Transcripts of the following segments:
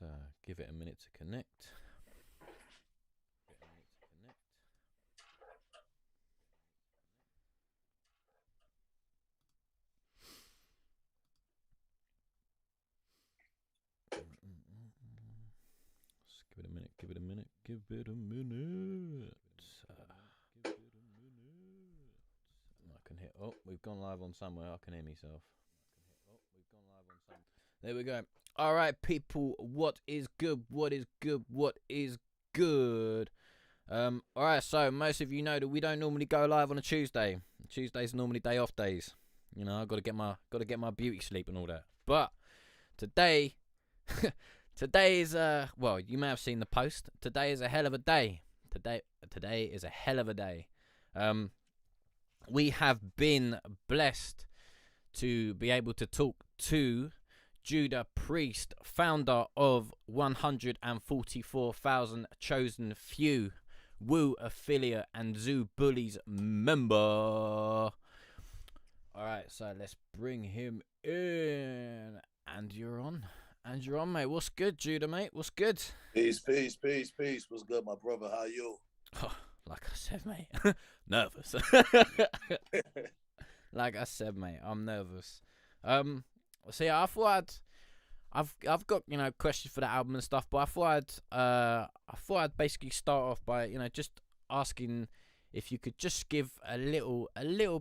Let's give it a minute to connect. Give it a minute. Give it a minute. Give it a minute. I can hear. Oh, we've gone live on somewhere. I can hear myself. There we go. All right, people. What is good? What is good? What is good? All right. So most of you know that we don't normally go live on a Tuesday. Tuesdays are normally day off days. You know, I got to get my beauty sleep and all that. But today, today is well, you may have seen the post. Today is a hell of a day. Today is a hell of a day. We have been blessed to be able to talk to Judah Priest, founder of 144,000 Chosen Few, Woo affiliate, and Zoo Bullies member. All right, so let's bring him in. And you're on. And you're on, mate. What's good, Judah, mate? What's good? Peace, peace, peace, peace. What's good, my brother? How you? Oh, like I said, mate, nervous. Like I said, mate, I'm nervous. So yeah, I thought I've got questions for the album and stuff, but I thought I'd basically start off by just asking if you could just give a little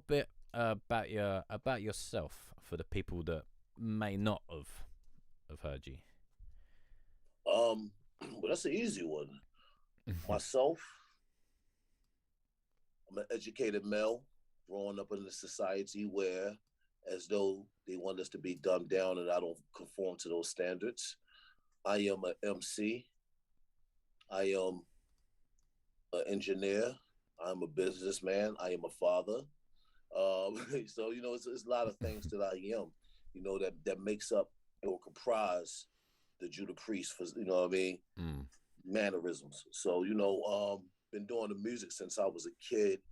bit about yourself for the people that may not have heard you. Well, that's an easy one. Myself, I'm an educated male, growing up in a society where, as though they want us to be dumbed down, and I don't conform to those standards. I am an MC. I am an engineer. I'm a businessman. I am a father. So it's a lot of things that I am. That makes up or comprise the Judah Priest for what I mean. Mannerisms. So been doing the music since I was a kid.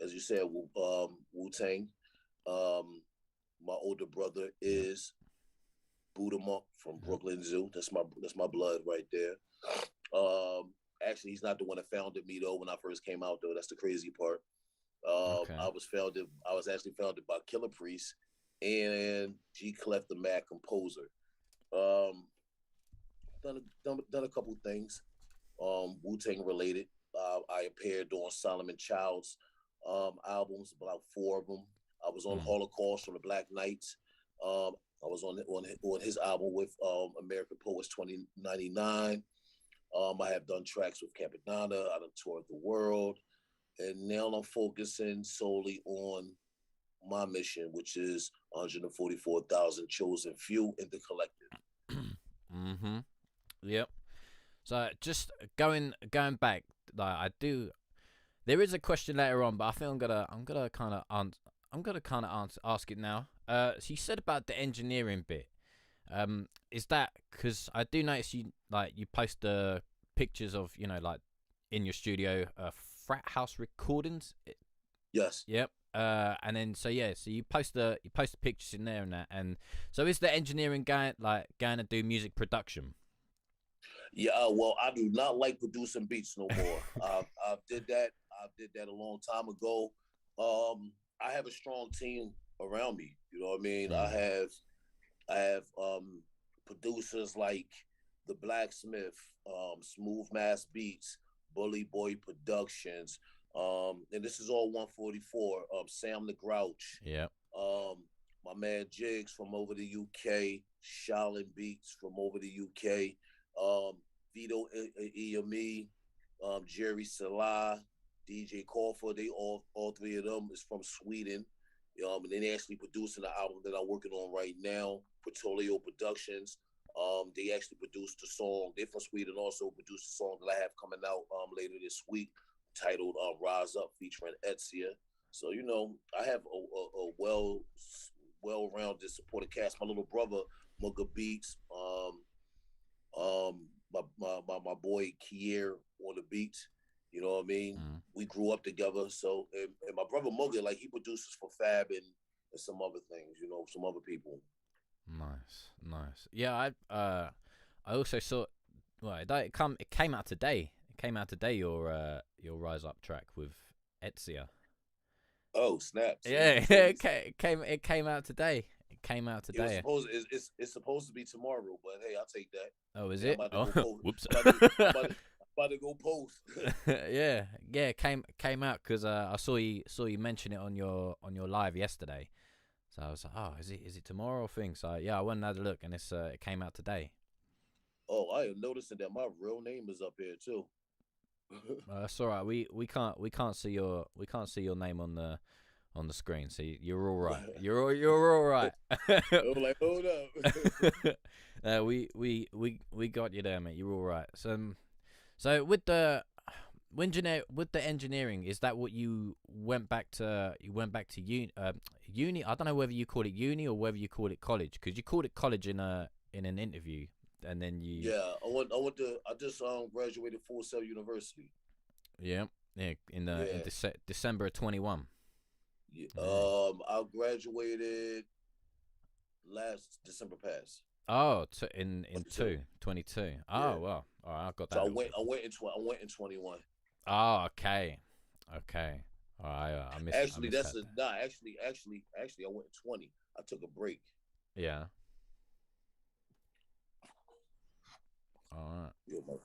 As you said, Wu-Tang. My older brother is Buddha Monk from Brooklyn Zoo. That's my blood right there. Actually, he's not the one that founded me though. When I first came out though, that's the crazy part. Okay. I was actually founded by Killer Priest and G Clef the Mad Composer. Done a couple things, Wu-Tang related. I appeared on Solomon Child's albums, about 4 of them. I was on Holocaust from the Black Knights. I was on his album with American Poets 2099. I have done tracks with Capadonna. I done toured the world, and now I'm focusing solely on my mission, which is 144,000 chosen few in the collective. Yep. So just going back, like I do. There is a question later on, but I think I'm gonna kind of ask it now. So you said about the engineering bit. Is that because I do notice you post the pictures of like in your studio, frat house recordings. Yes. Yep. And then so you post the pictures in there and that, and so is the engineering going to do music production? Yeah, well, I do not like producing beats no more. I did that. I did that a long time ago. I have a strong team around me. You know what I mean? I have producers like the Blacksmith, Smooth Mass Beats, Bully Boy Productions, and this is all 144. Sam the Grouch. Yeah. My man Jigs from over the UK, Shaolin Beats from over the UK, Vito EME, Jerry Salah, DJ Crawford. They all 3 of them is from Sweden. And then they actually producing the album that I'm working on right now, Petrolio Productions. They actually produced the song. They're from Sweden, also produced a song that I have coming out later this week, titled "Rise Up" featuring Etsia. So I have a well-rounded supported cast. My little brother Mugga Beats, my boy Kier on the beats. You know what I mean? We grew up together. So and my brother Mugga, like, he produces for Fab and some other things. Some other people. Nice. Yeah, I also saw. Well, it came out today. It came out today. Your Rise Up track with Ezia. Oh snap! See, Yeah, you yeah, feel me? it came out today. It came out It was today. supposed it's supposed to be tomorrow, but hey, I'll take that. Oh, is Yeah, I'm it? about to Oh, go post. whoops. I'm about to go post. Yeah, yeah, came out because I saw you mention it on your live yesterday. So I was like, oh, is it tomorrow thing? So yeah, I went and had a look, and it came out today. Oh, I am noticing that my real name is up here too. That's all right. We can't see your name on the screen. So you're all right. You're all right. I'm like, hold up. We got you there, mate. You're all right. So with the with the engineering, is that what you went back to? You went back to uni. I don't know whether you call it uni or whether you call it college, because you called it college in an interview, and then you Yeah, I just graduated Full Sail University. yeah yeah in Yeah. December of 21. Yeah. Yeah. I graduated last December past. Oh, in 22. 22. Yeah. Oh well, all right, I got So that little bit. I went in 21. Oh, okay, okay. Oh, I Actually, missed that. actually I went in 20. I took a break. Yeah. All right. Yeah, All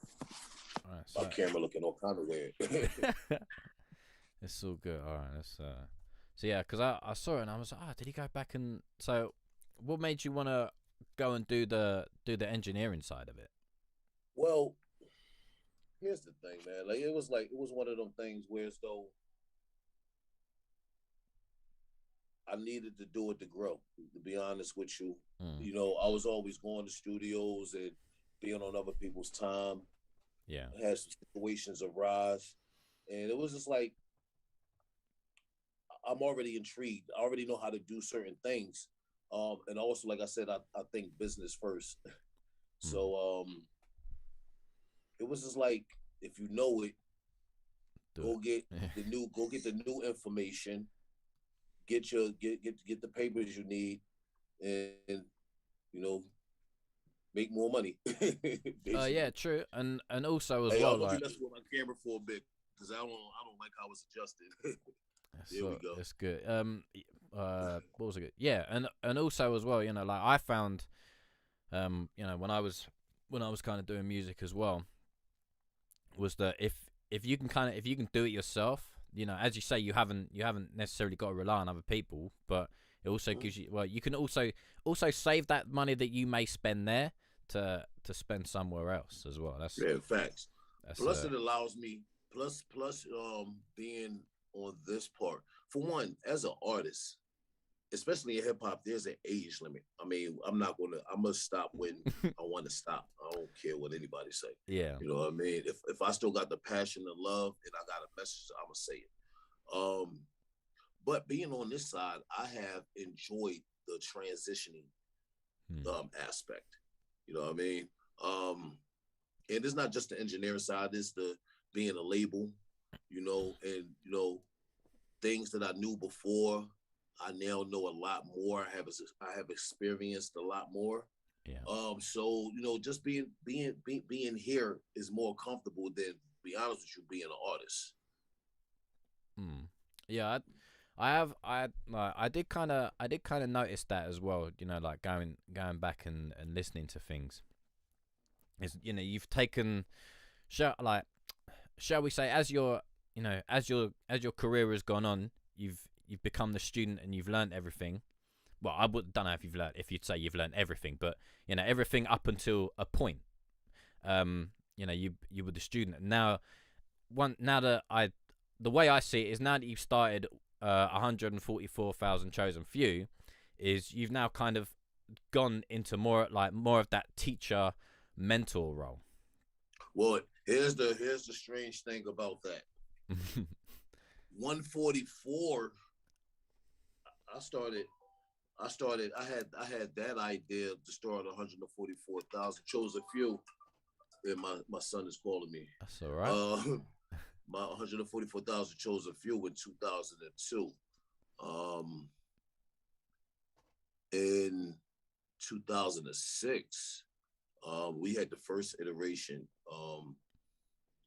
right. my So camera looking all kind of weird. it's all good. All right. So yeah, because I saw it and I was like, oh, did he go back and so? What made you want to go and do the engineering side of it? Well, here's the thing, man. Like it was one of them things where as though I needed to do it to grow. To be honest with you, Mm, I was always going to studios and being on other people's time. yeah. I had some situations arise, and it was just like I'm already intrigued. I already know how to do certain things. And also, like I said, I think business first. Mm, So it was just like if you know it, do it. go get the new information, get the papers you need, and you know make more money. Yeah, Basically, true, and also as hey, well, let me like mess with my camera for a bit because I don't like how it's adjusted. There we so go. it's good. What was it? Good? Yeah, and also as well, like I found, when I was kind of doing music as well, was that if you can if you can do it yourself, as you say, you haven't necessarily got to rely on other people, but it also Mhm. gives you, well, you can also save that money that you may spend there to spend somewhere else as well. Yeah, facts. That's Plus, it allows me plus being on this part. For one, as an artist, especially in hip hop, there's an age limit. I mean, I must stop when I want to stop. I don't care what anybody say. yeah. You know what I mean? If I still got the passion and love and I got a message, I'm gonna say it. Um, but being on this side, I have enjoyed the transitioning Hmm. aspect. You know what I mean? And it's not just the engineering side; it's the being a label, and things that I knew before. I now know a lot more. I have experienced a lot more. Yeah. So just being here is more comfortable than, to be honest with you, being an artist. Hmm. Yeah. I did kind of notice that as well. Like going back and listening to things. Is you've taken, like, shall we say, as your career has gone on, you've become the student and you've learned everything. Well, don't know if you'd say you've learned everything, but everything up until a point. You were the student. Now that the way I see it is, now that you've started 144,000 chosen few, is you've now kind of gone into more of that teacher mentor role. Well, here's the strange thing about that. 144. I started. I had that idea to start 144,000. Chose a few, and my son is calling me. That's all right. Uh, my 144,000 chose a few in 2002. Um, in 2006, We had the first iteration of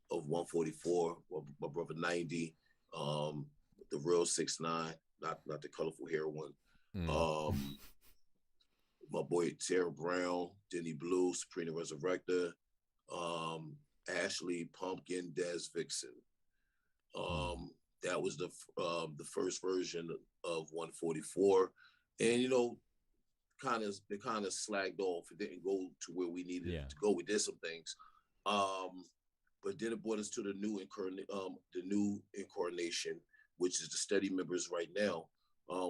144, my brother 90, the real 6ix9ine, not the colorful heroine. Mm. Um, my boy Tara Brown, Denny Blue, Sabrina Resurrector, um, Ashley Pumpkin, Des Vixen. Mm. That was the first version of 144, and they kind of slagged off. It didn't go to where we needed Yeah. it to go. We did some things, but then it brought us to the new incarnation, which is the steady members right now,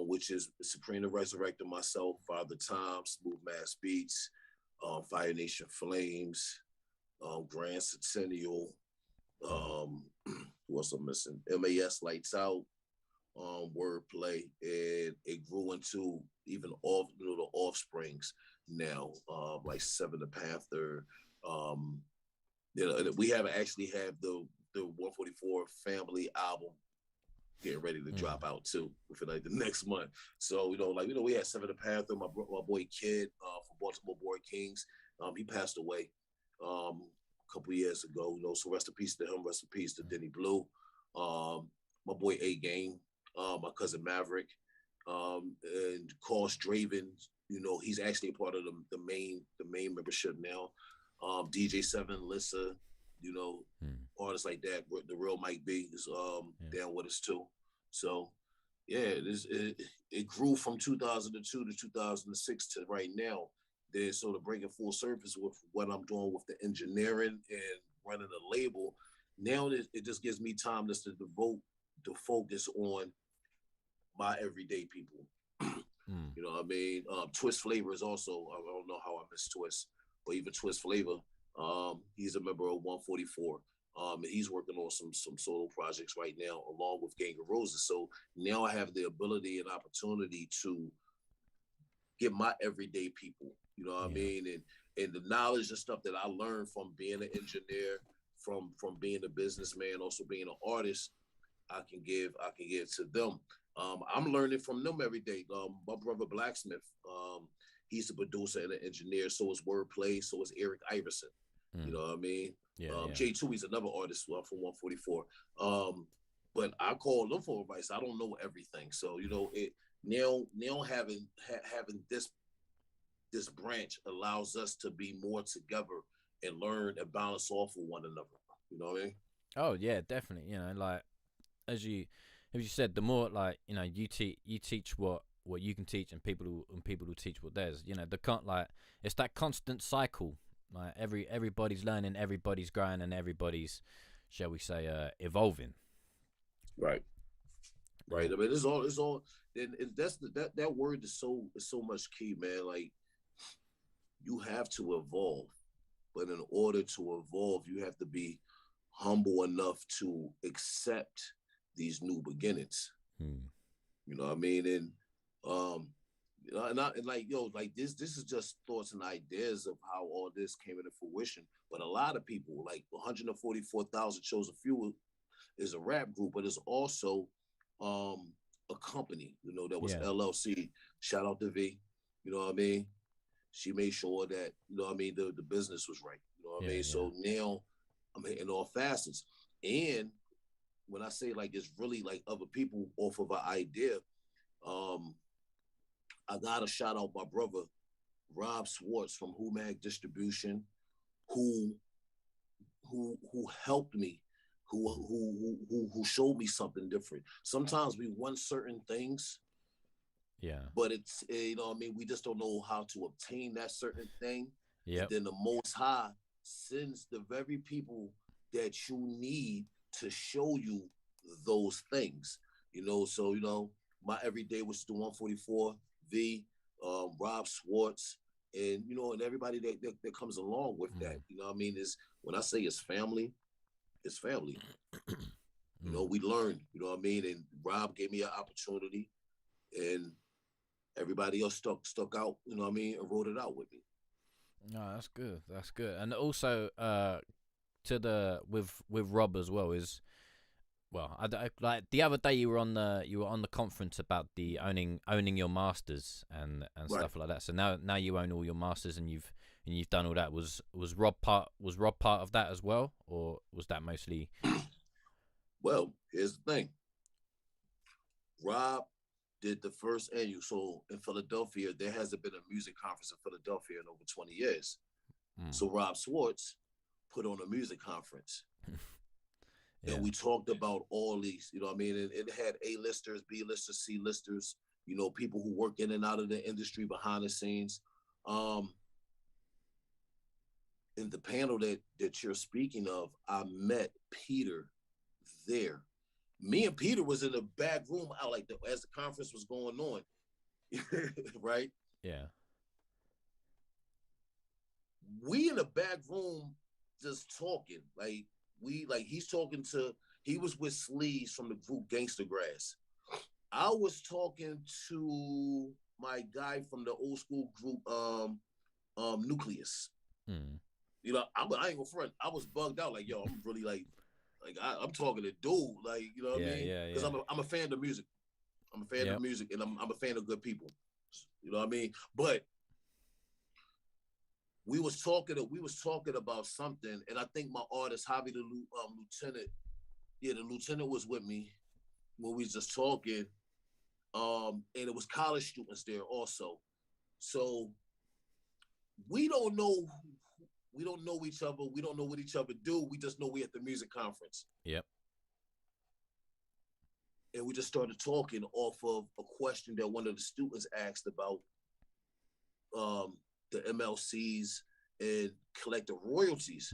which is Sabrina Resurrector, myself, Father Time, Smooth Mass Beats, Fire Nation Flames, Grand Centennial. What's I'm missing? MAS Lights Out, wordplay, and it grew into even the offsprings now, like Seven the Panther. Um, we haven't actually have the 144 family album getting ready to drop out too within like the next month. So we had Seven the Panther, my boy Kid from Baltimore Board Kings. He passed away a couple years ago. So rest in peace to him. Rest in peace to Denny Blue. My boy A Game, my cousin Maverick, and Carl Draven. He's actually a part of the main membership now. DJ Seven, Lissa, artists like that. The real Mike B is down with us too. So yeah, it grew from 2002 to 2006 to right now. Then sort of bringing full surface with what I'm doing with the engineering and running a label. Now it just gives me time just to devote the focus on my everyday people. You know what I mean? Twist Flavor is also, I don't know how I miss Twist, but even Twist Flavor, he's a member of 144. He's working on some solo projects right now, along with Gang of Roses. So now I have the ability and opportunity to get my everyday people, you know what I mean? And the knowledge and stuff that I learned from being an engineer, from being a businessman, also being an artist, I can give to them. I'm learning from them every day. My brother Blacksmith, he's a producer and an engineer. So is Wordplay. So is Eric Iverson. You know what I mean? J2, he's another artist from 144. But I call them for advice. I don't know everything. So now having this branch allows us to be more together and learn and balance off of one another. You know what I mean? Oh yeah, definitely. Like as you said, the more like you teach what you can teach, and people will teach what theirs. It's that constant cycle. Like everybody's learning, everybody's growing, and everybody's, shall we say, evolving. Right. I mean, it's all. And that's that word is so much key, man. Like, you have to evolve, but in order to evolve, you have to be humble enough to accept these new beginnings. You know what I mean? And this is just thoughts and ideas of how all this came into fruition. But a lot of people, like 144,000 Chosen Few, is a rap group, but it's also a company. That was LLC. Shout out to V. You know what I mean? She made sure that the business was right. You know what I mean? So now I'm hitting all facets. And when I say like it's really like other people off of an idea, I gotta shout out my brother Rob Swartz from Humag Distribution, who helped me, who showed me something different. Sometimes we want certain things, but it's we just don't know how to obtain that certain thing. And then the Most High sends the very people that you need to show you those things. So my everyday was the 144 V, Rob Swartz, and and everybody that comes along with that. You know what I mean? Is when I say it's family, it's family. We learned, you know what I mean? And Rob gave me an opportunity, and everybody else stuck out, you know what I mean, and wrote it out with me. No, that's good. That's good. And also, with Rob as well is, well, I like the other day you were on the conference about the owning your masters and stuff like that. So now you own all your masters, and you've and you've done all that. Was Rob part of that as well, or was that mostly? Well, here's the thing. Rob did the first annual. So in Philadelphia, there hasn't been a music conference in Philadelphia in over 20 years. Mm. So Rob Swartz put on a music conference. Yeah. And we talked about all these, you know what I mean? And it had A-listers, B-listers, C-listers, you know, people who work in and out of the industry behind the scenes. In the panel that you're speaking of, I met Peter there. Me and Peter was in the back room out as the conference was going on. Right? Yeah. We in the back room just talking. He was with Sleaze from the group Gangsta Grass. I was talking to my guy from the old school group Nucleus. Mm. You know, I ain't gonna front. I was bugged out. Like, yo, I'm really I'm talking to dude. Like, you know what I mean? Yeah. Because I'm a fan of music. I'm a fan of music, and I'm a fan of good people. You know what I mean? But we was talking about something, and I think my artist Javi the lieutenant, the lieutenant was with me when we was just talking. And it was college students there also. So we don't know each other. We don't know what each other do. We just know we at the music conference. Yep. And we just started talking off of a question that one of the students asked about the MLCs and collective royalties.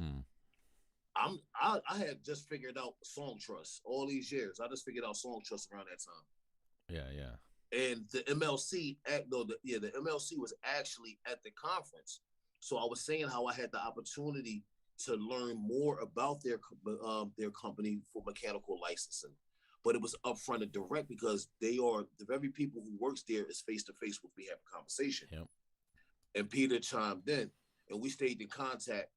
I had just figured out Song Trust all these years. I just figured out Song Trust around that time. Yeah. And the MLC, the MLC was actually at the conference. So I was saying how I had the opportunity to learn more about their company for mechanical licensing, but it was upfront and direct because they are the very people who works there is face to face with me having a conversation. Yep. And Peter chimed in, and we stayed in contact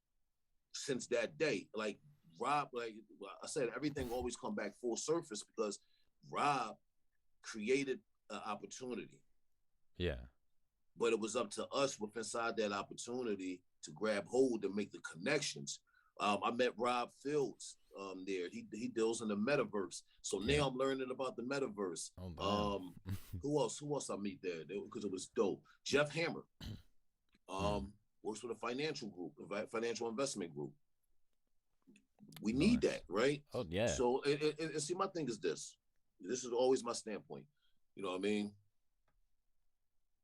since that day. Like Rob, like I said, everything always come back full surface because Rob created an opportunity. Yeah. But it was up to us with inside that opportunity to grab hold and make the connections. I met Rob Fields there. He deals in the metaverse. So now I'm learning about the metaverse. Oh, Who else I meet there? Because it was dope. Jeff Hammer works with a financial group, a financial investment group. We need that, right? Oh, yeah. So, and see, my thing is this. This is always my standpoint. You know what I mean?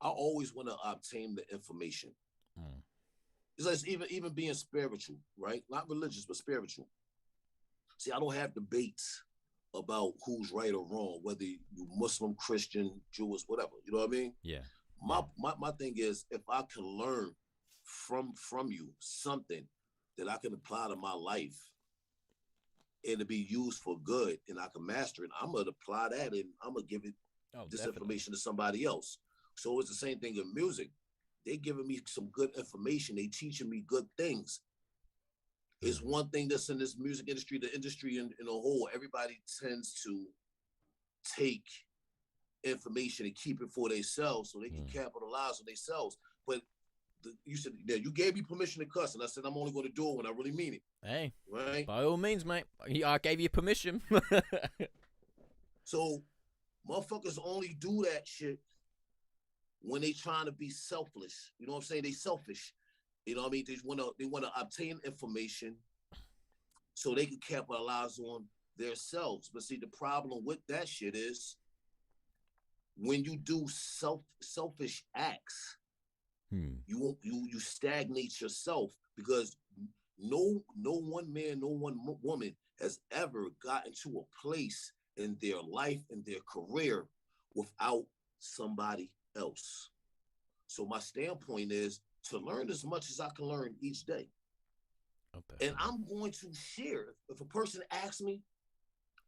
I always want to obtain the information. It's like even being spiritual, right? Not religious, but spiritual. See, I don't have debates about who's right or wrong, whether you Muslim, Christian, Jewish, whatever. You know what I mean? Yeah. My thing is, if I can learn from you something that I can apply to my life and to be used for good, and I can master it, I'm gonna apply that and I'm gonna give it information to somebody else. So it's the same thing in music. They giving me some good information. They teaching me good things. It's one thing that's in this music industry, the industry in a whole, everybody tends to take information and keep it for themselves so they can capitalize on themselves. But you said you gave me permission to cuss, and I said I'm only going to do it when I really mean it. Hey, right? By all means, mate. I gave you permission. So motherfuckers only do that shit when they trying to be selfless. You know what I'm saying? They selfish. You know what I mean? They want to obtain information so they can capitalize on themselves. But see, the problem with that shit is when you do selfish acts, you stagnate yourself because no one man, no one woman has ever gotten to a place in their life and their career without somebody else. So my standpoint is to learn as much as I can learn each day. Okay. And I'm going to share. If a person asks me,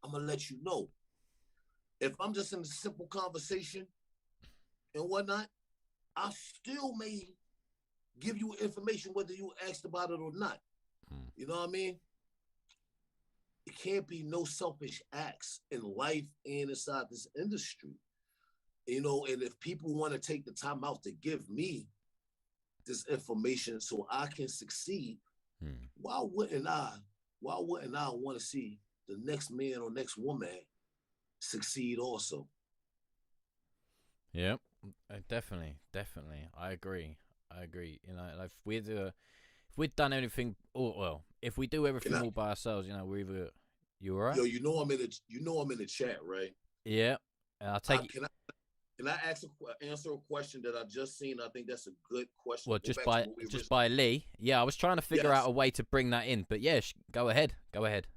I'm going to let you know. If I'm just in a simple conversation and whatnot, I still may give you information whether you asked about it or not. You know what I mean? It can't be no selfish acts in life and inside this industry. You know, and if people want to take the time out to give me this information so I can succeed, Hmm. why wouldn't I? Why wouldn't I want to see the next man or next woman succeed also? Yep. Definitely, definitely. I agree. I agree. You know, like if we'd done everything, or well, if we do Can everything I, all by ourselves, you know, we're either you alright? yo, I'm in the chat, right? Yeah. And I'll I take it. can I answer a question that I just seen? I think that's a good question to Well, go back to what we just originally. by Lee. Yeah, I was trying to figure out Yes. a way to bring that in, but yeah, go ahead. Go ahead.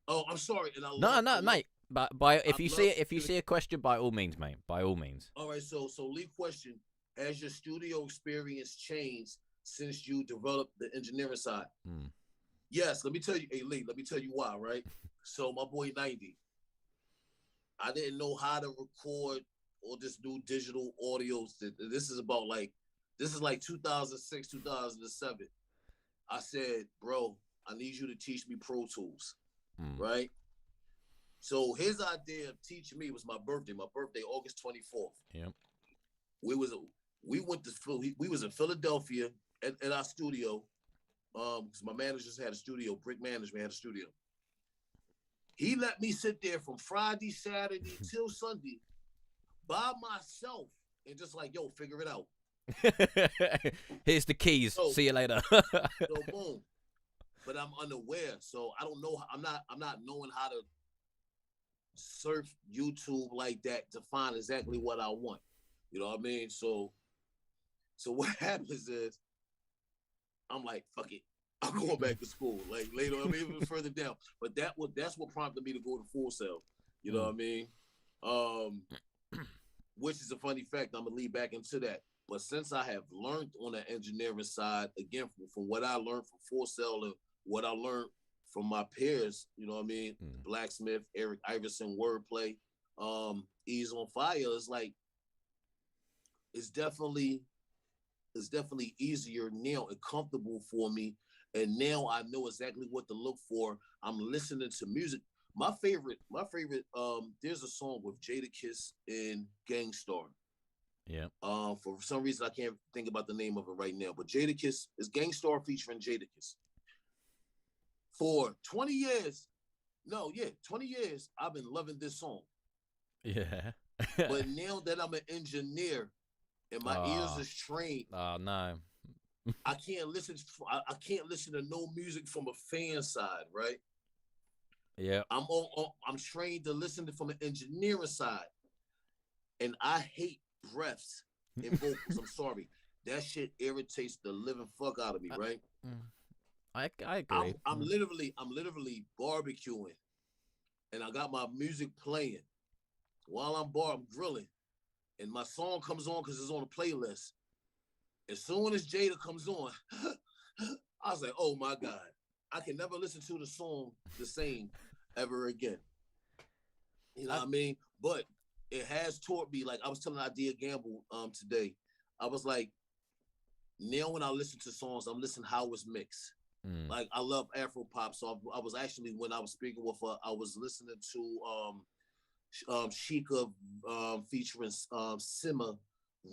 Oh, I'm sorry, and No, I no, love, mate. But by I love. if you see a question, by all means, mate. By all means. All right, so Lee, question: has your studio experience changed since you developed the engineering side? Hmm. Yes. Let me tell you, hey Lee. Let me tell you why. Right. So my boy 90, I didn't know how to record all this new digital audios. This is about like, this is like 2006, 2007. I said, bro, I need you to teach me Pro Tools, Hmm. right? So his idea of teaching me was my birthday. My birthday, August 24th. Yep. We was we went to we was in Philadelphia at our studio. Because my managers had a studio, Brick Management had a studio. He let me sit there from Friday, Saturday till Sunday by myself and just like, yo, figure it out. Here's the keys. So, See you later. so boom. But I'm unaware, so I don't know. I'm not knowing how to surf YouTube like that to find exactly what I want. You know what I mean? So what happens is I'm like, fuck it. I'm going back to school. Like later, I mean, even further down. But that's what prompted me to go to Full Sail. You know what I mean? Which is a funny fact. I'm gonna lead back into that. But since I have learned on the engineering side, again, from what I learned from Full Sail and what I learned from my peers, you know what I mean? Blacksmith, Eric Iverson, Wordplay, Ease on Fire is like, it's definitely easier now and comfortable for me. And now I know exactly what to look for. I'm listening to music. My favorite, there's a song with Jadakiss and Gangstar. Yeah. For some reason I can't think about the name of it right now, but Jadakiss is Gangstar featuring Jadakiss. For 20 years, 20 years, I've been loving this song. Yeah. But now that I'm an engineer and my ears is trained, oh no, I can't listen. I can't listen to no music from a fan side, right? Yeah. I'm trained to listen to from an engineering side, and I hate breaths and vocals. I'm sorry, that shit irritates the living fuck out of me, right? I agree. I'm literally barbecuing, and I got my music playing while I'm grilling, and my song comes on because it's on a playlist. As soon as Jada comes on, I was like, oh my God, I can never listen to the song the same ever again. You know what I mean? But it has taught me, like I was telling Idea Gamble today, I was like, now when I listen to songs, I'm listening how it's mixed. Like I love Afro pop, so I was actually, when I was speaking with her, I was listening to Sheikah featuring Simma,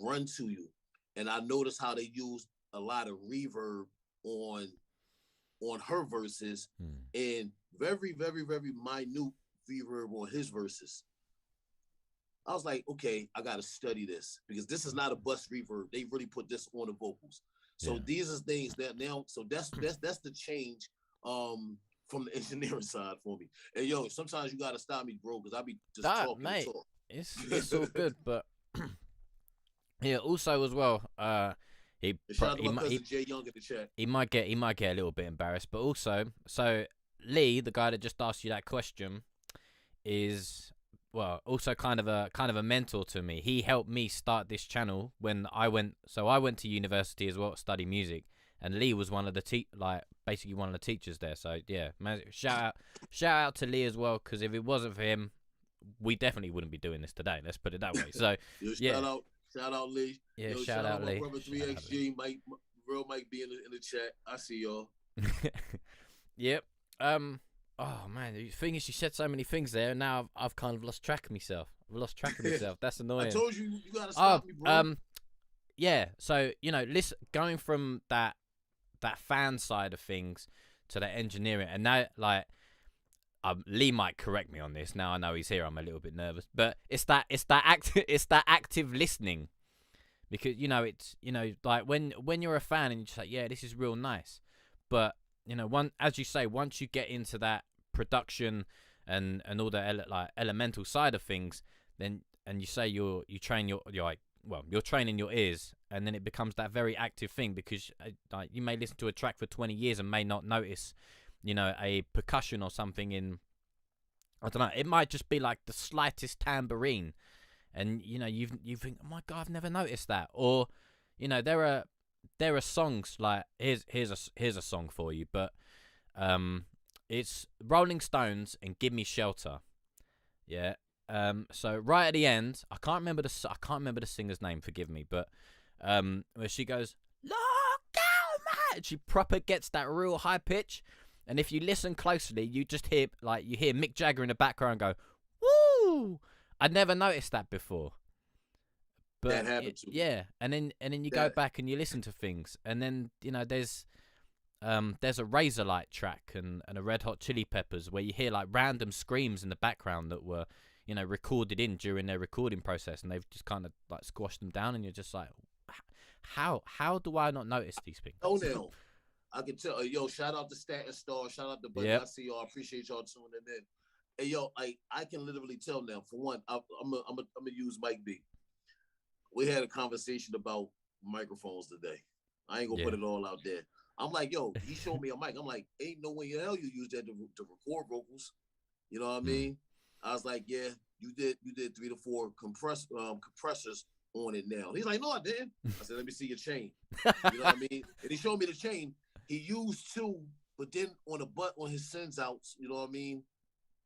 Run to You, and I noticed how they used a lot of reverb on her verses and very very very minute reverb on his verses. I was like, okay, I got to study this because this is not a bus reverb. They really put this on the vocals. So these are things that now. So that's the change from the engineering side for me. And yo, sometimes you gotta stop me, bro, because I be just talking mate, to talk. It's all good, but yeah. Also, as well, Shout out to my cousin Jay Young in the chat. He might get a little bit embarrassed, but also, so Lee, the guy that just asked you that question, is also kind of a mentor to me. He helped me start this channel when I went to university as well to study music, and Lee was one of the basically one of the teachers there. So yeah, man, shout out to Lee as well, because if it wasn't for him, we definitely wouldn't be doing this today. Let's put it that way. So yeah, shout out Lee. Yeah, shout out Lee. My brother 3XG, Mike be in the chat. I see y'all. Yep. Oh man, the thing is, you said so many things there. And now I've kind of lost track of myself. I've lost track of myself. That's annoying. I told you, you gotta stop me, bro. yeah, so listen, going from that fan side of things to the engineering, and now like Lee might correct me on this. Now I know he's here, I'm a little bit nervous, but it's that active listening, because it's like when you're a fan and you're just like, yeah, this is real nice, but as you say, once you get into that production and all the like elemental side of things, then and you say you train you're like, well, you're training your ears, and then it becomes that very active thing, because like you may listen to a track for 20 years and may not notice a percussion or something in, I don't know, it might just be like the slightest tambourine, and you think, oh my god, I've never noticed that. Or there are songs like, here's a song for you, but it's Rolling Stones and Give Me Shelter. Yeah. So right at the end, I can't remember the singer's name, forgive me, but where she goes, look out, man, she proper gets that real high pitch, and if you listen closely, you just hear Mick Jagger in the background go, woo. I'd never noticed that before. But that happened to me. Yeah, and then you go back and you listen to things, and then there's a Razorlight track and a Red Hot Chili Peppers where you hear like random screams in the background that were recorded in during their recording process, and they've just kind of like squashed them down, and you're just like, how do I not notice these things? Oh no, I can tell. Yo, shout out to Statin Star, shout out to Buddy. Yep. I see y'all. I appreciate y'all tuning in. Hey yo, I can literally tell now. For one, I'm gonna use Mike B. We had a conversation about microphones today. I ain't gonna put it all out there. I'm like, yo, he showed me a mic. I'm like, ain't no way in hell you use that to record vocals. You know what I mean? I was like, yeah, you did 3 to 4 compressors on it now. He's like, no, I didn't. I said, let me see your chain. You know what I mean? And he showed me the chain. He used 2, but then on his sends outs, you know what I mean?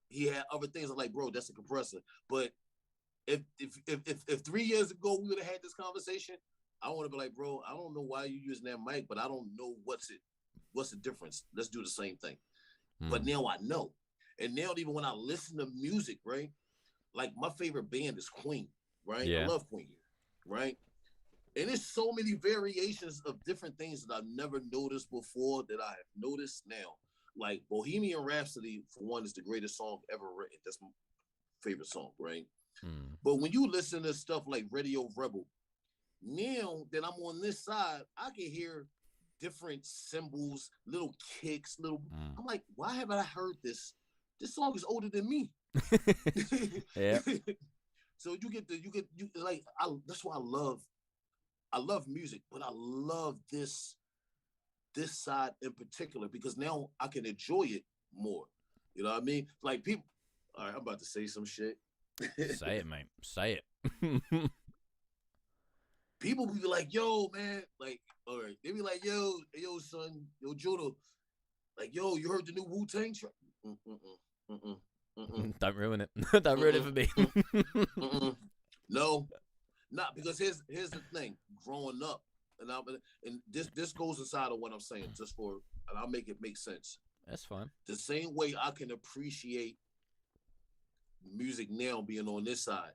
He had other things. I'm like, bro, that's a compressor. But if 3 years ago we would have had this conversation, I want to be like, bro, I don't know why you're using that mic, but I don't know what's the difference. Let's do the same thing. But now I know. And now even when I listen to music, right? Like my favorite band is Queen, right? Yeah. I love Queen, right? And there's so many variations of different things that I've never noticed before that I have noticed now. Like Bohemian Rhapsody, for one, is the greatest song ever written. That's my favorite song, right? But when you listen to stuff like Radio Rebel, now that I'm on this side, I can hear different cymbals, little kicks, I'm like, why haven't I heard this? This song is older than me. Yeah. So that's why I love music, but I love this side in particular, because now I can enjoy it more. You know what I mean? Like people, all right, I'm about to say some shit. Say it, mate. Say it. People be like, yo, man, like, all right. They be like, yo, son, yo, Judo, like, yo, you heard the new Wu-Tang track? Don't ruin it. Don't ruin it for me. No, not because here's the thing. Growing up, and this goes inside of what I'm saying, and I'll make it make sense. That's fine. The same way I can appreciate music now being on this side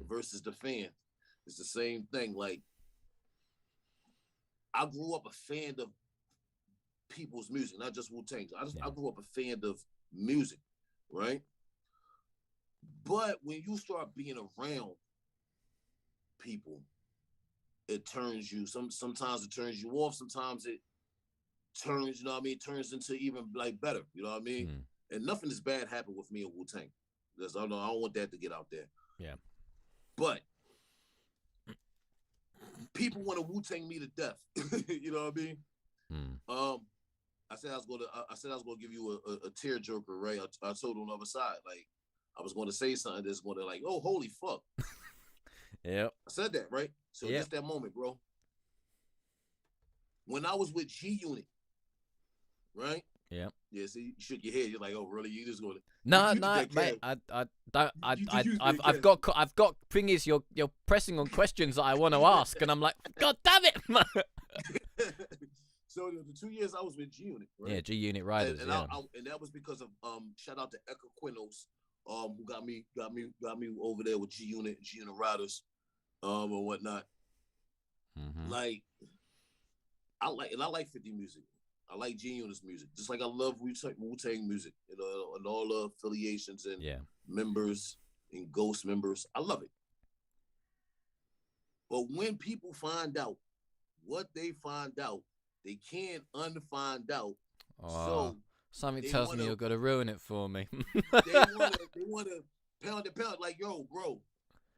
versus the fan, it's the same thing. Like, I grew up a fan of people's music, not just Wu-Tang. I grew up a fan of music, right? But when you start being around people, it turns you. Sometimes it turns you off. Sometimes it turns, you know what I mean? Turns into even like better, you know what I mean? And nothing is bad happened with me and Wu-Tang. Because I don't want that to get out there. Yeah. But people want to Wu-Tang me to death. You know what I mean? I said I was gonna give you a tear jerker, right? I told on the other side, like, I was going to say something that's going to like, oh, holy fuck. Yeah. I said that, right? So just that moment, bro. When I was with G Unit, right? Yeah. Yeah. See, you shook your head. You're like, oh, really? You just going to? No, mate. I've got thing is you're pressing on questions that I want to ask, and I'm like, God damn it. So the 2 years I was with G Unit, right? Yeah, G Unit Riders. And that was because of shout out to Echo Quinos, who got me over there with G Unit Riders, and whatnot. Mm-hmm. Like I like 50 music. I like G Unit's music, just like I love Wu-Tang music, and all the affiliations and Yeah. members and ghost members. I love it. But when people find out what they find out, they can't unfind out. Oh, So something they tells me wanna you're gonna ruin it for me. they wanna pound and pound like, yo, bro,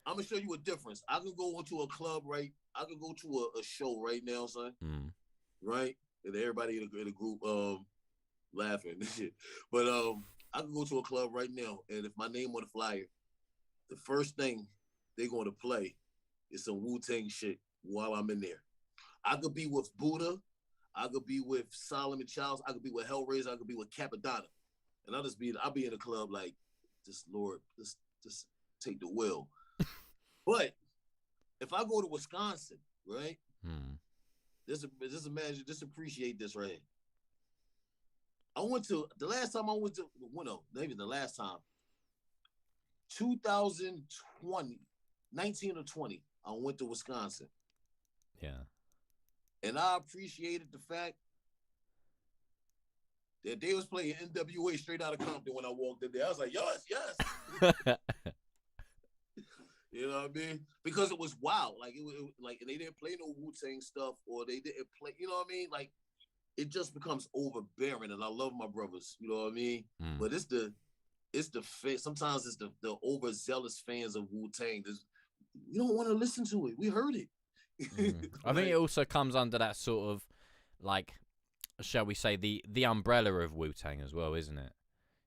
I'm gonna show you a difference. I can go into a club, right? I can go to a show right now, son. Mm. Right? And everybody in the group laughing and shit. But I can go to a club right now, and if my name on the flyer, the first thing they're going to play is some Wu-Tang shit while I'm in there. I could be with Buddha, I could be with Solomon Childs, I could be with Hellraiser, I could be with Capadonna, and I'll be in the club like, just Lord, just take the wheel. But if I go to Wisconsin, right? Mm. Just imagine, just appreciate this right here. I went to the last time I went to, well, no, not even the last time, 2020, 19 or 20, I went to Wisconsin. Yeah. And I appreciated the fact that they was playing NWA straight out of Compton when I walked in there. I was like, yes, yes. You know what I mean? Because it was wild. Like, like, and they didn't play no Wu-Tang stuff, or they didn't play, you know what I mean? Like, it just becomes overbearing. And I love my brothers, you know what I mean? Mm. But sometimes it's the overzealous fans of Wu-Tang. You don't want to listen to it. We heard it. Mm. I think it also comes under that sort of, like, shall we say, the umbrella of Wu-Tang as well, isn't it?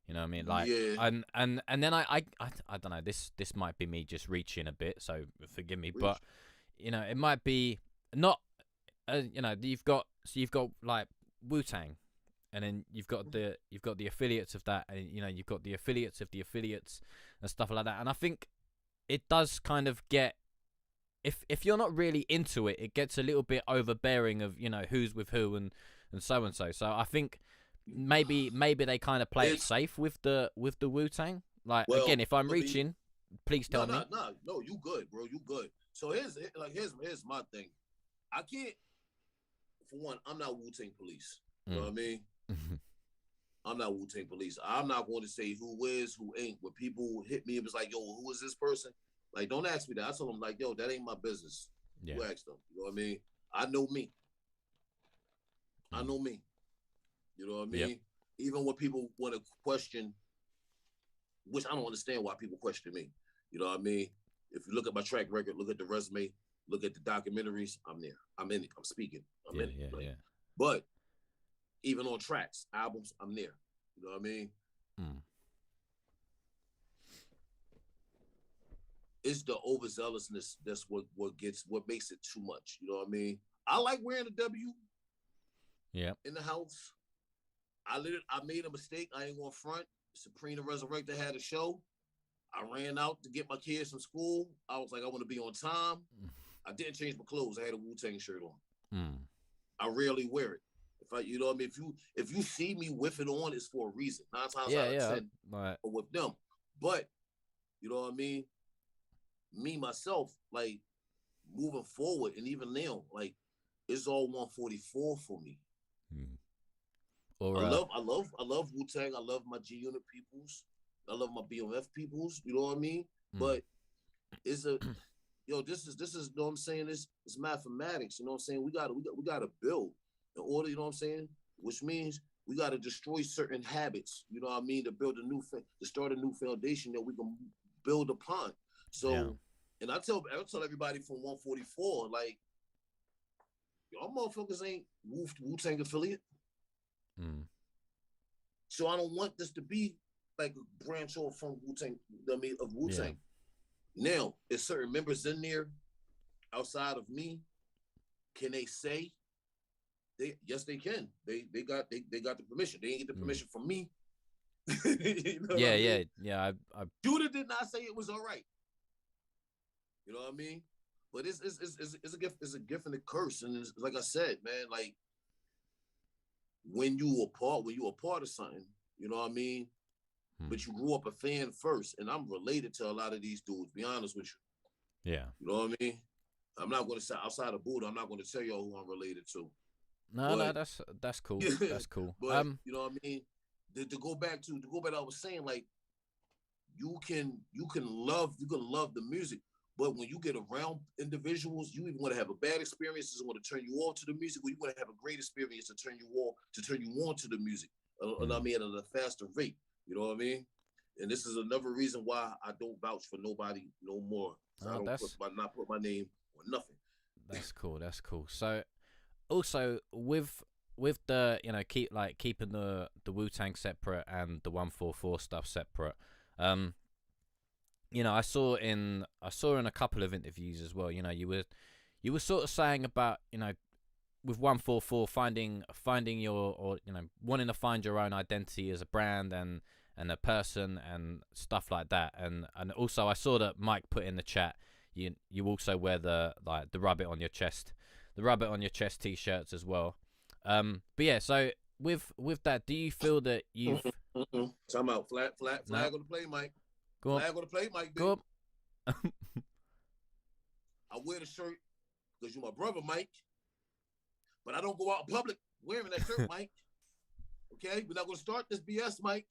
You know what I mean? Like, yeah. and then I don't know. This might be me just reaching a bit, so forgive me. But you know, it might be not. You know, you've got like Wu-Tang, and then you've got the affiliates of that, and you know you've got the affiliates of the affiliates and stuff like that. And I think it does kind of get, if you're not really into it, it gets a little bit overbearing of, you know, who's with who and so and so. So I think maybe they kind of play it safe with the Wu-Tang. Like, well, again, if I'm reaching, please tell me. No, you good, bro. You good. So here's my thing. I can't. For one, I'm not Wu-Tang police. You know what I mean? I'm not Wu-Tang police. I'm not going to say who is, who ain't. When people hit me, it was like, yo, who is this person? Like, don't ask me that. I told them, like, yo, that ain't my business. Yeah. You ask them. You know what I mean? I know me. I know me. You know what I mean? Yep. Even when people want to question, which I don't understand why people question me. You know what I mean? If you look at my track record, look at the resume, look at the documentaries, I'm there. I'm in it. I'm speaking. I'm in it. Yeah. But even on tracks, albums, I'm there. You know what I mean? Mm. It's the overzealousness that's what makes it too much. You know what I mean? I like wearing a W. Yeah. In the house. I made a mistake. I ain't gonna front. Supreme Resurrected had a show. I ran out to get my kids from school. I was like, I want to be on time. I didn't change my clothes. I had a Wu-Tang shirt on. Mm. I rarely wear it. You know what I mean? If you see me with it on, it's for a reason. 9 times out of 10, right. Or with them. But you know what I mean? Me myself, like, moving forward, and even now, like, it's all 144 for me. Mm. Or, I love Wu-Tang. I love my G Unit peoples. I love my BMF peoples. You know what I mean? Mm. But it's this is, you know what I'm saying? It's mathematics. You know what I'm saying? We gotta build in order. You know what I'm saying? Which means we gotta destroy certain habits. You know what I mean? To start a new foundation that we can build upon. So, yeah. And I tell everybody from 144, like, y'all motherfuckers ain't Wu-Tang affiliate. Mm. So I don't want this to be like a branch off from Wu-Tang, of Wu-Tang. Yeah. Now, is certain members in there outside of me? Can they say? Yes, they can. They got the permission. They ain't get the permission from me. You know what I mean? Yeah. Judah did not say it was all right. You know what I mean? But it's a gift. It's a gift and a curse. And it's, like I said, man, like, when you a part of something, you know what I mean? But you grew up a fan first, and I'm related to a lot of these dudes, be honest with you. Yeah. You know what I mean? I'm not going to say outside of Buddha. I'm not going to tell y'all who I'm related to. No, But that's cool. That's cool. but you know what I mean. To go back to what I was saying, like you can love the music, but when you get around individuals, you even want to have a bad experience, and want to turn you on to the music, or you want to have a great experience to turn you on to the music. And I mean at a faster rate. You know what I mean? And this is another reason why I don't vouch for nobody no more. So I don't put my name on nothing. That's cool. That's cool. So also with the keeping the Wu-Tang separate and the 144 stuff separate. I saw in a couple of interviews as well. You were sort of saying about with 144 finding your, or wanting to find your own identity as a brand and a person and stuff like that. And also I saw that Mike put in the chat. You also wear the rub it on your chest t-shirts as well. But yeah, so with that, do you feel that you've Talking about flag on the play, Mike. Go on. Flag on the play, Mike. Go on. I wear the shirt because you're my brother, Mike. But I don't go out in public wearing that shirt, Mike. Okay, we're not gonna start this BS, Mike.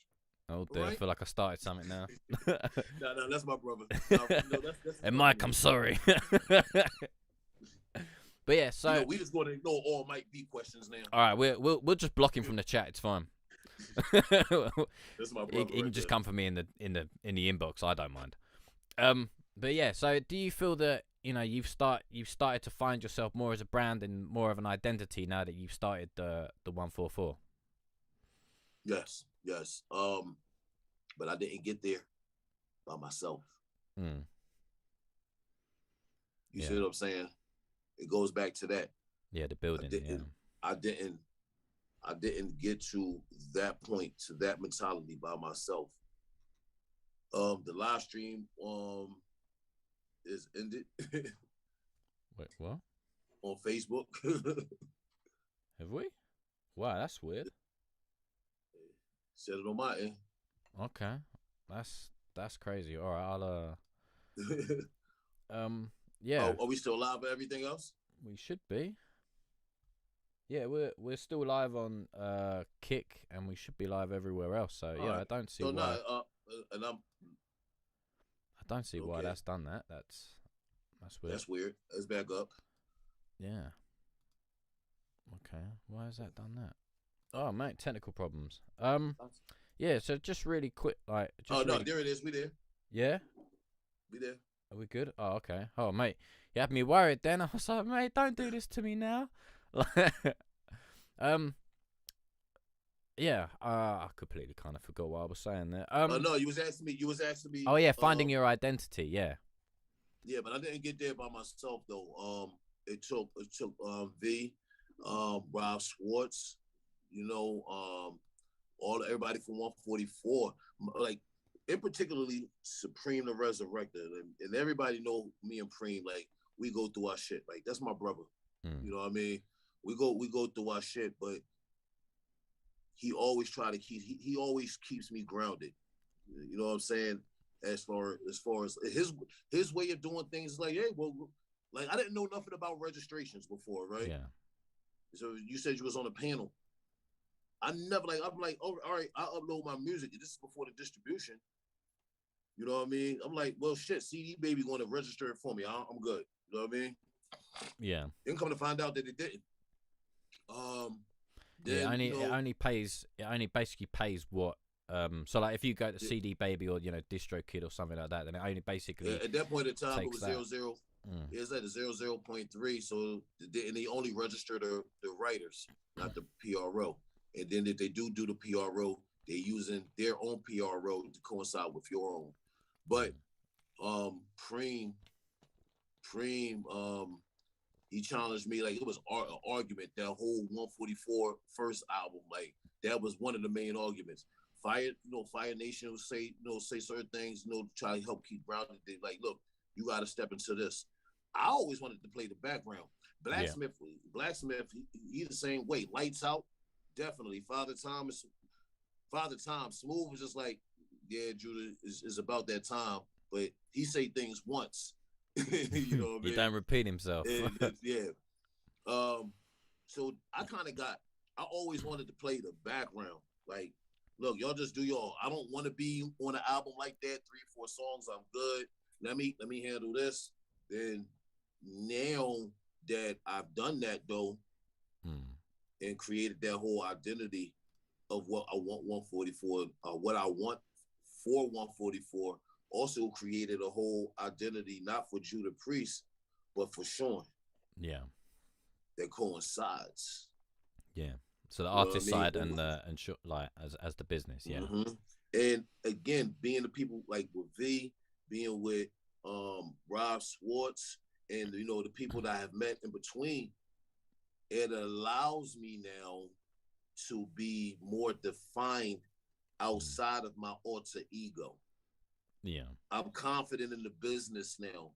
Oh dear, right? I feel like I started something now. No, that's my brother. That's and Mike, I'm sorry. But yeah, so we just going to ignore all Mike B questions now. All right, we'll just block him from the chat. It's fine. That's my brother. He can just come for me in the inbox. I don't mind. But yeah, so do you feel that you've started to find yourself more as a brand and more of an identity now that you've started the 144? Yes. But I didn't get there by myself. You see what I'm saying? It goes back to that. Yeah, the building. I didn't get to that point, to that mentality by myself. The live stream is ended. Wait, what? On Facebook. Have we? Wow, that's weird. Said it on my end. Okay, that's crazy. All right, I'll yeah. Are we still live and everything else? We should be. Yeah, we're still live on Kick, and we should be live everywhere else. So yeah, right. I don't see why. I don't see why that's done that. That's weird. That's weird. Let's back up. Yeah. Okay. Why has that done that? Oh, mate, technical problems. Yeah. So just really quick, like. Just no, there it is. We there. Yeah. We there. Are we good? Oh, okay. Oh, mate, you had me worried then. I was like, mate, don't do this to me now. Yeah. I completely kind of forgot what I was saying there. No, you was asking me. Oh yeah, finding your identity. Yeah. Yeah, but I didn't get there by myself though. It took V, Rob Schwartz, everybody from 144, like. In particularly Supreme the Resurrector, and everybody know me and Preem, like we go through our shit. Like that's my brother. You know what I mean? We go through our shit, but he always he always keeps me grounded. You know what I'm saying? As far as his way of doing things is like, hey, well, like I didn't know nothing about registrations before, right? Yeah. So you said you was on a panel. I'm like, oh, all right, I'll upload my music. This is before the distribution. You know what I mean? I'm like, well, shit, CD Baby going to register it for me. I'm good. You know what I mean? Yeah. Then come to find out that it didn't. It only basically pays what. So like if you go to CD Baby or DistroKid or something like that, then it only basically. Yeah, at that point in time, it was 00. It was at a 00.3. So and they only register the writers, not the PRO. And then if they do the PRO, they're using their own PRO to coincide with your own. But Preem, he challenged me, like it was an argument. That whole 144 first album, like that was one of the main arguments. Fire Nation will say certain things, try to help keep grounded. They like, look, you got to step into this. I always wanted to play the background. Blacksmith, he the same way. Lights Out, definitely. Father Time, Smooth was just like, yeah, Judah is about that time, but he say things once, You know what I He mean? don't repeat himself. Yeah. So I kind of got. I always wanted to play the background. Like, look, y'all just do y'all. I don't want to be on an album like that. 3 or 4 songs, I'm good. Let me handle this. Then now that I've done that though, and created that whole identity of what I want 144, what I want for 144, also created a whole identity not for Judah Priest, but for Sean. Yeah. That coincides. Yeah. So the You know what I artist mean? side and like as the business, yeah. Mm-hmm. And again, being the people like with V, being with Rob Swartz, and the people that I have met in between, it allows me now to be more defined outside of my alter ego. Yeah. I'm confident in the business now.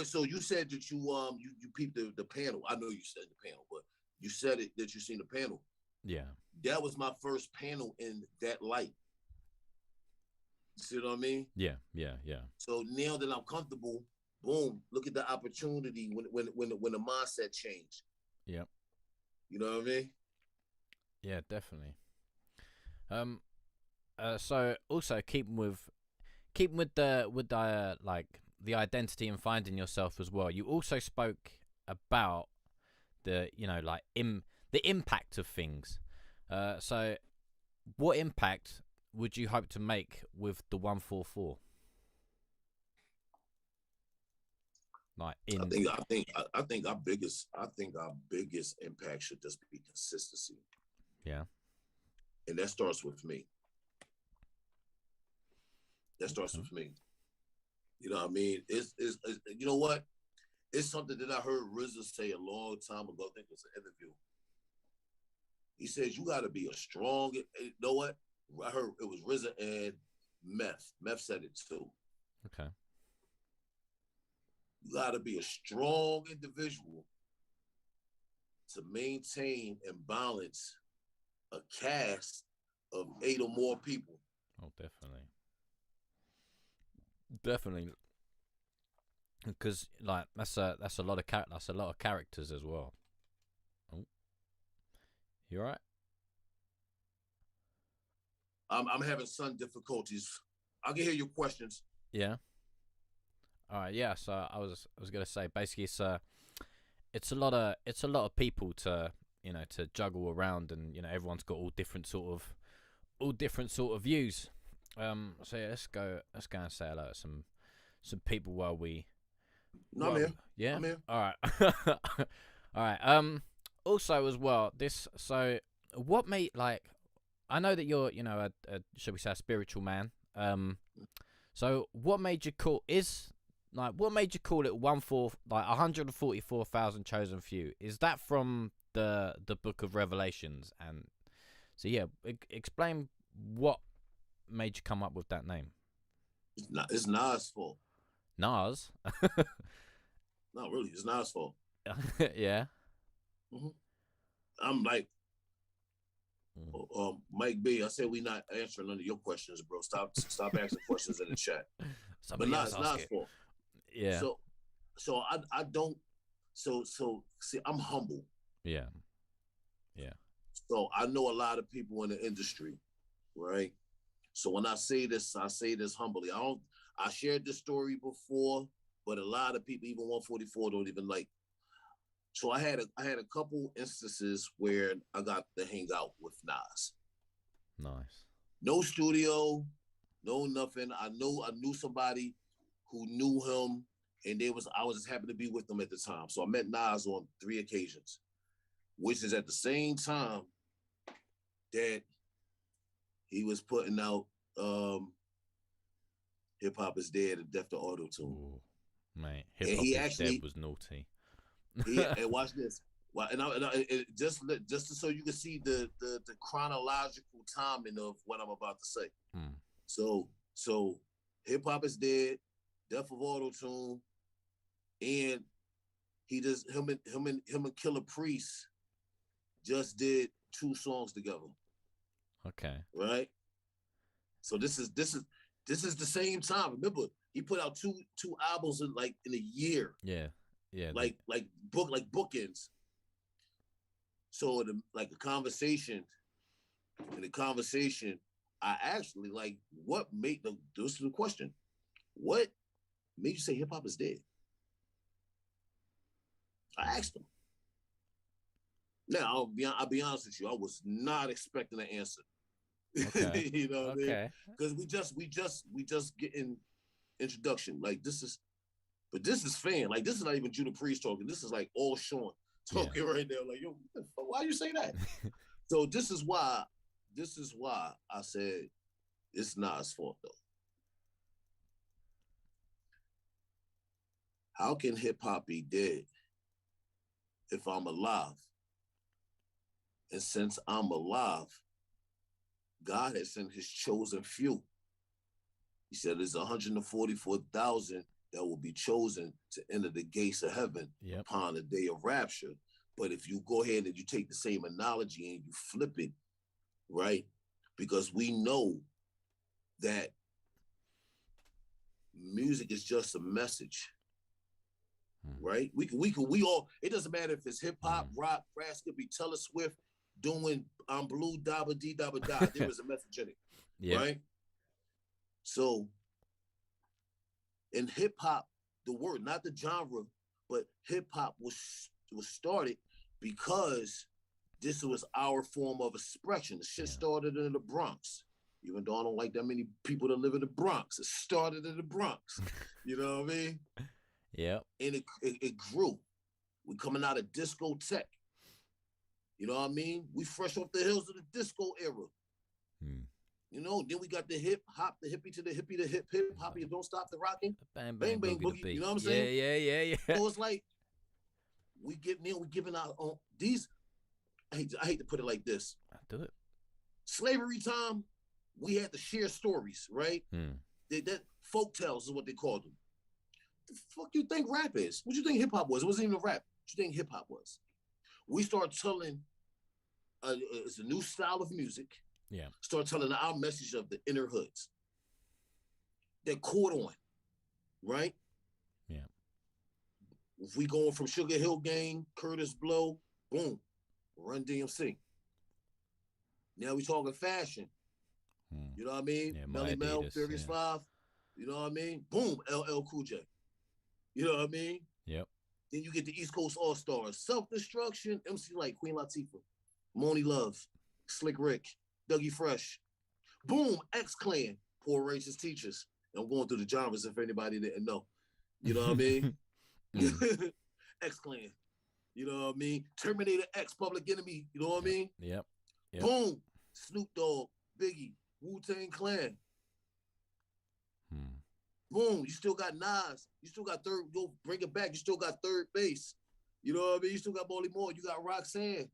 So you said that you peeped the panel. I know you said the panel, but you said it that you seen the panel. Yeah. That was my first panel in that light. You see what I mean? Yeah. So now that I'm comfortable, boom, look at the opportunity when the mindset changed. Yeah. You know what I mean? Yeah, definitely. So also keeping with the like the identity and finding yourself as well. You also spoke about the like the impact of things. So what impact would you hope to make with the 144? Like in I think our biggest impact should just be consistency. Yeah. And that starts with me. That starts with me. You know what I mean? It's you know what? It's something that I heard RZA say a long time ago. I think it was an interview. He says you got to be a strong. You know what? I heard it was RZA and Meth. Meth said it too. Okay. You got to be a strong individual to maintain and balance a cast of 8 or more people. Oh, definitely. Because like that's a lot of characters as well. Oh, you all right? I'm having some difficulties. I can hear your questions. Yeah. All right. Yeah. So I was gonna say basically it's a lot of people to to juggle around, and everyone's got all different sort of views. So yeah, let's go and say hello to some people while we. No, man. Yeah. I'm here. All right. All right. Also, as well, what made like I know that you're a shall we say a spiritual man. So what made you call it 144,000 chosen few? Is that from the Book of Revelations? And so yeah, explain what made you come up with that name. It's Nas' fault. Nas? Not really. It's Nas' fault. Yeah. Mm-hmm. I'm like, Mike B. I said we not answering none of your questions, bro. Stop asking questions in the chat. But nah, it's Nas' fault. Yeah. So I don't. So see, I'm humble. Yeah. Yeah. So I know a lot of people in the industry, right? So when I say this humbly. I shared this story before, but a lot of people, even 144, don't even like. So I had a couple instances where I got to hang out with Nas. Nice. No studio, no nothing. I knew somebody who knew him, and I was just happy to be with them at the time. So I met Nas on 3 occasions, which is at the same time that he was putting out Hip Hop Is Dead and Death to Auto Tune. Mate, Hip Hop Is Dead was naughty. And watch this. Just so you can see the chronological timing of what I'm about to say. So Hip Hop Is Dead, Death of Auto Tune, and he just him and Killer Priest just did 2 songs together. Okay. Right. So this is the same time. Remember, He put out two albums in a year. Yeah. Yeah. Like bookends. So like a conversation, in the conversation, I actually like what made the this is the question. What made you say hip hop is dead? I asked him. Now I'll be honest with you, I was not expecting an answer. Okay. You know what I mean? Okay. Because we just getting introduction. Like this is fan. Like this is not even Judah Priest talking. This is like all Sean talking right now. Like, yo, why you say that? So this is why I said it's Nas' fault though. How can hip hop be dead if I'm alive? And since I'm alive, God has sent his chosen few. He said there's 144,000 that will be chosen to enter the gates of heaven upon the day of rapture. But if you go ahead and you take the same analogy and you flip it, right? Because we know that music is just a message, right? We all, it doesn't matter if it's hip hop, rock, rap, could be Taylor Swift doing I'm blue, dabba dee dabba da. There is a message in it, right? So in hip hop, the word, not the genre, but hip hop was started because this was our form of expression. The shit started in the Bronx. Even though I don't like that many people that live in the Bronx, it started in the Bronx. You know what I mean? Yeah. And it grew. We coming out of discotheque. You know what I mean? We fresh off the hills of the disco era. You know, then we got the hip hop, the hippie to the hippie, the hip hop, you don't stop the rocking. Bang Bang bang boogie. boogie. You know what I'm saying? Yeah. So it's like we giving out on these. I hate to put it like this. Do it. Slavery time, we had to share stories, right? That folk tales is what they called them. The fuck you think rap is? What you think hip hop was? It wasn't even rap. What you think hip hop was? We start telling. It's a new style of music. Yeah. Start telling our message of the inner hoods. That caught on, right? Yeah. If we going from Sugar Hill Gang, Curtis Blow, boom, Run DMC. Now we talking fashion. You know what I mean? Yeah, Melly Mel, Furious 5. You know what I mean? Boom, LL Cool J. You know what I mean? Yep. Then you get the East Coast All Stars, Self Destruction, MC like Queen Latifah, Moni Love, Slick Rick, Dougie Fresh. Boom, X Clan, Poor Racist Teachers. I'm going through the genres if anybody didn't know. You know what I mean? X Clan. You know what I mean? Terminator X, Public Enemy. You know what I mean? Yep. Boom, Snoop Dogg, Biggie, Wu-Tang Clan. Boom, you still got Nas. You still got third, go bring it back. You still got Third Base. You know what I mean? You still got Molly Moore. You got Roxanne.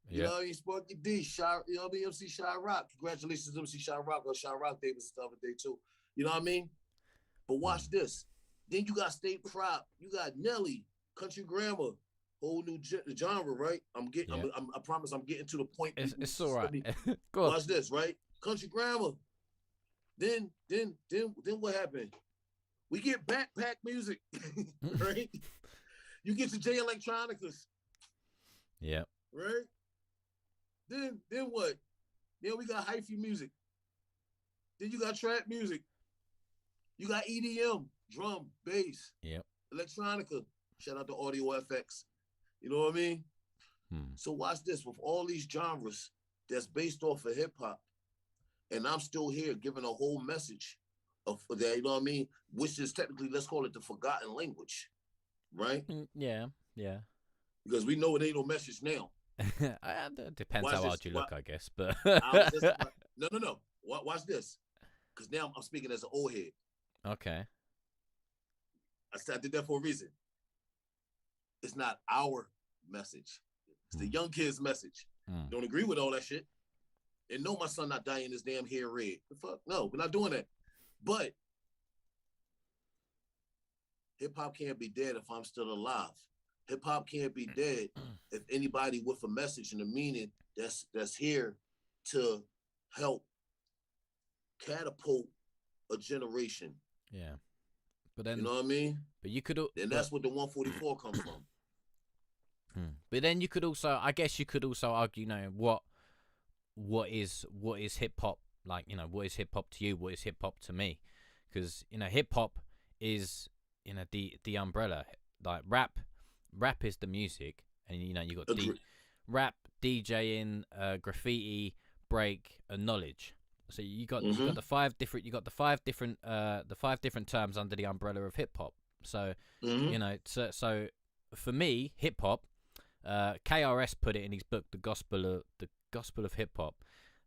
You know what I mean? Sparky D, Shy, you know what I mean? MC Shy Rock. Congratulations, MC Shy Rock or Shy Rock Day was the other day too. You know what I mean? But watch this. Then you got State Prop. You got Nelly, Country Grammar, whole new genre, right? I promise I'm getting to the point. It's all right. Go on. Watch this, right? Country Grammar. Then what happened? We get backpack music, right? You get to J Electronicas. Yeah. Right? Then what? Then we got hyphy music. Then you got trap music. You got EDM, drum, bass, electronica. Shout out to Audio FX. You know what I mean? So watch this. With all these genres that's based off of hip hop, and I'm still here giving a whole message of that, you know what I mean? Which is technically, let's call it the forgotten language, right? Yeah. Because we know it ain't no message now. It depends how hard you look, I guess. But no. Watch this, because now I'm speaking as an old head. Okay. I did that for a reason. It's not our message. It's the young kids' message. Don't agree with all that shit. And no, my son not dyeing his damn hair red. The fuck? No, we're not doing that. But hip hop can't be dead if I'm still alive. Hip hop can't be dead if anybody with a message and a meaning that's here to help catapult a generation. Yeah. But then, You know what I mean? but you could, Then but, that's what the 144 come from. but then you could also, I guess, you could also argue, what is hip hop like? What is hip hop to you? What is hip hop to me? Because hip hop is the umbrella. Like rap is the music, and you got rap, DJing, graffiti, break, and knowledge. So you got the five different terms under the umbrella of hip hop. So so for me, hip hop, KRS put it in his book, the Gospel of Hip Hop.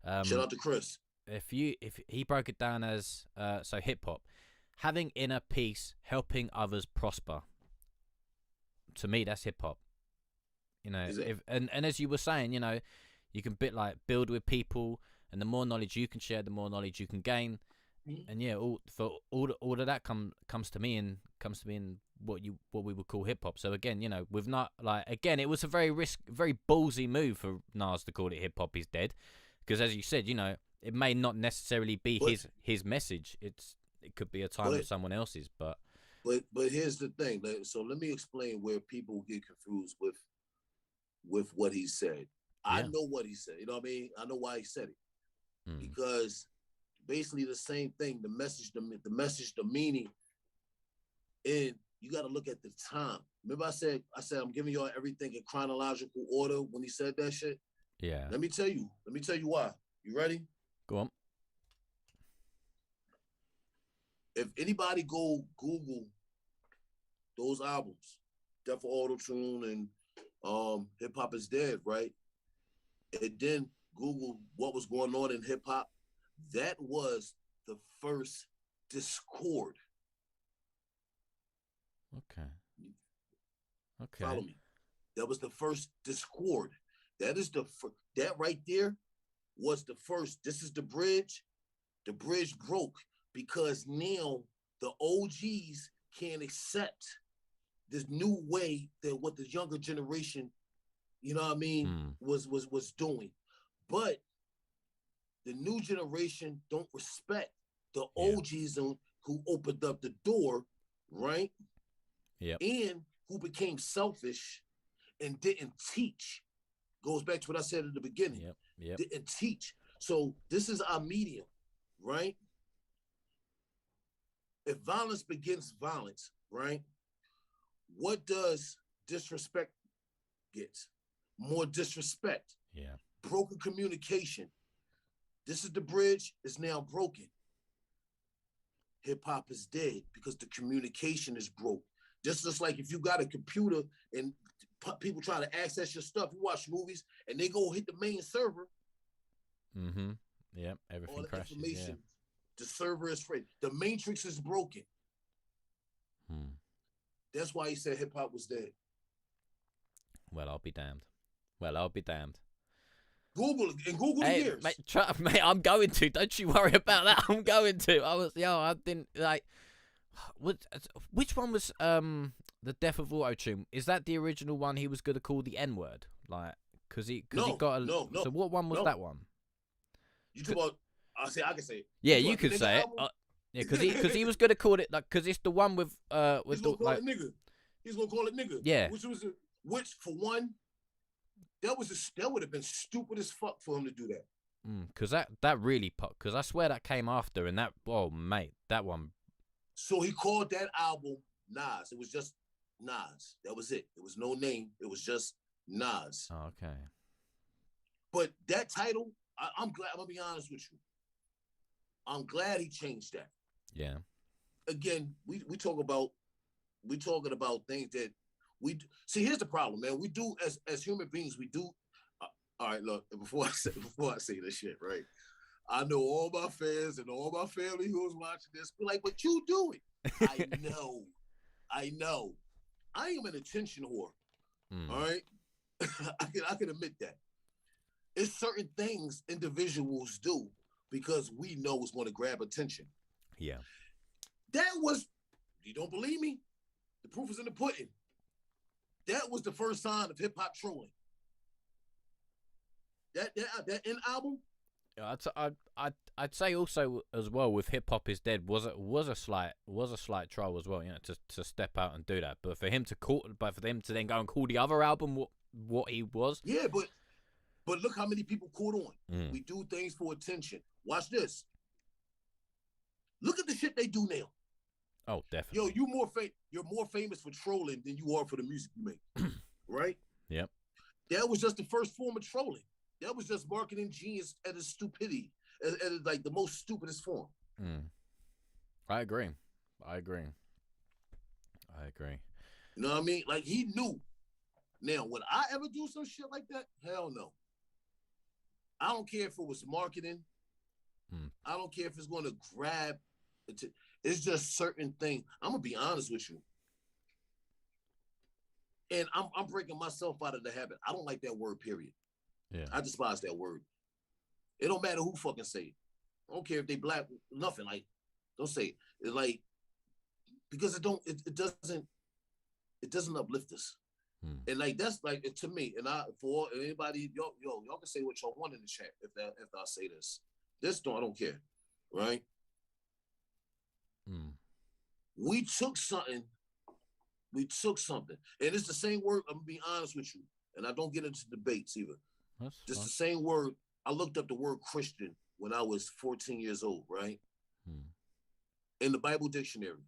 Shout out to Chris. If he broke it down as so hip hop, having inner peace, helping others prosper. To me, that's hip hop. And as you were saying, you can build with people, and the more knowledge you can share, the more knowledge you can gain. And all of that comes to me in what we would call hip hop. So again, with not it was a very ballsy move for Nas to call it hip hop is dead, because as you said, it may not necessarily be his message. It could be a time of someone else's, but here's the thing. So let me explain where people get confused with what he said. I know what he said. You know what I mean? I know why he said it. Because basically the same thing, the message, the meaning, and you got to look at the time. Remember I said I'm giving y'all everything in chronological order when he said that shit? Yeah. Let me tell you why. You ready? Go on. If anybody go Google those albums, Death for Auto Tune and Hip Hop is Dead, right? And then Google what was going on in hip hop, that was the first discord. Okay. Follow me. That was the first discord. That is that right there was the first. This is the bridge. The bridge broke because now the OGs can't accept this new way that what the younger generation, was doing. But the new generation don't respect the OGs who opened up the door, right? Yeah. And who became selfish and didn't teach. Goes back to what I said at the beginning. Yep. Didn't teach. So this is our medium, right? If violence begins violence, right? What does disrespect get? More disrespect. Yeah. Broken communication. This is the bridge. It's now broken. Hip hop is dead because the communication is broke. Just like if you got a computer and people try to access your stuff, you watch movies and they go hit the main server. Mm-hmm. Yep. Everything crashes. Yeah. The server is free. The matrix is broken. That's why he said hip hop was dead. Well, I'll be damned. Google the years. Mate, I'm going to. Don't you worry about that. I'm going to. I didn't like. Which one was the Death of Auto Tune? Is that the original one he was gonna call the N word? Like, he got a. No. So what one was that one? You talk about? I can say it. Yeah, you could say it. Yeah, because he was gonna call it because it's the one with He's gonna call it nigga. He's gonna call it nigga. Yeah. Which for one, that would have been stupid as fuck for him to do that. Because that really popped. Because I swear that came after, and that mate, that one. So he called that album Nas. It was just Nas. That was it. It was no name. It was just Nas. Oh, okay. But that title, I'm glad. I'm gonna be honest with you. I'm glad he changed that. Yeah. Again, we talking about things that we see. Here's the problem, man. We do as human beings. We do. All right, look. Before I say this shit, right? I know all my fans and all my family who was watching this be like, "But you do it." I know. I am an attention whore. All right, I can admit that. It's certain things individuals do because we know it's going to grab attention. Yeah. That was. You don't believe me? The proof is in the pudding. That was the first sign of hip hop trolling. That end album, I'd say also as well with Hip Hop Is Dead was a slight trial as well, you know, to step out and do that. But for them to then go and call the other album what he was. Yeah, but look how many people caught on. Mm. We do things for attention. Watch this. Look at the shit they do now. Oh, definitely. Yo, you're more famous for trolling than you are for the music you make. Right? Yep. That was just the first form of trolling. That was just marketing genius at its stupidity, at like the most stupidest form. Mm. I agree. You know what I mean? Like, he knew. Now, would I ever do some shit like that? Hell no. I don't care if it was marketing. I don't care if it's going to grab. It's just certain things. I'm going to be honest with you. And I'm breaking myself out of the habit. I don't like that word, period. Yeah. I despise that word. It don't matter who fucking say it. I don't care if they black, nothing. Like, don't say it. It's like, because it doesn't uplift us. And like, that's like, to me, and for anybody, y'all can say what y'all want in the chat if I say this. I don't care, right? We took something, and it's the same word. I'm gonna be honest with you, and I don't get into debates either. Just the same word. I looked up the word Christian when I was 14 years old, right? In the Bible dictionary.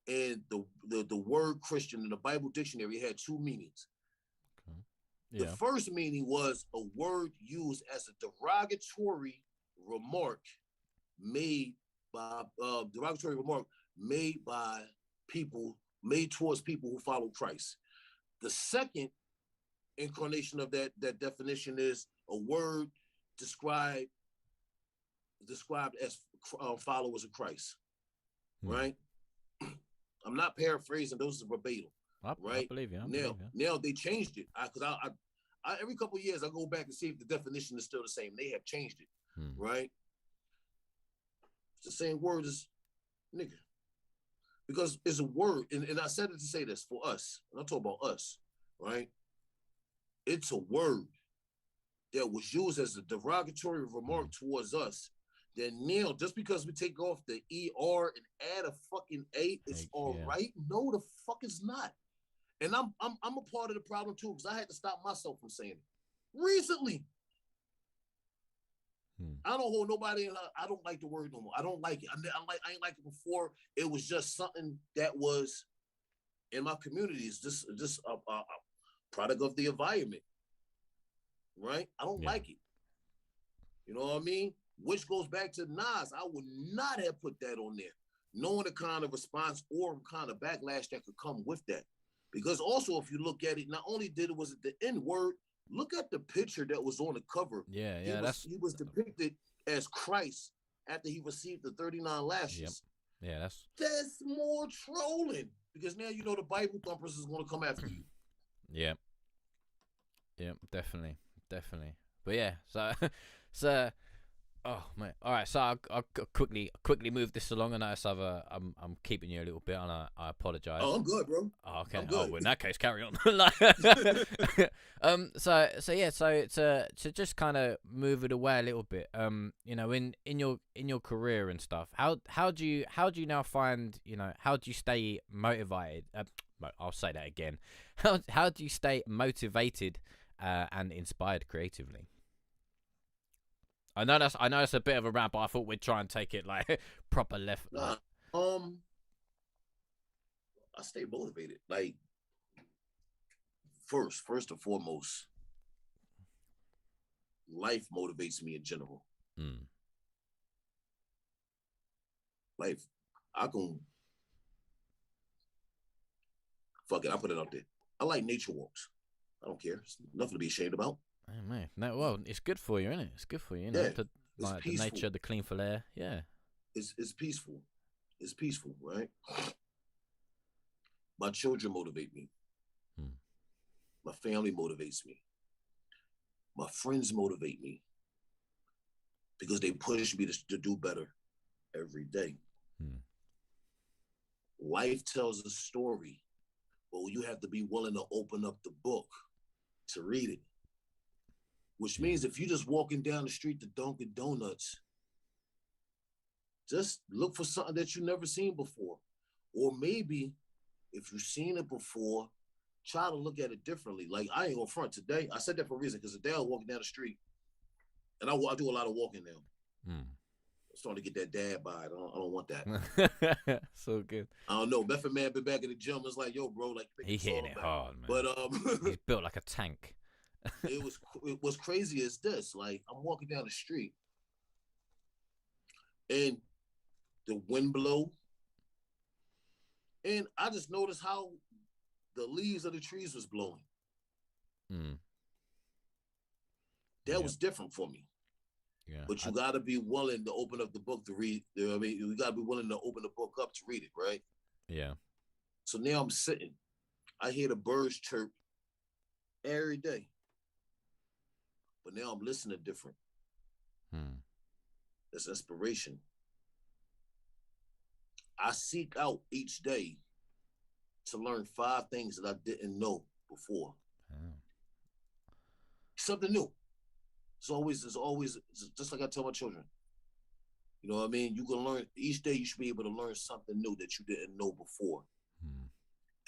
And the word Christian in the Bible dictionary had two meanings. Okay. Yeah. The first meaning was a word used as a derogatory remark made towards people who follow Christ. The second incarnation of that definition is a word described as followers of Christ, right? I'm not paraphrasing; those are verbatim, right? I believe you. Now they changed it because I every couple of years I go back and see if the definition is still the same. They have changed it, right? It's the same word as nigga, because it's a word, and I said it to say this for us. And I'm talking about us, right? It's a word that was used as a derogatory remark towards us. Then now, just because we take off the ER and add a fucking A, it's all right. No, the fuck it's not. And I'm a part of the problem too, because I had to stop myself from saying it recently. I don't hold nobody. I don't like the word no more. I don't like it. I ain't like it before. It was just something that was in my community. It's just a product of the environment, right? I don't like it. You know what I mean? Which goes back to Nas. I would not have put that on there, knowing the kind of response or kind of backlash that could come with that. Because also, if you look at it, not only was it the N word, look at the picture that was on the cover. He was depicted as Christ after he received the 39 lashes. Yep. Yeah, that's more trolling, because now you know the Bible thumpers is going to come after you. Yeah, definitely. But yeah, so. Oh man! All right, so I'll quickly move this along. I notice I'm keeping you a little bit, and I apologize. Oh, I'm good, bro. Oh, okay. I'm good. Oh, well, in that case, carry on. So to just kind of move it away a little bit. You know, in your career and stuff, how do you now find, you know, how do you stay motivated? I'll say that again. How do you stay motivated and inspired creatively? I know that's a bit of a rant, but I thought we'd try and take it like proper left. I stay motivated. Like, first and foremost, life motivates me in general. Life, I can fuck it. I put it out there. I like nature walks. I don't care. It's nothing to be ashamed about. Oh man, no, well, it's good for you, isn't it? It's good for you, you know, like the nature, the clean for air. Yeah, it's peaceful. It's peaceful, right? My children motivate me. My family motivates me. My friends motivate me because they push me to do better every day. Life tells a story, but you have to be willing to open up the book to read it. which means if you're just walking down the street to Dunkin' Donuts, just look for something that you've never seen before. Or maybe if you've seen it before, try to look at it differently. Like, I ain't gonna front today. I said that for a reason, because today I was walking down the street, and I do a lot of walking now. I'm starting to get that dad bod. I don't want that. So good. I don't know. Method Man been back in the gym. It's like, yo, bro, like, He hitting it hard, man. But he's built like a tank. it was crazy as this. Like, I'm walking down the street, and the wind blow, and I just noticed how the leaves of the trees was blowing. That was different for me. Yeah. But you got to be willing to open up the book to read. You know what I mean? You got to be willing to open the book up to read it, right? Yeah. So now I'm sitting. I hear the birds chirp every day. But now I'm listening different. That's inspiration. I seek out each day to learn 5 things that I didn't know before. Something new. It's always just like I tell my children. You know what I mean? You can learn each day. You should be able to learn something new that you didn't know before.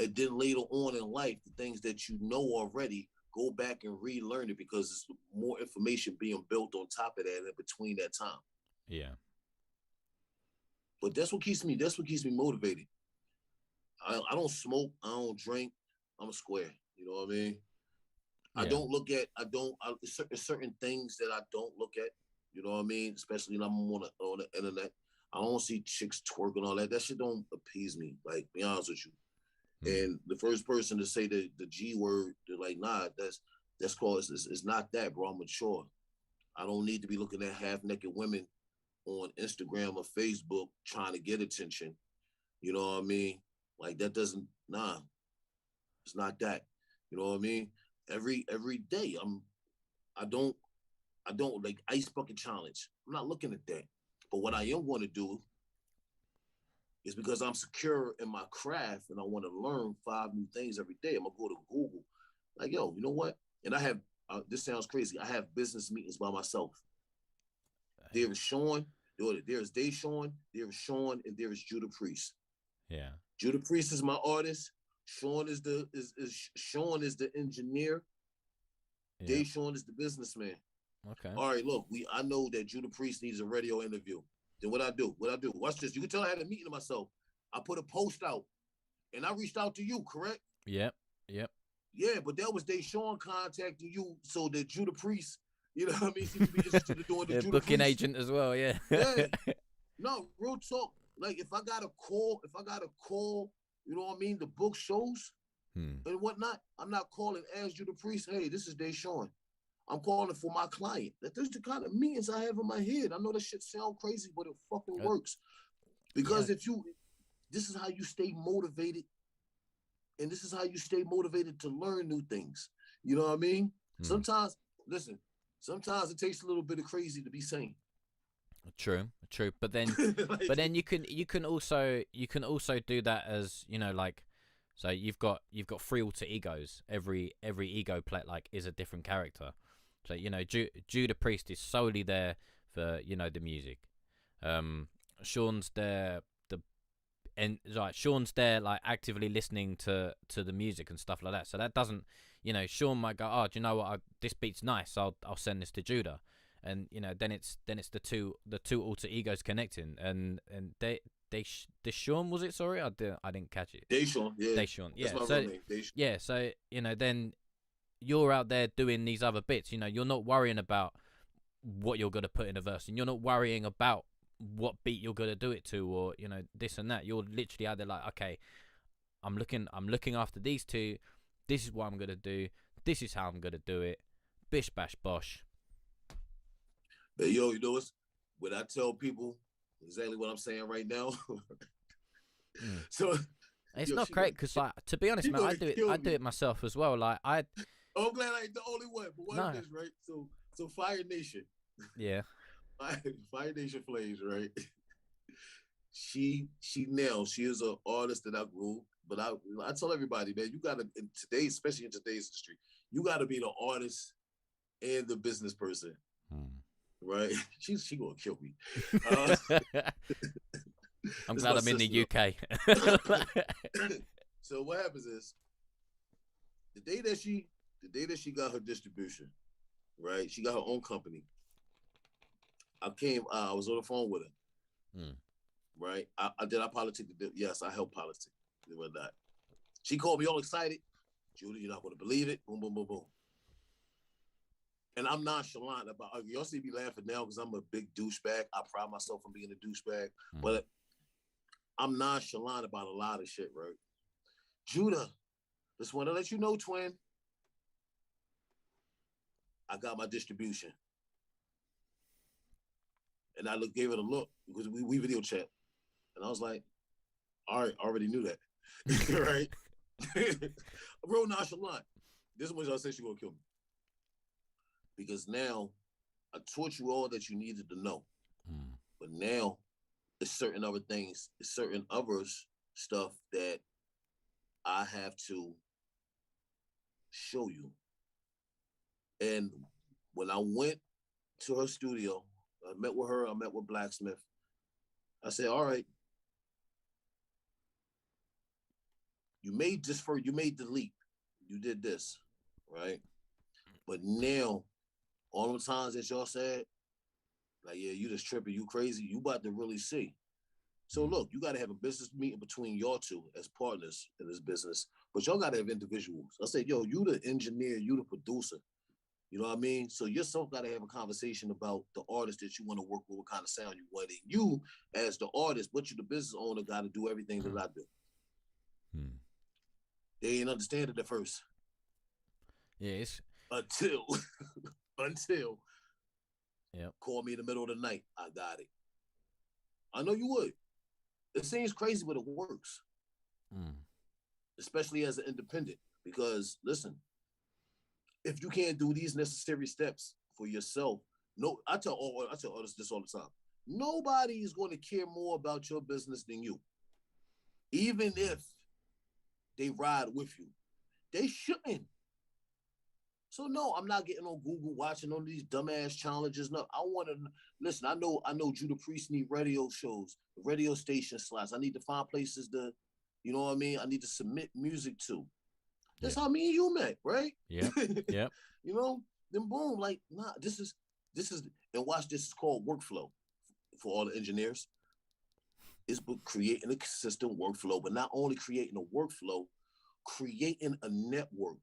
And then later on in life, the things that you know already, go back and relearn it, because there's more information being built on top of that in between that time. Yeah. But that's what keeps me motivated. I don't smoke. I don't drink. I'm a square. You know what I mean? Yeah. I don't look at. There's certain things that I don't look at. You know what I mean? Especially when I'm on the internet. I don't see chicks twerking, all that. That shit don't appease me. Like, be honest with you. And the first person to say the G word, they're like, nah, that's called. It's not that, bro. I'm mature. I don't need to be looking at half-naked women on Instagram or Facebook trying to get attention. You know what I mean? Like, that doesn't, it's not that. You know what I mean? Every day I don't like ice bucket challenge. I'm not looking at that. But what I am going to do is, because I'm secure in my craft and I want to learn 5 new things every day, I'm gonna go to Google. Like, yo, you know what? And I have, this sounds crazy, I have business meetings by myself. There is Sean, there is Deshaun, there is Sean, and there is Judah Priest. Yeah. Judah Priest is my artist. Sean is the engineer. Yeah. Deshaun is the businessman. Okay. All right, look, I know that Judah Priest needs a radio interview. Then what I do? Watch this. You can tell I had a meeting to myself. I put a post out, and I reached out to you, correct? Yep. Yeah, but that was Deshaun contacting you, so that Judah Priest, you know what I mean, seems to be interested in doing the Judah booking Priest agent as well. Yeah. Yeah. No, real talk. Like, if I got a call, you know what I mean, the book shows and whatnot, I'm not calling as Judah Priest. Hey, this is Deshaun. I'm calling for my client. That's the kind of meetings I have in my head. I know that shit sound crazy, but it fucking works. Because this is how you stay motivated, and this is how you stay motivated to learn new things. You know what I mean? Sometimes it takes a little bit of crazy to be sane. True. But then, like, you can also do that as, you know, like, so you've got 3 alter egos. Every ego play like is a different character. So, you know, Judah Priest is solely there for, you know, the music. Sean's there Sean's there like actively listening to the music and stuff like that. So that doesn't, you know, Sean might go, oh, do you know what? This beat's nice. I'll send this to Judah, and you know, then it's the two alter egos connecting, and Deshaun, was it? Sorry, I didn't catch it. Deshaun, yeah. Deshaun, yeah. That's my So real name, Deshaun. Yeah, so you know, then you're out there doing these other bits. You know, you're not worrying about what you're gonna put in a verse, and you're not worrying about what beat you're gonna do it to, or you know, this and that. You're literally out there like, okay, I'm looking after these two. This is what I'm gonna do. This is how I'm gonna do it. Bish bash bosh. But yo, you know what's when I tell people exactly what I'm saying right now. So it's not great because, like, to be honest, man, I do it myself as well. Like I'm glad I ain't the only one. But what is this, right? So Fire Nation. Yeah. Fire Nation Flames, right? She is an artist that I grew. But I tell everybody, man, you gotta, especially in today's industry, you gotta be the artist and the business person, Hmm. right? She gonna kill me. Uh, I'm it's glad my I'm in the sister. UK. So what happens is the day that she got her distribution, right? She got her own company. I was on the phone with her, Hmm. right? I politic? Yes, I help politic and whatnot. She called me all excited. Judy, you're not gonna believe it. Boom, boom, boom, boom. And I'm nonchalant about. Y'all see me laughing now because I'm a big douchebag. I pride myself on being a douchebag, Hmm. but I'm nonchalant about a lot of shit, right? Judah, just want to let you know, twin. I got my distribution, and I gave it a look because we video chat, and I was like, all right, I already knew that, right? Real nonchalant. This is when y'all say she gonna kill me because now I taught you all that you needed to know, Hmm. but now there's certain other things, certain others stuff that I have to show you. And when I went to her studio, I met with her, I met with Blacksmith. I said, all right, you made the leap. You did this, right? But now, all the times that y'all said, like, yeah, you just tripping, you crazy, you about to really see. So Hmm. look, you gotta have a business meeting between y'all two as partners in this business, but y'all gotta have individuals. I said, yo, you the engineer, you the producer. You know what I mean? So yourself got to have a conversation about the artist that you want to work with, what kind of sound you want. And you, as the artist, but you the business owner, got to do everything that I do. Hmm. They ain't understand it at first Yes. until until Yep. call me in the middle of the night. I got it. I know you would. It seems crazy, but it works, Hmm. especially as an independent. Because listen, if you can't do these necessary steps for yourself, no, I tell artists this all the time. Nobody is going to care more about your business than you, even if they ride with you. They shouldn't. So no, I'm not getting on Google watching on these dumbass challenges. No, I want to listen. I know Judah Priest need radio shows, radio station slots. I need to find places to, you know what I mean. I need to submit music to. That's Yeah. how me and you met, right? Yep. Yep. You know, then boom, like nah. This is and watch this is called workflow for all the engineers. It's creating a consistent workflow, but not only creating a workflow, creating a network.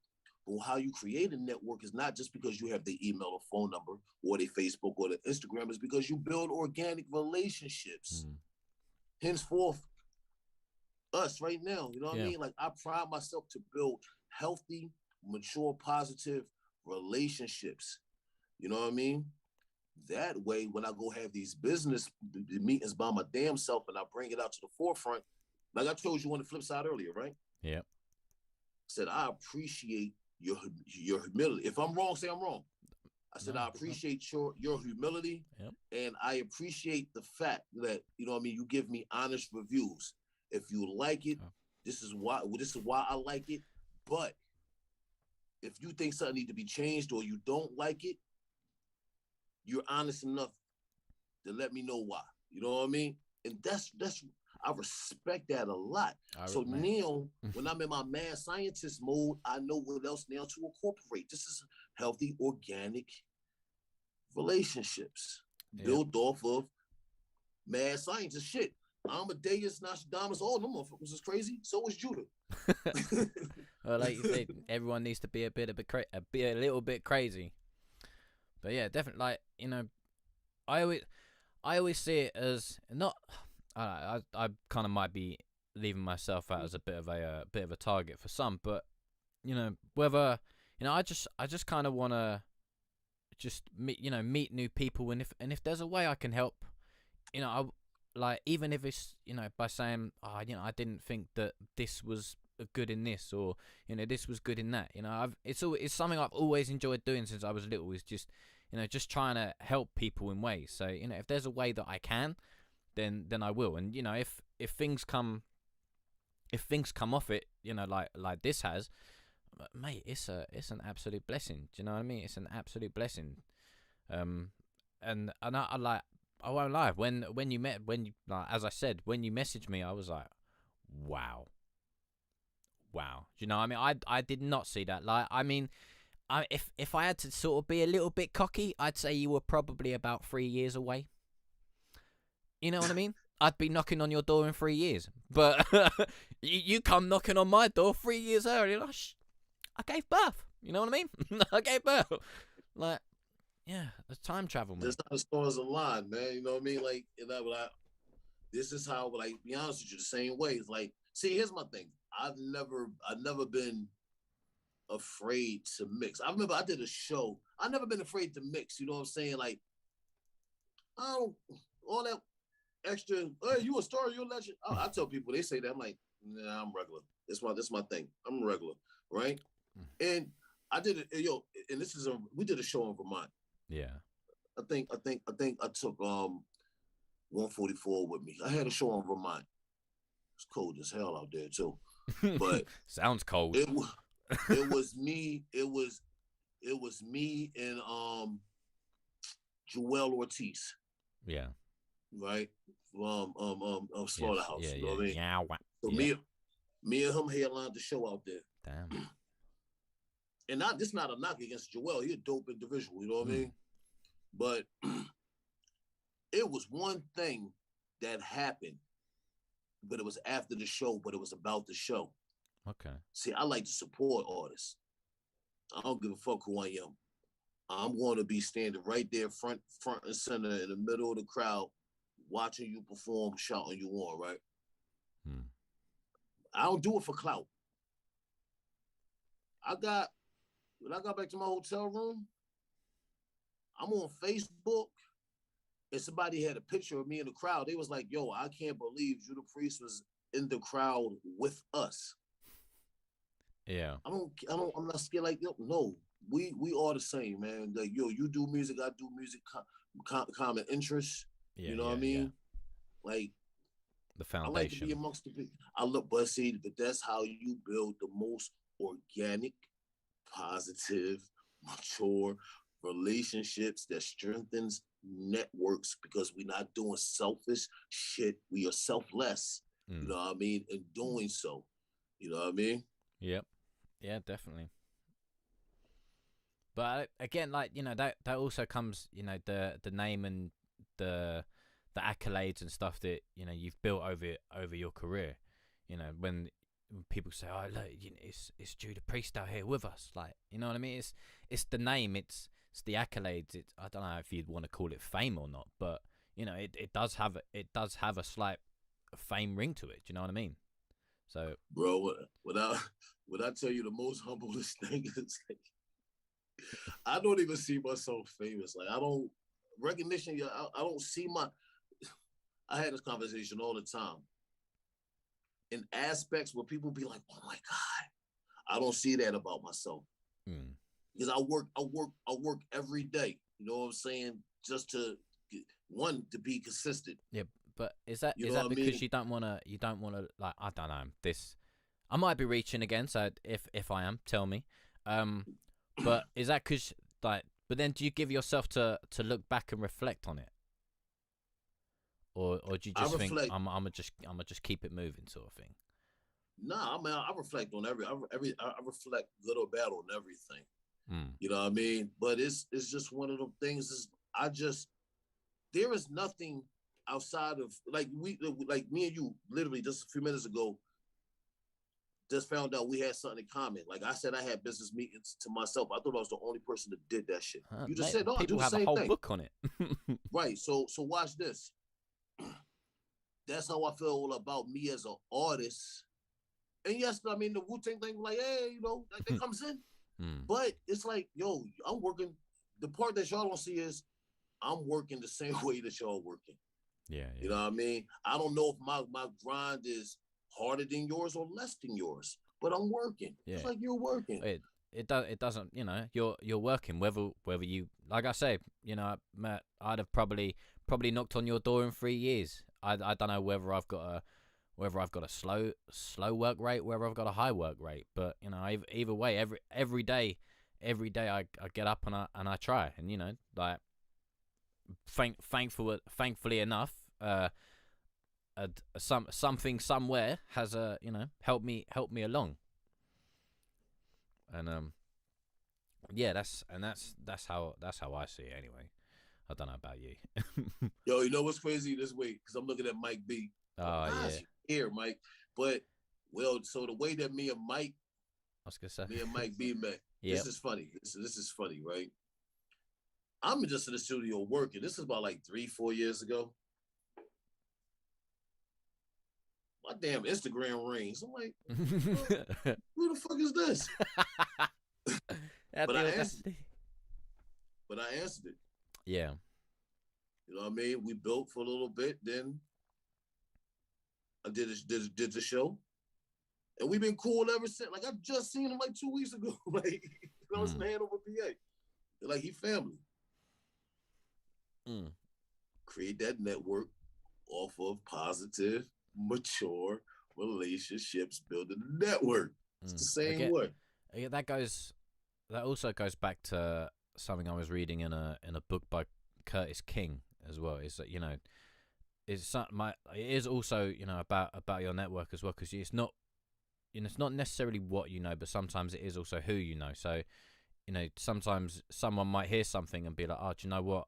But how you create a network is not just because you have the email or phone number or the Facebook or the Instagram, it's because you build organic relationships. Hmm. Henceforth, us right now, you know what I Yeah. mean? Like I pride myself to build healthy, mature, positive relationships. You know what I mean? That way, when I go have these business meetings by my damn self and I bring it out to the forefront, like I told you on the flip side earlier, right? Yep. Said I appreciate your humility. If I'm wrong, say I'm wrong. I said No. I appreciate your humility, Yep. and I appreciate the fact that you know what I mean. You give me honest reviews. If you like it, Oh. this is why I like it. But if you think something need to be changed or you don't like it, you're honest enough to let me know why. You know what I mean? And that's I respect that a lot. So Man. now, when I'm in my mad scientist mode, I know what else now to incorporate. This is healthy, organic relationships Yep. built off of mad scientist shit. Amadeus, Nostradamus, all them motherfuckers is crazy. So was Judah. Well, like you said, everyone needs to be a little bit crazy. But yeah, definitely. Like I always, I always see it as not. I kind of might be leaving myself out as a bit of a target for some, but whether I just kind of want to just meet new people, and if there's a way I can help, I like, even if it's by saying, I didn't think that this was good in this, or this was good in that. It's something I've always enjoyed doing since I was little, is just trying to help people in ways. So if there's a way that I can, then I will. And if things come off it, like this has, mate, it's an absolute blessing. Do you know what I mean? It's an absolute blessing. And I like, I won't lie. When you like, as I said, when you messaged me, I was like, wow, wow. Do you know what I mean? I did not see that. Like, I mean, if I had to sort of be a little bit cocky, I'd say you were probably about 3 years away. You know what I mean? I'd be knocking on your door in 3 years, but you come knocking on my door 3 years earlier. Like, I gave birth. You know what I mean? I gave birth. Like, yeah, the time travel, man. That's how the stars align, man. You know what I mean? Like, this is how, like, be honest with you, the same way. It's like, see, here's my thing. I've never been afraid to mix. I remember I did a show. I've never been afraid to mix. You know what I'm saying? Like, I don't all that extra. Hey, you a star? You a legend? I tell people, they say that. I'm like, nah, I'm regular. This my thing. I'm regular, right? And I did it, yo. And we did a show in Vermont. Yeah. I think I took 144 with me. I had a show in Vermont. It's cold as hell out there too. But sounds cold. It was me. It was me and Joel Ortiz. Yeah. Right. Slaughterhouse. Yes. You know what I mean? Yeah. So me and him headlined the show out there. Damn. And this not a knock against Joel. He a dope individual. You know what I mean? But it was one thing that happened, but it was after the show, but it was about the show. Okay. See, I like to support artists. I don't give a fuck who I am. I'm going to be standing right there, front and center, in the middle of the crowd, watching you perform, shouting you on, right? I don't do it for clout. When I got back to my hotel room, I'm on Facebook, and somebody had a picture of me in the crowd. They was like, yo, I can't believe Judah Priest was in the crowd with us. Yeah. I'm not scared. Like, yo, no, we are the same, man. Like, yo, you do music, I do music, common interests. Yeah, you know what I mean? Yeah. Like, the foundation. I like to be amongst the people. But that's how you build the most organic, positive, mature relationships that strengthens networks, because we're not doing selfish shit. We are selfless. You know what I mean? In doing so. You know what I mean? Yep. Yeah, definitely. But again, like, you know, that also comes, you know, the name and the accolades and stuff that, you know, you've built over your career. You know, when people say, "Oh, look, you know, it's Judah Priest out here with us," like, you know what I mean? It's the name, it's the accolades. It's, I don't know if you'd want to call it fame or not, but you know, it does have a slight fame ring to it. Do you know what I mean? So, bro, when I tell you the most humblest thing is, like, I don't even see myself famous. Like, I don't recognition. I don't see I had this conversation all the time. In aspects where people be like, "Oh my God," I don't see that about myself, because I work every day. You know what I'm saying? Just to be consistent. Yeah, but is that because you don't want to like, I don't know, this, I might be reaching again, so if I am, tell me. But is that because, like, but then do you give yourself to look back and reflect on it? Or do you just think I'm just keep it moving, sort of thing? Nah, I mean, I reflect on I reflect good or bad on everything. You know what I mean? But it's just one of them things. There is nothing outside of, like, me and you literally just a few minutes ago just found out we had something in common. Like I said, I had business meetings to myself. I thought I was the only person that did that shit. You just said, no, I do the same thing. People have a whole book on it. Right. So watch this. That's how I feel about me as an artist. And yes, I mean, the Wu-Tang thing, like, hey, you know, that comes in. But it's like, yo, I'm working. The part that y'all don't see is I'm working the same way that y'all working. Yeah. You know what I mean? I don't know if my grind is harder than yours or less than yours, but I'm working. Yeah. It's like you're working. It doesn't, you know, you're working, whether you, like I say, you know, Matt, I'd have probably knocked on your door in 3 years. I don't know whether I've got whether I've got a slow work rate, whether I've got a high work rate. But you know, either way, every day I get up and I try, and you know, like thankfully enough, something somewhere has you know, helped me along, and yeah, that's how I see it anyway. I don't know about you. Yo, you know what's crazy this week? Because I'm looking at Mike B. Oh yeah, Here, Mike. But well, so the way that me and Mike B met, yeah, this is funny. This is funny, right? I'm just in the studio working. This is about like 3-4 years ago. My damn Instagram rings. I'm like, who the fuck is this? But I answered it. Yeah. You know what I mean? We built for a little bit, then I did the show, and we've been cool ever since. Like I just seen him like 2 weeks ago. Like I was in Hanover, PA. Like he family. Create that network off of positive, mature relationships, building a network. It's the same way. Yeah, that also goes back to something I was reading in a book by Curtis King as well. Is that, you know, it is also, you know, about your network as well, because it's not, you know, it's not necessarily what you know, but sometimes it is also who you know. So, you know, sometimes someone might hear something and be like, oh, do you know what?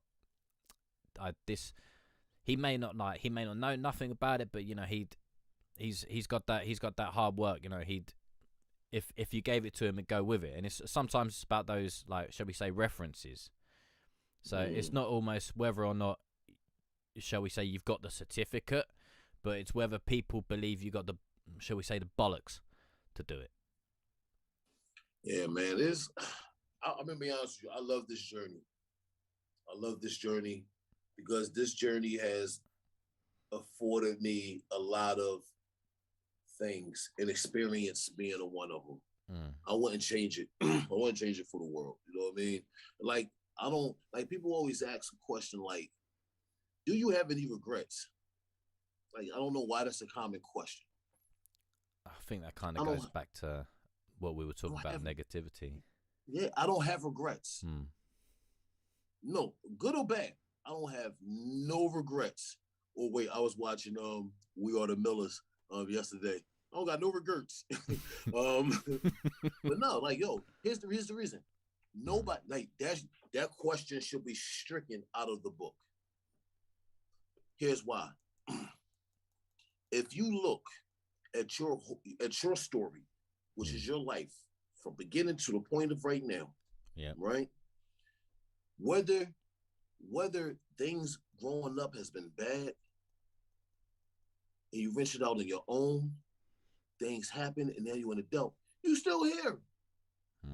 He may not know nothing about it, but you know, he's got that hard work. You know, if you gave it to him and go with it, and it's sometimes about those, like, shall we say, references. So it's not almost whether or not, shall we say, you've got the certificate, but it's whether people believe you got the, shall we say, the bollocks to do it. Yeah, man. I'm gonna be honest with you. I love this journey because this journey has afforded me a lot of things and experience being a one of them. I wouldn't change it. I wouldn't change it for the world. You know what I mean? Like, I don't, like, people always ask a question like, do you have any regrets? Like, I don't know why that's a common question. I think that kind of goes back to what we were talking about, negativity. Yeah, I don't have regrets. No, good or bad. I don't have no regrets. Oh wait, I was watching We Are the Millers yesterday. I don't got no regrets. But no, like, yo, here's the reason. Nobody, like, that question should be stricken out of the book. Here's why. If you look at your story, which is your life from beginning to the point of right now, right? Whether things growing up has been bad and you ventured out on your own, things happen, and now you're an adult, you still here.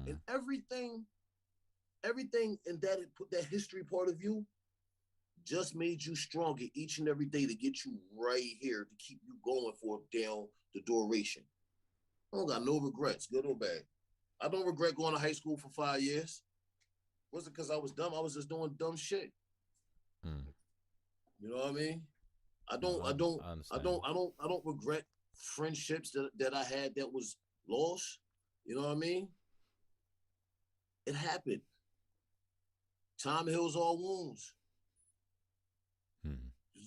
And everything in that history part of you just made you stronger each and every day to get you right here, to keep you going for down the duration. I don't got no regrets, good or bad. I don't regret going to high school for 5 years. Wasn't because I was dumb. I was just doing dumb shit. You know what I mean? I don't regret friendships that I had that was lost. You know what I mean? It happened. Time heals all wounds.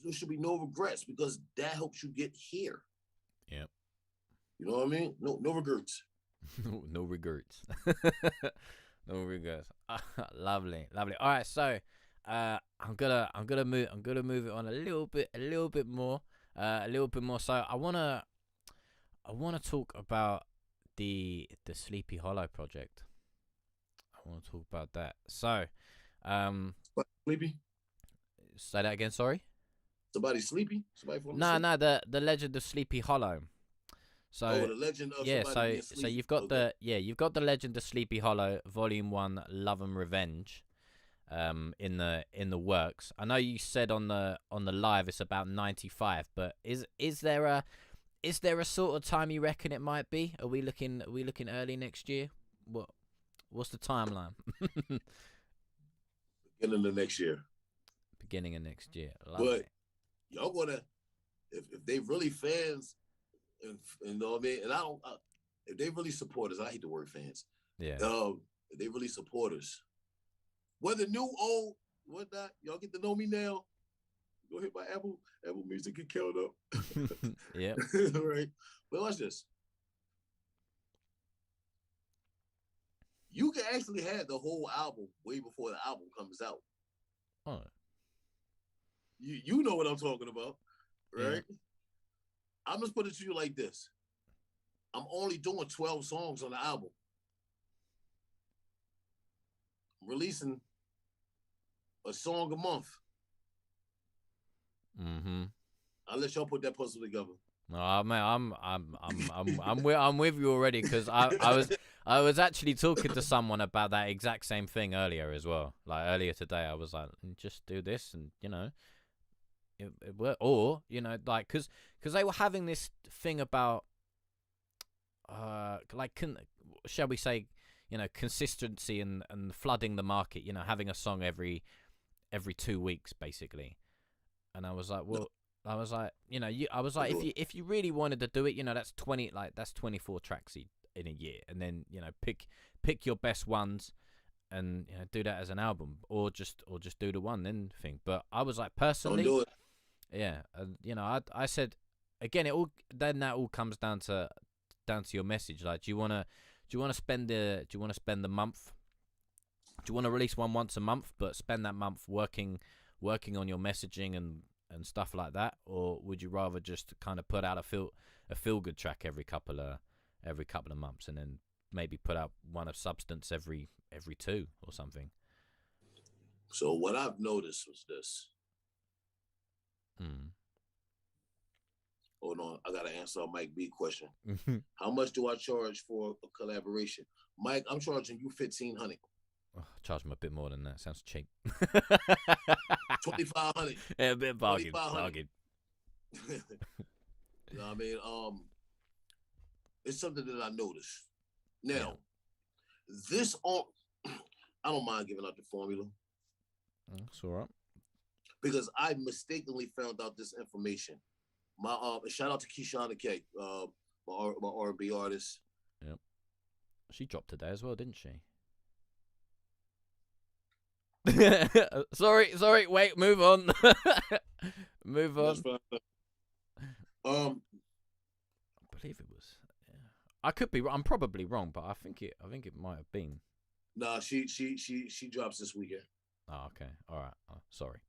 There should be no regrets because that helps you get here. Yep. You know what I mean? No regrets. No regrets. No regrets. Lovely. All right, so I'm gonna move it on a little bit more. So I wanna talk about the Sleepy Hollow project. I want to talk about that. So, Sleepy? Say that again. Sorry. Somebody sleepy? No, the Legend of Sleepy Hollow. So the Legend of so you've got you've got the Legend of Sleepy Hollow Volume 1, Love and Revenge, in the works. I know you said on the live it's about 95, but is there a sort of time you reckon it might be? Are we looking early next year? What's the timeline? Beginning of next year. Beginning of next year. Lovely. But y'all gonna, if they really fans and you know what I mean. And if they really support us, I hate the word fans. Yeah. If they really support us, whether new, old, whatnot, y'all get to know me now. Go hit my Apple Music account up. Yeah. Right. But watch this. You can actually have the whole album way before the album comes out. Oh. You know what I'm talking about, right? Yeah. I'm just put it to you like this. I'm only doing 12 songs on the album. I'm releasing a song a month. Mm-hmm. I'll let y'all put that puzzle together. Oh man, I'm with you already because I was actually talking to someone about that exact same thing earlier as well. Like earlier today, I was like, just do this, and it work. Or like because they were having this thing about shall we say, consistency and flooding the market. Having a song every 2 weeks basically, and I was like, well. I was like, if you really wanted to do it, that's 24 tracks in a year, and then pick your best ones, and do that as an album, or just do the one then thing. But I was like, personally, don't do it. Yeah, I said again, that all comes down to your message. Like, do you want to spend the month? Do you want to release one once a month, but spend that month working on your messaging and stuff like that, or would you rather just kind of put out a feel good track every couple of months, and then maybe put out one of substance every 2 or something? So what I've noticed was this. Hold on, I gotta answer a Mike B question. How much do I charge for a collaboration? Mike, I'm charging you $1,500. Oh, charge them a bit more than that. Sounds cheap. 2,500. Yeah, a bit bargain. Bargain. You know what I mean? It's something that I noticed. Now, this on, I don't mind giving out the formula. That's all right. Because I mistakenly found out this information. My shout out to Keishana K, my R&B artist. Yep. She dropped today as well, didn't she? sorry, wait, move on. Move on. I believe it was. Yeah. I could be. I'm probably wrong, but I think it might have been. Nah, she drops this weekend. Oh, okay. All right. Oh, sorry.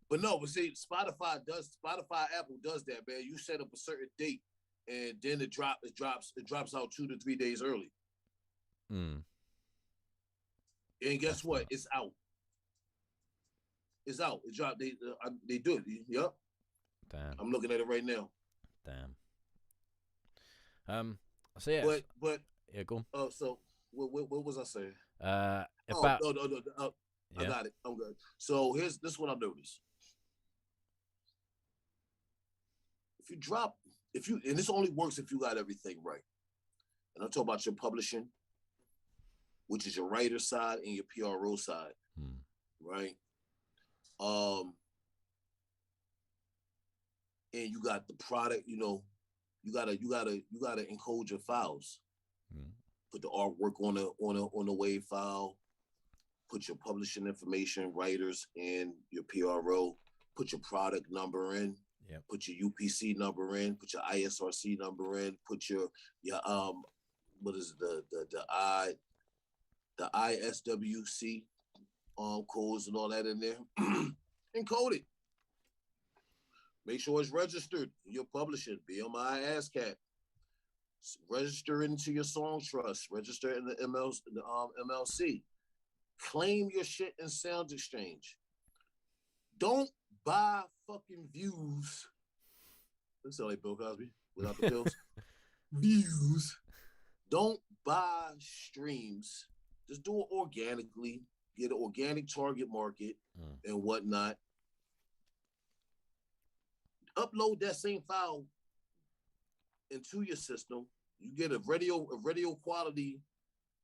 But no, but see, Spotify, Apple does that, man. You set up a certain date, and then it drops out 2 to 3 days early. And guess what? Nice. It's out. It's out. It dropped. They do it. Yep. Damn. I'm looking at it right now. Damn. So yeah. But yeah, go on. Oh, so what was I saying? No. I got it. I'm good. So this is what I noticed. And this only works if you got everything right. And I'm talking about your publishing, which is your writer side and your PRO side, right? And you got the product. You gotta encode your files. Put the artwork on a WAV file. Put your publishing information, writers, and your PRO. Put your product number in. Yep. Put your UPC number in. Put your ISRC number in. Put your what is the ISWC codes and all that in there. Encode it. Make sure it's registered. You're publishing. BMI ASCAP. Register into your song trust. Register in the MLC. Claim your shit in Sound Exchange. Don't buy fucking views. That sound like Bill Cosby without the pills. Views. Don't buy streams. Just do it organically. Get an organic target market and whatnot. Upload that same file into your system. You get a radio quality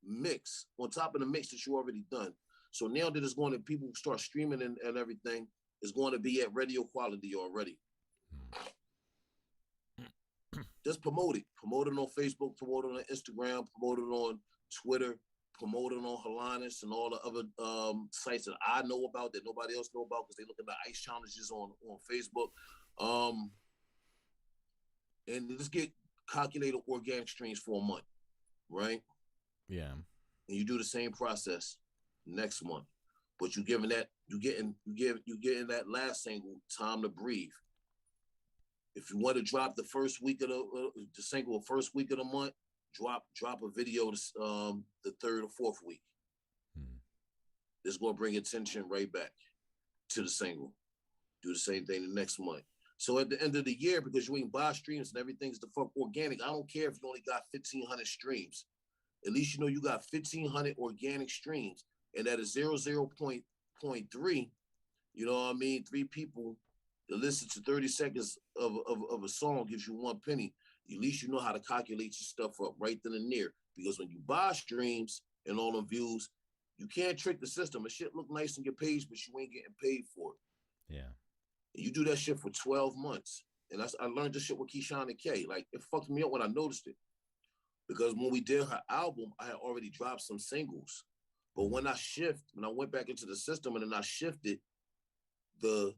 mix on top of the mix that you already done. So now that it's going to people start streaming and everything, it's going to be at radio quality already. Just promote it. Promote it on Facebook, promote it on Instagram, promote it on Twitter, promote it on Halanis and all the other sites that I know about that nobody else know about because they look at the ice challenges on Facebook. And just get calculated organic streams for a month, right? Yeah. And you do the same process next month. But you getting that last single time to breathe. If you want to drop the first week of the single, first week of the month, drop a video the third or fourth week. It's gonna bring attention right back to the single. Do the same thing the next month. So at the end of the year, because you ain't buy streams and everything's the fuck organic, I don't care if you only got 1,500 streams. At least you know you got 1,500 organic streams, and that is 0.3. You know what I mean? 3 people to listen to 30 seconds of a song gives you 1 penny. At least you know how to calculate your stuff up right then and there. Because when you buy streams and all the views, you can't trick the system. The shit look nice on your page, but you ain't getting paid for it. Yeah. And you do that shit for 12 months. And I learned this shit with Keyshawn and K. Like, it fucked me up when I noticed it. Because when we did her album, I had already dropped some singles. But when I went back into the system and then I shifted the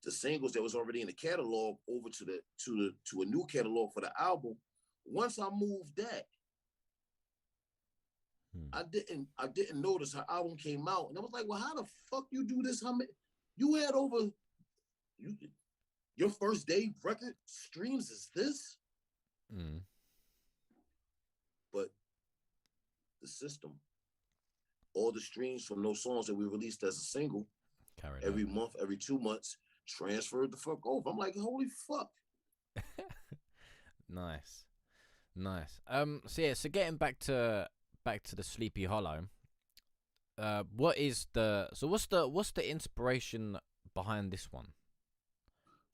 singles that was already in the catalog over to a new catalog for the album, once I moved that, I didn't notice her album came out. And I was like, well, how the fuck you do this? How many you had over your first day record streams is this? But the system, all the streams from those songs that we released as a single every month, every 2 months, transferred the fuck over. I'm like, holy fuck. Nice. So getting back to the Sleepy Hollow. What's the inspiration behind this one?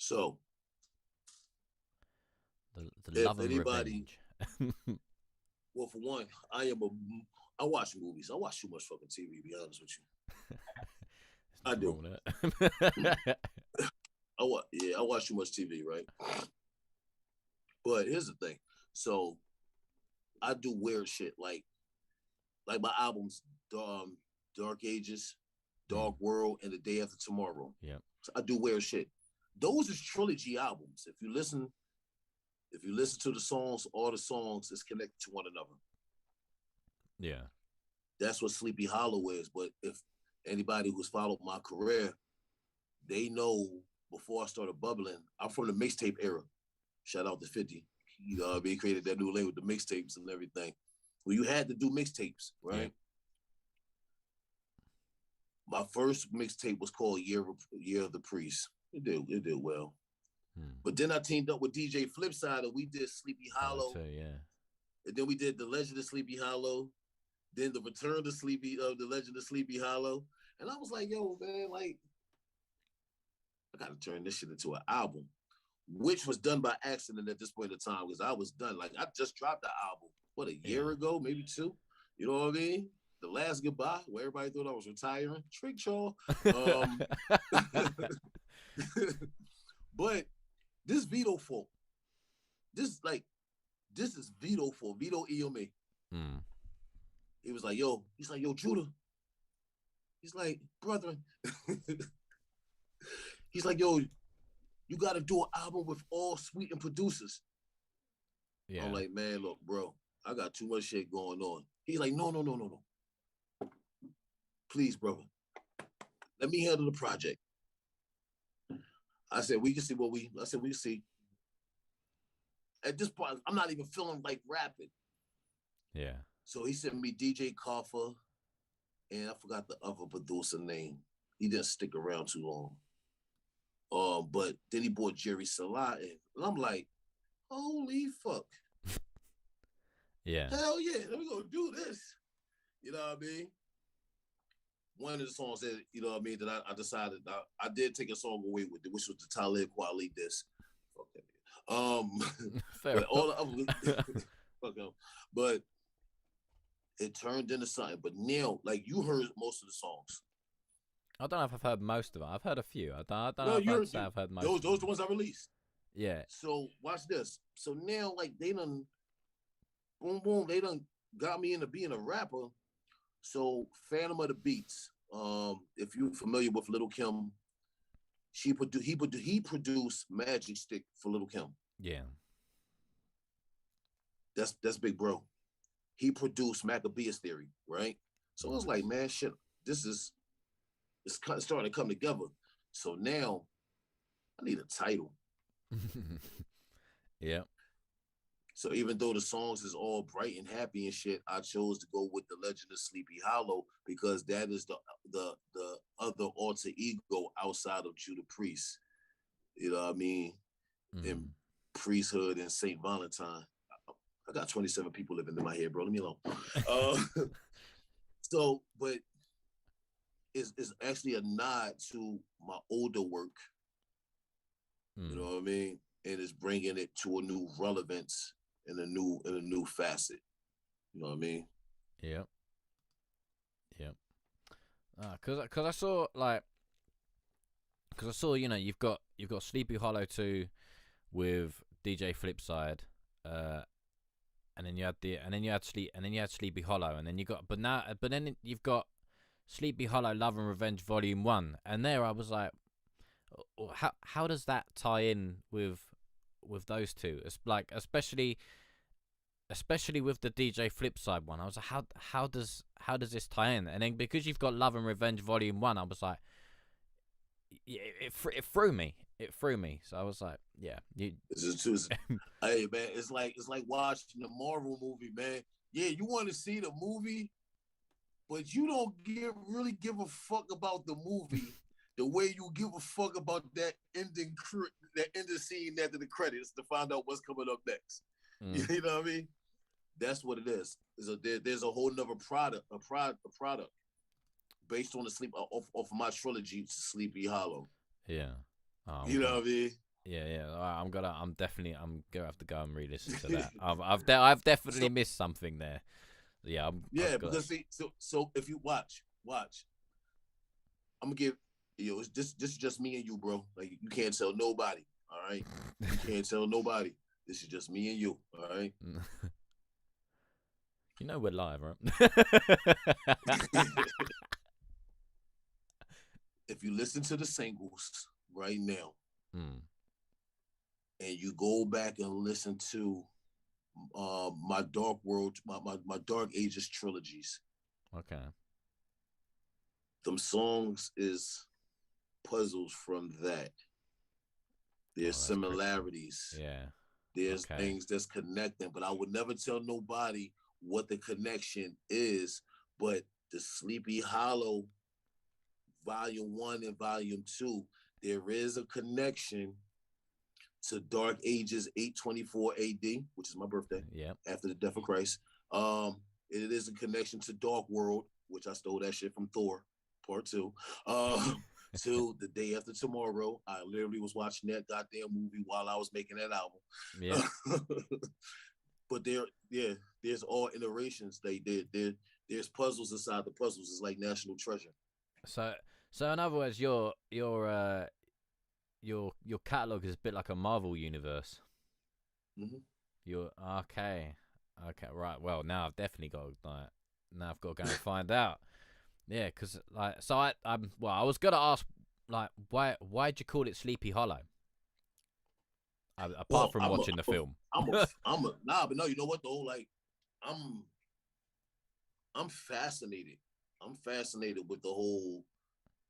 So the love and revenge. Well, for one, I watch movies. I watch too much fucking TV, to be honest with you. I do. I watch too much TV, right? But here's the thing. So I do weird shit like my albums, Dark Ages, Dark World, and The Day After Tomorrow. Yeah. So I do weird shit. Those is trilogy albums. If you listen to the songs, all the songs is connected to one another. Yeah. That's what Sleepy Hollow is. But if anybody who's followed my career, they know before I started bubbling, I'm from the mixtape era. Shout out to 50. You know what I mean? Created that new lane with the mixtapes and everything. Well, you had to do mixtapes, right? Yeah. My first mixtape was called Year of the Priest. It did well. But then I teamed up with DJ Flipside and we did Sleepy Hollow. Yeah. And then we did The Legend of Sleepy Hollow. Then The Return of The Legend of Sleepy Hollow. And I was like, yo, man, like, I gotta turn this shit into an album. Which was done by accident at this point in time because I was done. Like, I just dropped the album, a year ago, maybe 2? You know what I mean? The Last Goodbye, where everybody thought I was retiring. Trick y'all. But this Vito fault. This is Vito fault. Vito Iome. He was like, yo, Judah. He's like, brother. He's like, yo, you got to do an album with all Sweeten producers. Yeah. I'm like, man, look, bro, I got too much shit going on. He's like, no. Please, brother. Let me handle the project. I said, we can see. At this point, I'm not even feeling like rapping. Yeah. So he sent me DJ Kaffa, and I forgot the other producer name. He didn't stick around too long. But then he brought Jerry Salah in. And I'm like, holy fuck. Yeah. Hell yeah, let me go do this. You know what I mean? One of the songs that, you know what I mean, that I decided, I did take a song away with it, which was the Talib Kweli disc. Fuck that. But all the other, fuck them. But it turned into something. But now, like, you heard most of the songs. I don't know if I've heard most of it. I've heard a few. I don't know if I'd say I've heard most. Those are the ones I released. Yeah. So watch this. So now, like they done, boom, boom, they done got me into being a rapper. So Phantom of the Beats. If you're familiar with Little Kim, he produced Magic Stick for Little Kim. Yeah. That's big bro. He produced Maccabeus Theory, right? So it's like, Nice. man, shit, this is it's kind of starting to come together. So now I need a title. Yeah. So even though the songs is all bright and happy and shit, I chose to go with the Legend of Sleepy Hollow because that is the other alter ego outside of Judah Priest. You know what I mean? In Mm. priesthood and Saint Valentine. I got 27 people living in my head, bro. Leave me alone. Uh, so, but it's actually a nod to my older work. You know Mm. what I mean? And it's bringing it to a new relevance and a new facet. You know what I mean? Yeah. Yeah. Cause I saw like, cause I saw you've got Sleepy Hollow 2 with DJ Flipside, uh, and then you had Sleepy Hollow, and then you got but then you've got Sleepy Hollow Love and Revenge Volume 1, and there I was like, how does that tie in with those two? It's like especially with the DJ Flipside one, I was like, how does this tie in? And then because you've got Love and Revenge Volume 1, I was like, it threw me. It threw me. So I was like, yeah, you. Hey man, it's like watching the Marvel movie, man. Yeah, you want to see the movie, but you don't really give a fuck about the movie the way you give a fuck about that ending scene after the credits to find out what's coming up next. Mm, You know what I mean? That's what it is. There's a whole nother product based on the sleep off of my trilogy, Sleepy Hollow. yeah. Oh, I'm You know gonna. what I mean? Yeah, yeah. I'm gonna have to go and re-listen to that. I've definitely So missed something there. Yeah, yeah, I've got. because see, so if you watch, I'm gonna give this is just me and you, bro. Like you can't tell nobody. All right, you can't tell nobody. This is just me and you. All right. You know we're live, right? If you listen to the singles right now mm, and you go back and listen to my Dark World, my Dark Ages trilogies, okay. them songs is puzzles from that. There's Oh, that's cryptic. similarities. Yeah. There's Okay. things that's connecting, but I would never tell nobody what the connection is. But the Sleepy Hollow Volume 1 and Volume 2, there is a connection to Dark Ages 824 AD, which is my birthday, Yeah. after the death of Christ. It is a connection to Dark World, which I stole that shit from Thor, Part 2. To The Day After Tomorrow. I literally was watching that goddamn movie while I was making that Yeah. album. But yeah, there's all iterations. There's puzzles inside the puzzles. It's like National Treasure. So so in other words, your catalog is a bit like a Marvel universe. Mm-hmm. You're okay. Okay, right. Well, now I've definitely got like now I've got to go and find out. Yeah, because like so I was gonna ask like why'd you call it Sleepy Hollow? Apart Well, from watching the film. nah, but no, you know what though? Like, I'm, I'm fascinated. I'm fascinated with the whole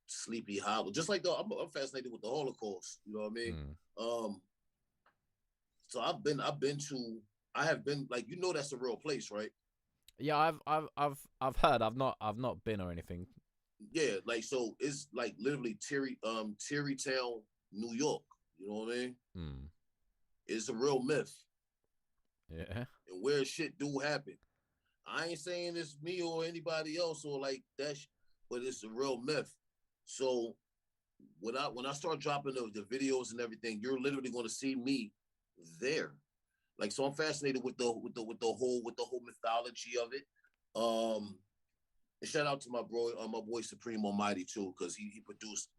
Sleepy Hollow. Just like I'm fascinated with the Holocaust. You know what I mean? Mm. Um, so I have been like, that's a real place, right? Yeah, I've heard. I've not been or anything. Yeah, like so it's like literally Terrytown, New York. You know what I mean? Mm. It's a real myth, Yeah. and where shit do happen. I ain't saying it's me or anybody else or like that, but it's a real myth. So when I start dropping the videos and everything, you're literally going to see me there. Like so, I'm fascinated with the whole mythology of it. Um, and shout out to my boy Supreme Almighty too, because he produced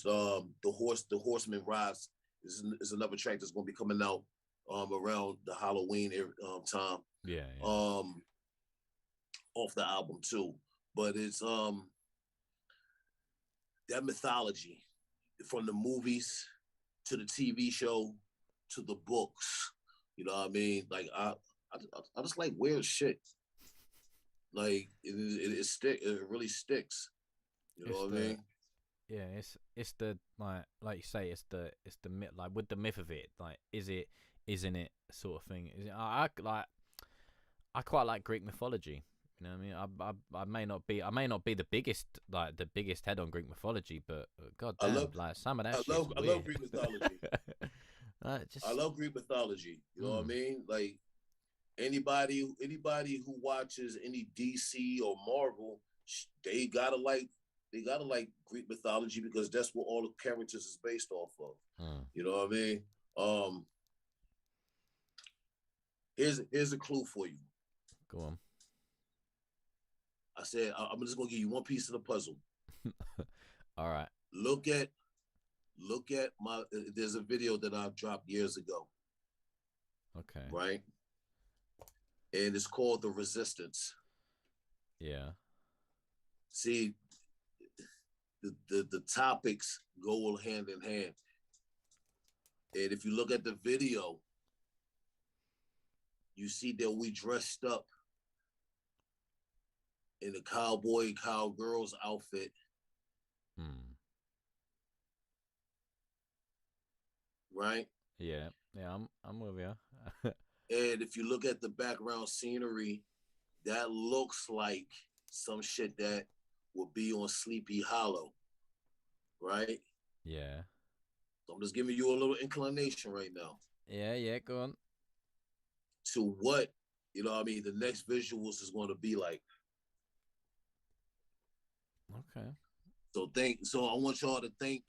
the horseman rides is another track that's gonna be coming out around the Halloween time. Yeah, yeah. Off the album too. But it's that mythology from the movies to the TV show to the books. You know what I mean? Like I just like weird shit. Like it really sticks. You know It's what I the mean? yeah, it's the like you say, it's the myth, like with the myth of it, like is it, isn't it, sort of thing. Is it, I like I quite like Greek mythology. You know what I mean? I may not be the biggest head on Greek mythology, but god I damn, love like some of that shit's I love weird. Greek mythology. I Just love Greek mythology. You know what I mm, mean? Like anybody who watches any DC or Marvel, they gotta like Greek mythology because that's what all the characters is based off of. mm, You know what I mean? Um, here's a clue for you. go on. I said I'm just gonna give you one piece of the puzzle. All right. Look at my. There's a video that I dropped years ago, Okay. right? And it's called The Resistance. Yeah. See, the topics go hand in hand. And if you look at the video, you see that we dressed up in a cowgirl's outfit, Hmm. right? Yeah. Yeah. I'm with you. And if you look at the background scenery, that looks like some shit that would be on Sleepy Hollow, right? Yeah. So I'm just giving you a little inclination right now Yeah. Yeah. Go on. to what, you know what I mean, the next visuals is going to be like. Okay. So I want y'all to think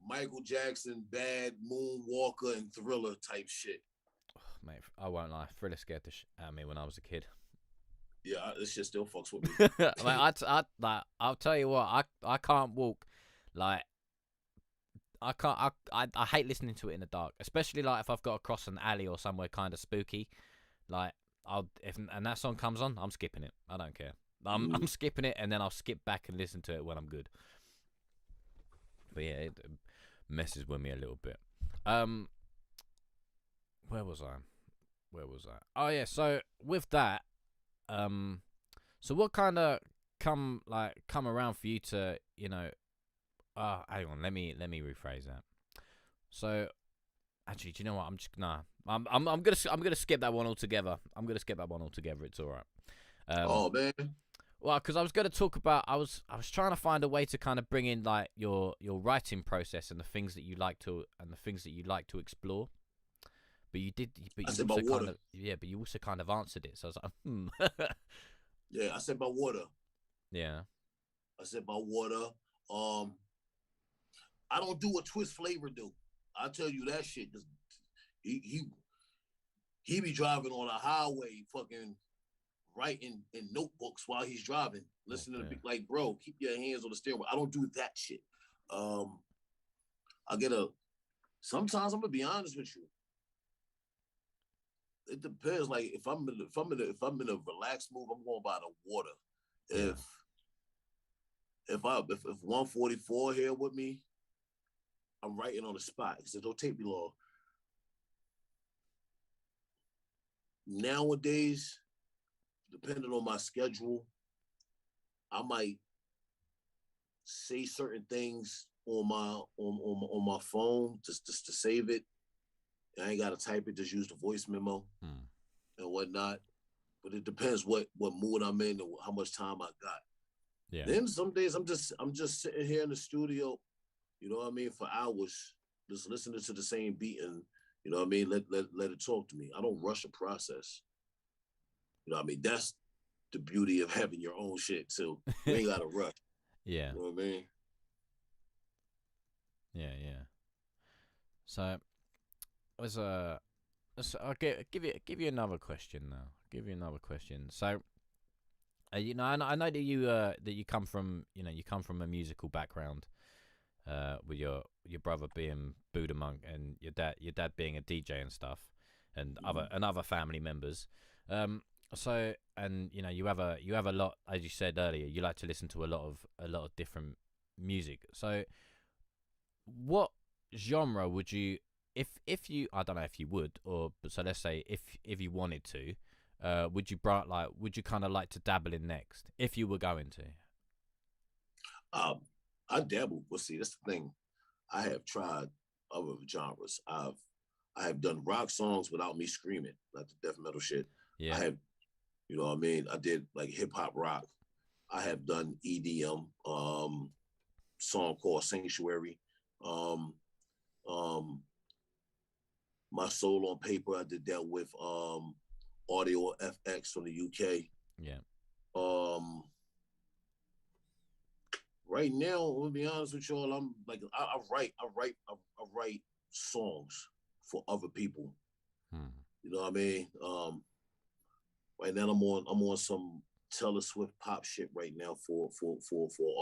Michael Jackson, Bad, Moonwalker, and Thriller type shit. Mate, I won't lie. Thriller scared the shit out of me when I was a kid. Yeah, this shit still fucks with Like I'll tell you what. I can't walk. Like I can't. I hate listening to it in the dark, especially like if I've got to cross an alley or somewhere kind of spooky. Like I'll if and that song comes on, I'm skipping it. I don't care. I'm skipping it, and then I'll skip back and listen to it when I'm good. But yeah, it messes with me a little bit. Um, where was I? Where was I? Oh yeah. So with that, so what kind of come around for you to, you know? Hang on. Let me rephrase that. So actually, do you know what? I'm just nah. I'm gonna skip that one altogether. I'm gonna skip that one altogether. It's all right. Oh man. Well, because I was gonna talk about, I was trying to find a way to kind of bring in like your writing process and the things that you like to explore. But you did, but I you said also about water. but you also kind of answered it. So I was like, Yeah, I said about water. yeah, I said about water. Um, I don't do what Twist Flavor do. I tell you that shit. He he he be driving on a highway, fucking writing in notebooks while he's driving, listening to okay, be like, bro, keep your hands on the steering wheel. I don't do that shit. Um, I get a. Sometimes I'm gonna be honest with you. It depends. Like if I'm in a relaxed mood, I'm going by the water. yeah, If 144 here with me, I'm writing on the spot because it don't take me long. Nowadays, depending on my schedule, I might say certain things on my phone just to save it. I ain't gotta type it, just use the voice memo hmm. and whatnot. But it depends what mood I'm in and how much time I got. Yeah, Then some days I'm just sitting here in the studio, you know what I mean, for hours, just listening to the same beat and you know what I mean, let it talk to me. I don't rush a process. You know what I mean? That's the beauty of having your own shit too. You ain't gotta rush. yeah, You know what I mean? yeah, yeah. So as a, I'll give you another question now. Give you another question. So you know, I know that you come from, you come from a musical background. with your brother being Buddha monk and your dad being a DJ and stuff, and other family members. So and you have a lot, as you said earlier, you like to listen to a lot of different music. So what genre would you, if you, I don't know if you would, or so let's say if you wanted to, would you kind of like to dabble in next if you were going to? I dabble. Well, see, that's the thing. I have tried other genres. I have done rock songs without me screaming, like the death metal shit. I Yeah, have, you know what I mean? I did like hip hop rock. I have done EDM, song called Sanctuary. Um, um, my soul on paper, I did that with Audio FX from the UK. yeah, Um, right now, I'm gonna be honest with y'all. I'm like I write songs for other people. hmm. You know what I mean? Right now I'm on some Taylor Swift pop shit right now for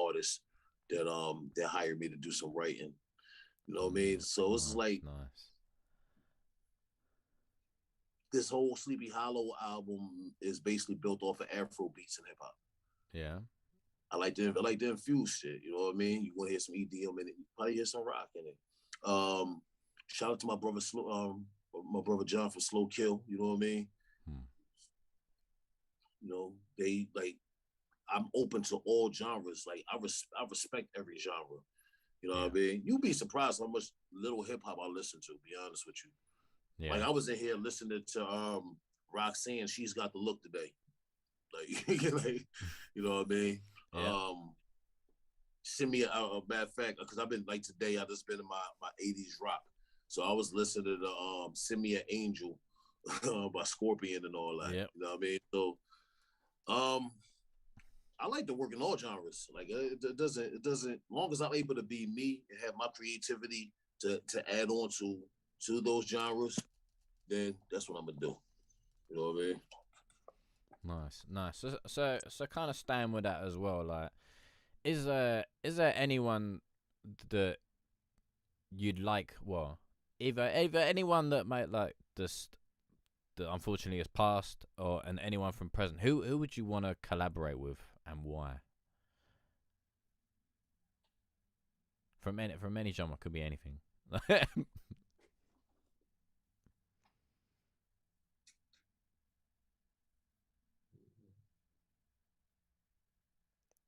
artists that hired me to do some writing. You know what I mean? So it's Nice, like nice. this whole Sleepy Hollow album is basically built off of Afro beats and hip hop. Yeah, I like to infuse shit. You know what I mean? You want to hear some EDM in it? You probably hear some rock in it. Um, Shout out to my brother John for Slow Kill. You know what I mean? hmm. You know, they like I'm open to all genres. Like I respect every genre. You know what Yeah, I mean? You'd be surprised how much little hip hop I listen to. Be honest with you. Like yeah, I was in here listening to Roxanne. She's got the look today. Like, like you know what I mean? yeah. Send me a bad fact because I've been like today. I just been in my '80s rock. So I was listening to the "Send Me an Angel" by Scorpion and all that. Yep. You know what I mean? So um, I like to work in all genres. Like it doesn't. Long as I'm able to be me and have my creativity to add on to those genres, then that's what I'm gonna do. You know what I mean? Nice, nice. So kind of staying with that as well. Like, is there anyone that you'd like? Well, either anyone that might like just that unfortunately has passed, or and anyone from present. Who would you want to collaborate with and why? From any genre, could be anything.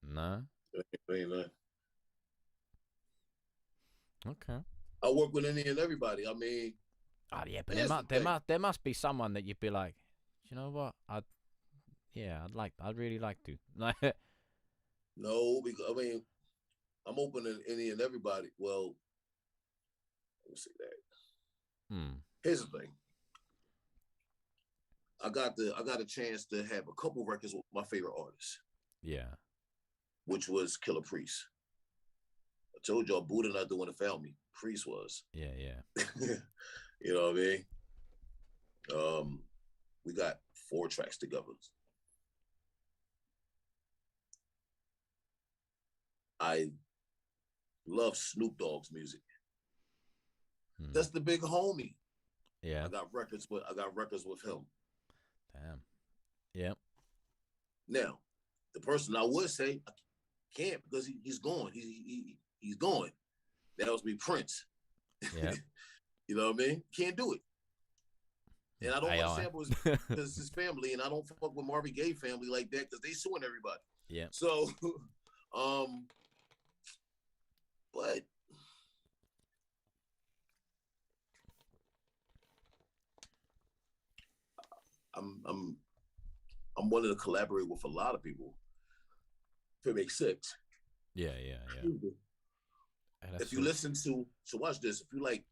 No. Okay. I work with any and everybody. I mean, Oh yeah, but there here's the must there thing. must there must be someone that you'd be like, you know what? I'd really like to. Like, No, because I mean, I'm open to any and everybody. Well, let me say that. hmm. Here's the thing. I got a chance to have a couple records with my favorite artists, Yeah. which was Killer Priest. I told y'all Buddha not the one that found me. Priest was. Yeah. Yeah. You know what I mean? Um, we got 4 tracks together. I love Snoop Dogg's music. Hmm. That's the big homie. Yeah. I got records with him. Damn. Yep. Now, the person I would say I can't because he's gone. He's gone. That was me, Prince. Yep. You know what I mean? Can't do it. And I don't want to AI. sample his family, and I don't fuck with Marvin Gaye family like that because they suing everybody. Yep. So, um, but I'm I'm I'm willing to collaborate with a lot of people if it makes sense. Yeah. Yeah. Yeah. That's If you so. listen to so watch this, if you like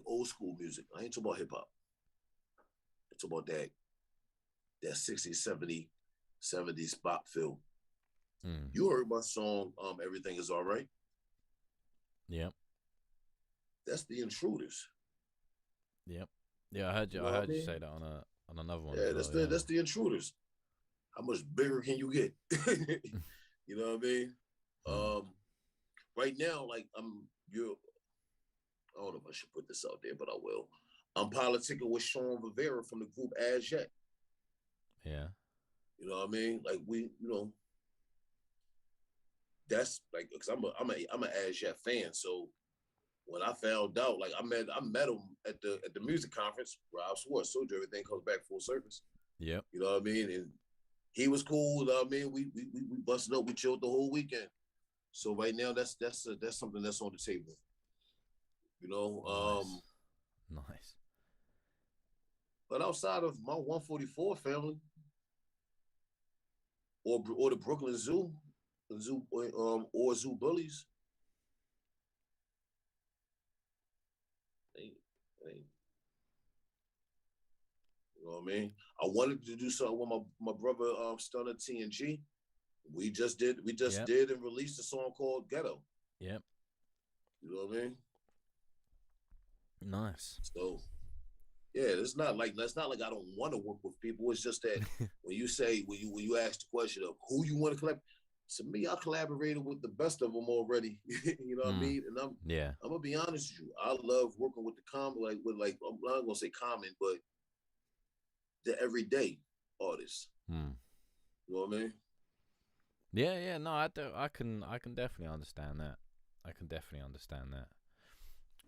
old school music, I ain't talking about hip hop. I talk about that 60s, 70s pop feel. Hmm. You heard my song, Everything Is All Right. Yep. That's the Intruders. Yep. Yeah. I heard You you. know I what I heard you mean? say that on another one as Yeah, that's well. the Yeah. that's the Intruders. How much bigger can you get? You know what I mean? Hmm. Um, right now, like you're. I don't know if I should put this out there, but I will. I'm politicking with Sean Rivera from the group As Yet. Yeah. You know what I mean? Like that's like because I'm an As Yet fan. So when I found out, like I met him at the music conference. Rob Schwartz told you everything comes back full circus. Yep. You know what I mean? And he was cool. You know what I mean? We busted up. We chilled the whole weekend. So right now, that's something that's on the table. You know, Nice. Nice. but outside of my 144 family or the Brooklyn Zoo or Zoo Bullies, they, they, you know what I mean. I wanted to do something with my brother Stunner TNG. We just Yep. did and released a song called Ghetto. Yep. You know what I mean? Nice. So yeah, it's not like I don't want to work with people. It's just that when you ask the question of who you want to collaborate, to me, I collaborated with the best of them already. You know what I Mm. mean? And Yeah. I'm gonna be honest with you. I love working with the common, like I'm not gonna say common, but the everyday artists. Mm. You know what I mean? Yeah. Yeah. No, I do. I can definitely understand that. I can definitely understand that.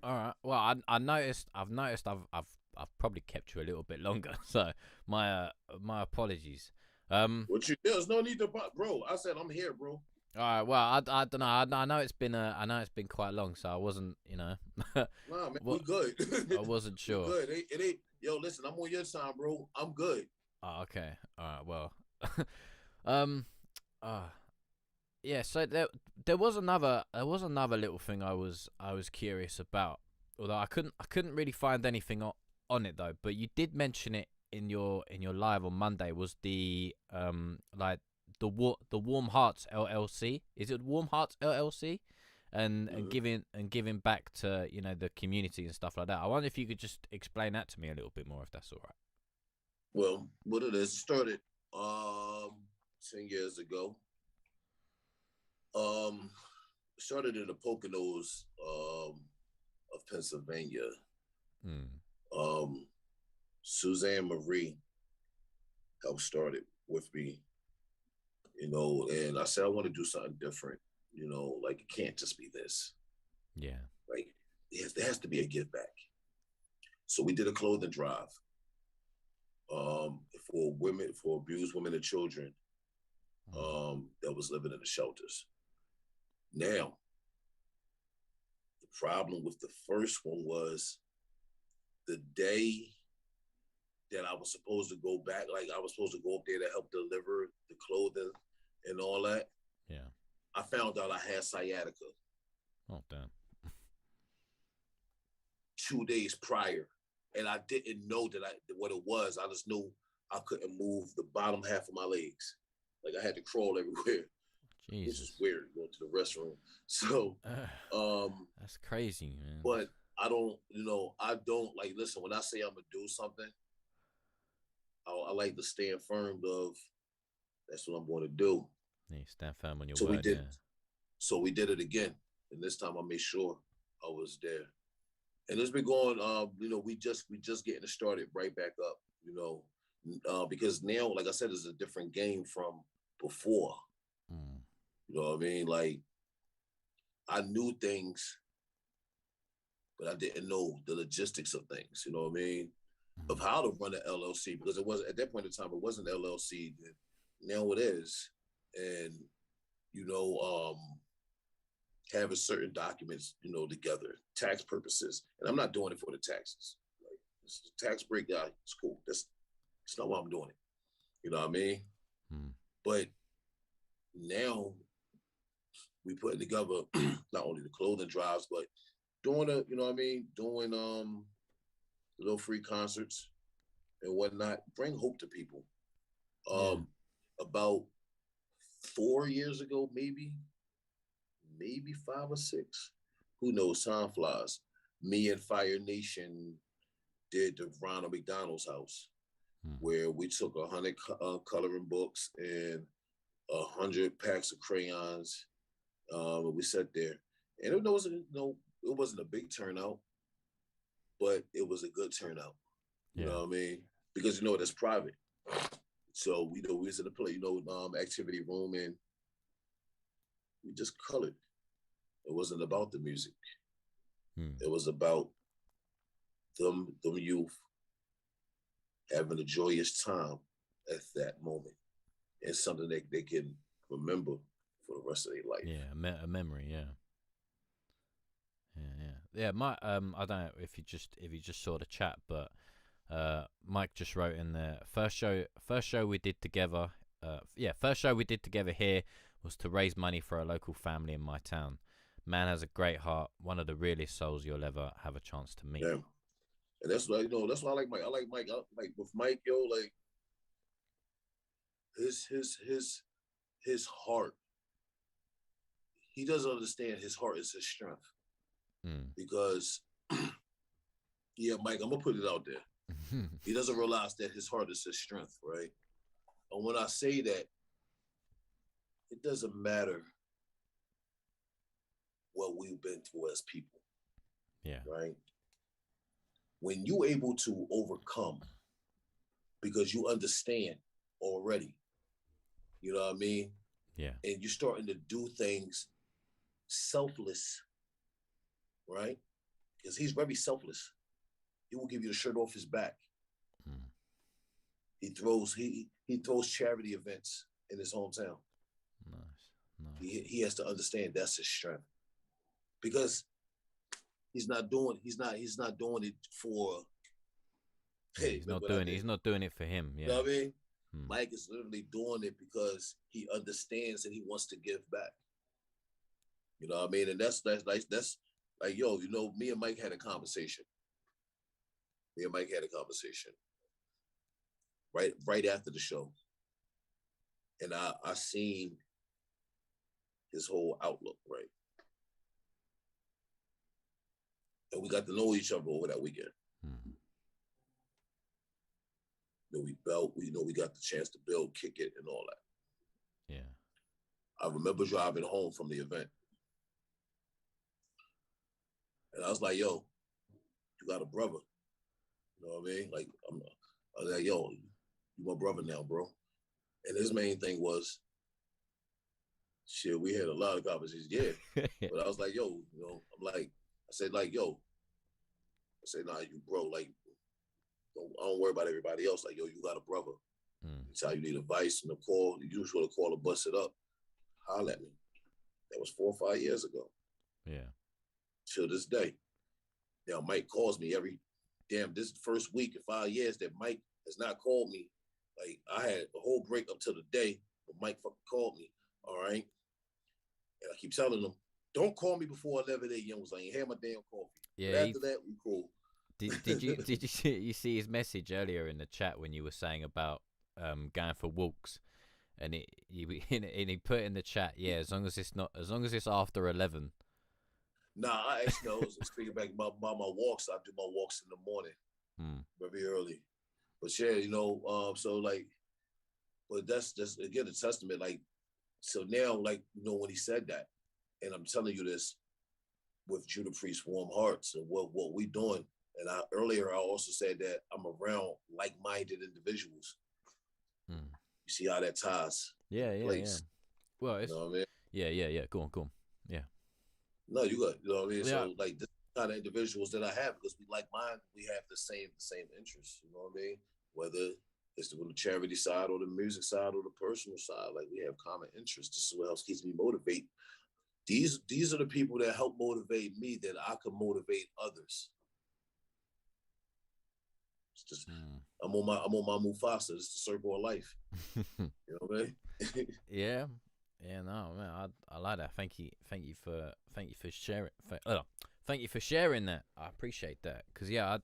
All right. Well, I noticed. I've noticed. I've probably kept you a little bit longer. So my apologies. What you there's no need to, bro. I said I'm here, bro. All right. Well, I don't know. I know it's been quite long. So I wasn't. Nah, man, we what good. I wasn't We sure. good. It ain't. Yo, listen, I'm on your time, bro. I'm good. Oh, okay. All right. Well. um. Uh, yeah. So there was another little thing I was curious about. Although I couldn't really find anything on it though. But you did mention it in your live on Monday. Was the like the Warm Hearts LLC? Is it Warm Hearts LLC? And Mhm. giving back to the community and stuff like that. I wonder if you could just explain that to me a little bit more, if that's all right. Well, what it is, started um 10 years ago. Um, started in the Poconos of Pennsylvania. Mm. Um, Suzanne Marie helped start it with me, and I said I want to do something different. Like it can't just be this. Yeah. Like there has to be a give back. So we did a clothing drive for women, for abused women and children Mm. that was living in the shelters. Now, the problem with the first one was the day that I was supposed to go back, like I was supposed to go up there to help deliver the clothing and all that. Yeah. I found out I had sciatica Oh damn. 2 days prior, and I didn't know what it was. I just knew I couldn't move the bottom half of my legs. Like I had to crawl everywhere, which is Jesus. weird going to the restroom. So, um, That's crazy, man. but I don't like. Listen, when I say I'm gonna do something, I like to stand firm of that's what I'm going to do. Yeah, you stand firm on your So we word. did. Yeah. So we did it again, and this time I made sure I was there. And it's been going. We just getting it started right back up. Because now, like I said, it's a different game from before. Mm. You know what I mean? Like I knew things, but I didn't know the logistics of things. You know what I mean? Of Mm. how to run an LLC because it wasn't at that point in time. It wasn't LLC. Now it is, and you know, having certain documents, together, tax purposes. And I'm not doing it for the taxes. Like this is a tax break, guy. It's cool. That's not why I'm doing it. You know what I mean? Mm. But now we putting together not only the clothing drives, but doing doing little free concerts and whatnot. Bring hope to people. Yeah. Um, about 4 years ago, maybe 5 or 6. Who knows? Time flies. Me and Fire Nation did the Ronald McDonald's house, Mm. where we took 100 coloring books and 100 packs of crayons. We sat there. And it wasn't, it wasn't a big turnout, but it was a good turnout. You Yeah. know what I mean? Because that's private. So we was in the play, activity room, and we just colored. It wasn't about the music. Hmm. It was about them youth having a joyous time at that moment, and something that they can remember for the rest of their life. Yeah, a memory. Yeah. Yeah. My I don't know if you just saw the chat, but Mike just wrote in there, first show we did together. First show we did together here was to raise money for a local family in my town. Man has a great heart, one of the realest souls you'll ever have a chance to meet. Yeah, and that's why that's why I like Mike. I like Mike. Like with Mike, like his heart. He doesn't understand his heart is his strength Mm. because yeah, Mike, I'm gonna put it out there. He doesn't realize that his heart is his strength, right? And when I say that, it doesn't matter what we've been through as people, Yeah. right? When you're able to overcome because you understand already, you know what I mean? Yeah. And you're starting to do things selfless, right? Because he's very selfless. He will give you the shirt off his back. Mm. He throws charity events in his hometown. Nice. He has to understand that's his strength because he's not doing it for Yeah, hey, look what I did. he's not doing it for him. You know Yeah. what I mean? Mm. Mike is literally doing it because he understands and he wants to give back. You know what I mean? And that's like yo, me and Mike had a conversation. Me and Mike had a conversation right after the show, and I seen his whole outlook, right? And we got to know each other over that weekend. Mm. We built, we got the chance to build, kick it, and all that. Yeah. I remember driving home from the event, and I was like, "Yo, you got a brother." You know what I mean? Like, I was like, "Yo, you my brother now, bro." And his main thing was, shit. We had a lot of conversations, yeah. But I was like, "Yo, I'm like, I said, like, yo, I said, nah, you bro, like, I don't worry about everybody else. Like, yo, you got a brother. Mm. It's how you need advice and a call. You just want to call or bust it up. Holler at me. That was 4 or 5 years ago. Yeah. Till this day. Now, Mike calls me this first week in 5 years that Mike has not called me. Like, I had a whole break up till the day, but Mike fucking called me. All right. And I keep telling him, don't call me before 11 a.m. Was like, I ain't had my damn coffee. Yeah. But after that, we cool. Did you see his message earlier in the chat when you were saying about going for walks, and he put in the chat, yeah, as long as it's after 11. Nah, I actually was speaking back about my walks. I do my walks in the morning, very early. But yeah, so like, but that's just again a testament. Like, so now, like, when he said that, and I'm telling you this with Judah Priest Warm Hearts and what we doing. And earlier I also said that I'm around like-minded individuals. You see how that ties place. Well, it's, you know what I mean? Yeah. Go on. Yeah. No, you got, you know what I mean? Yeah. So like this kind of individuals that I have, because we like mine, we have the same interests, you know what I mean? Whether it's the charity side or the music side or the personal side, like we have common interests. This is what else keeps me motivated. These are the people that help motivate me that I can motivate others. It's just I'm on my Mufasa. It's the circle of life. You know what I mean? Yeah. Yeah, no, man, I like that. Thank you for sharing. Thank you for sharing that. I appreciate that because I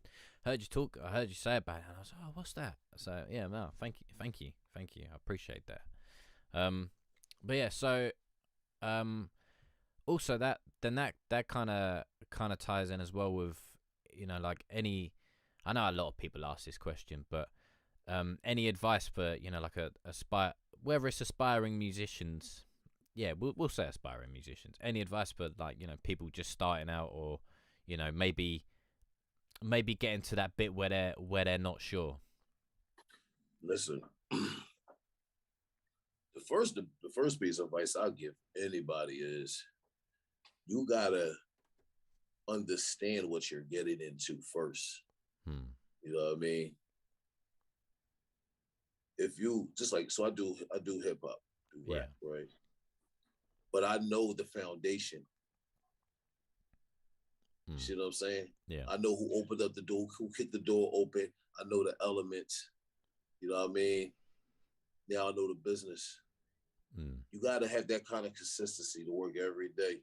heard you talk. I heard you say about it, and I was like, oh, what's that? So yeah, no, thank you. I appreciate that. But yeah, so also that kind of ties in as well with like any. I know a lot of people ask this question, but any advice for like whether it's aspiring musicians yeah, we'll say aspiring musicians. Any advice for like people just starting out, or maybe getting to that bit where they're not sure. Listen, the first piece of advice I'll give anybody is you gotta understand what you're getting into first. Hmm. You know what I mean? If you just like so I do hip hop, do Yeah. rap, right? But I know the foundation. You Hmm. see what I'm saying? Yeah. I know who opened up the door, who kicked the door open. I know the elements. You know what I mean? Now I know the business. Hmm. You got to have that kind of consistency to work every day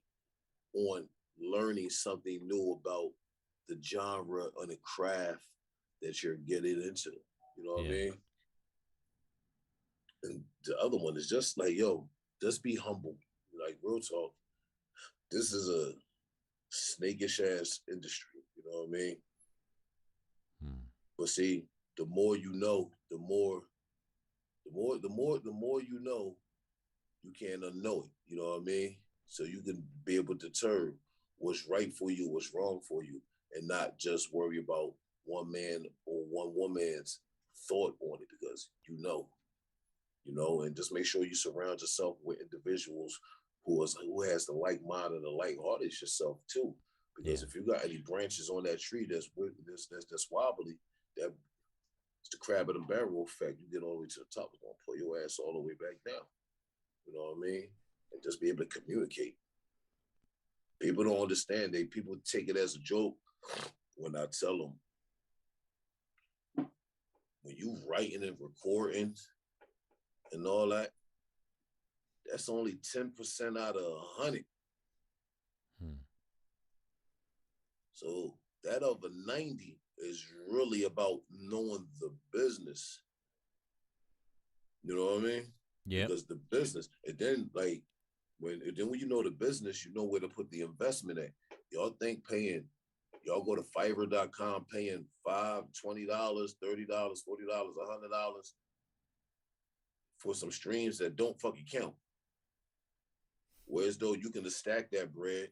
on learning something new about the genre and the craft that you're getting into. You know what I Yeah. mean? And the other one is just like, yo, just be humble. Like real talk. This is a snakish ass industry. You know what I mean? Hmm. But see, the more you know, the more you know, you can't unknow it. You know what I mean? So you can be able to determine what's right for you, what's wrong for you, and not just worry about one man or one woman's thought on it because and just make sure you surround yourself with individuals who has the like mind and the like heart as yourself too. Because Yeah. if you got any branches on that tree that's wobbly, that's the crab in the barrel effect. You get all the way to the top, it's gonna pull your ass all the way back down. You know what I mean? And just be able to communicate. People don't understand. People take it as a joke when I tell them when you writing and recording and all that, that's only 10% out of 100. Hmm. So that other 90 is really about knowing the business. You know what I mean? Yep. Because the business, and then like when you know the business, you know where to put the investment at. Y'all think y'all go to Fiverr.com paying $5, $20, $30, $40, $100 for some streams that don't fucking count. Whereas though you can just stack that bread,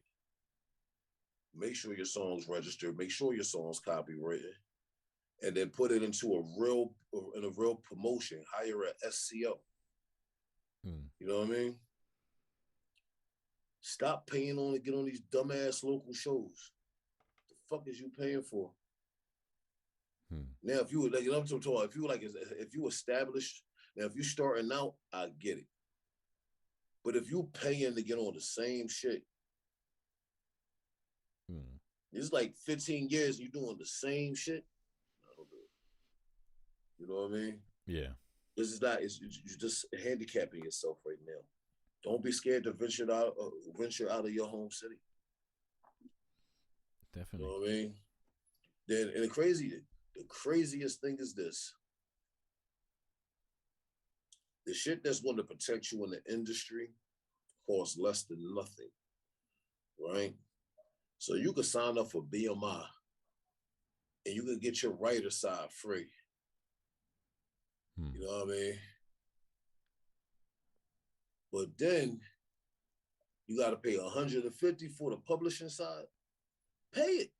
make sure your song's registered, make sure your song's copywritten, and then put it into a real promotion. Hire an SCO. Hmm. You know what I mean? Stop paying on to get on these dumbass local shows. The fuck is you paying for? Hmm. Now, if you were like, you know what I'm talking about, if you established, now if you starting out, I get it. But if you paying to get on the same shit, Hmm. it's like 15 years you doing the same shit. I don't do it. You know what I mean? Yeah. This is not. You're just handicapping yourself right now. Don't be scared to venture out of your home city. You Definitely. know what I mean? Then and the craziest thing is this: the shit that's going to protect you in the industry costs less than nothing, right? So you can sign up for BMI and you can get your writer side free. Hmm. You know what I mean? But then you got to pay 150 for the publishing side. Pay it.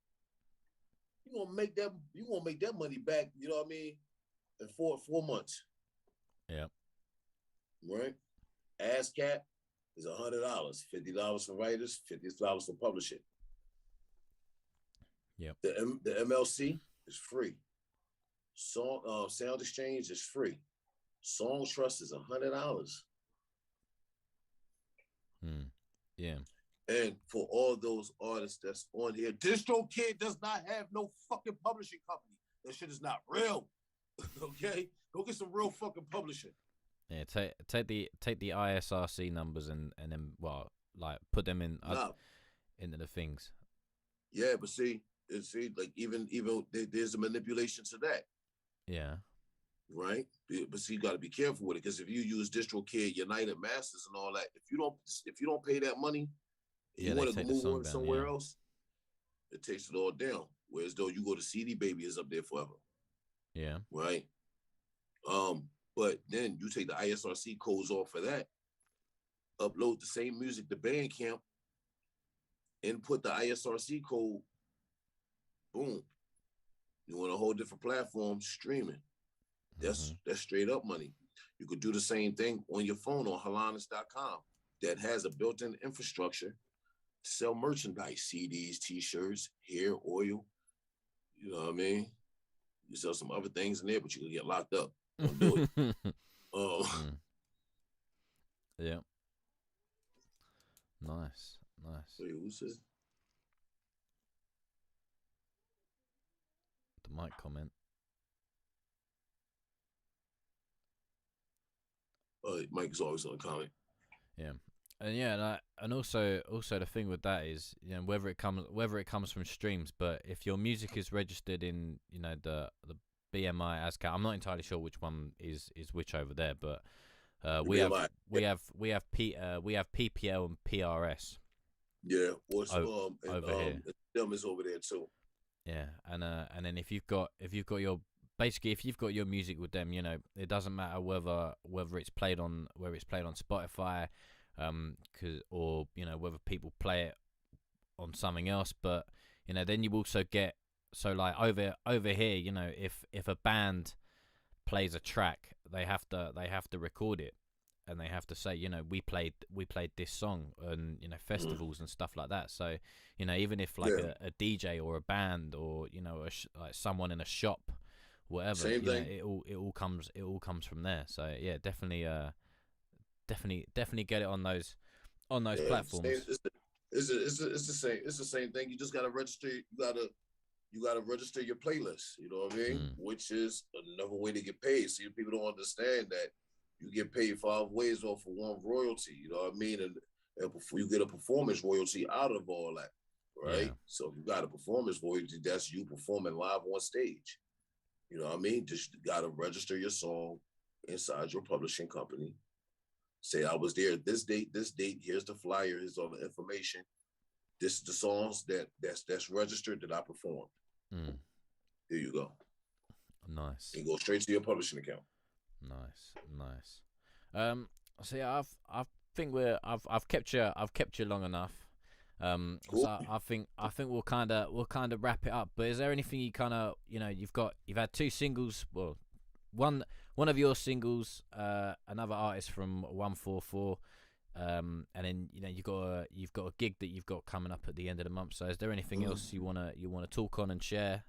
You're gonna make that. You're gonna make that money back. You know what I mean? In 4 months, Yep. right? ASCAP is $100, $50 for writers, $50 for publishing. Yep. The MLC is free. Sound Exchange is free. Song Trust is $100. Hmm. Yeah. And for all those artists that's on here, DistroKid does not have no fucking publishing company. That shit is not real. Okay? Go get some real fucking publishing. Yeah. Take the ISRC numbers and then like put them Nah. into the things. Yeah, but see, like even there's a manipulation to that, Yeah. right? But see, you got to be careful with it because if you use DistroKid, United Masters, and all that, if you don't pay that money, and Yeah. you They want to take the move song on down. Yeah. somewhere else, it takes it all down. Whereas though you go to CD Baby is up there forever, Yeah. right? Um, but then you take the ISRC codes off for that, upload the same music to Bandcamp, input the ISRC code, boom, you on a whole different platform streaming. That's straight up money. You could do the same thing on your phone on Halanis.com that has a built-in infrastructure to sell merchandise, CDs, T-shirts, hair, oil. You know what I mean? You sell some other things in there, but you can get locked up. Don't do it. Yeah. Nice. Wait, who's this? The mic comment. Mike's always on the comment. Yeah. And also the thing with that is, whether it comes from streams, but if your music is registered in, the BMI ASCAP, I'm not entirely sure which one is which over there, but we have PPL and PRS. Yeah, over here. Them is over there too. Yeah, and then if you've got your music with them, it doesn't matter whether it's played on Spotify, or whether people play it on something else, but then you also get, so like over here, if a band plays a track, they have to record it, and they have to say, we played this song, and festivals and stuff like that. So even if like a DJ or a band, or like someone in a shop, whatever, same thing. It all comes from there. So yeah, definitely get it on those platforms. It's the same thing. You just gotta register. You gotta register your playlist. You know what I mean? Which is another way to get paid. See, people don't understand that you get paid 5 ways off of one royalty. You know what I mean? And before you get a performance royalty out of all that, right? Yeah. So if you got a performance royalty, that's you performing live on stage. You know what I mean? Just gotta register your song inside your publishing company. Say, I was there this date, here's the flyer, here's all the information. This is the songs that's registered that I performed. Here you go. Nice. And go straight to your publishing account. Nice. So yeah, I've kept you long enough. Cool. So I think we'll kind of wrap it up. But is there anything you kind of, you've had 2 singles, well, one of your singles, another artist from 144, and then you've got a gig that you've got coming up at the end of the month. So is there anything else you wanna talk on and share?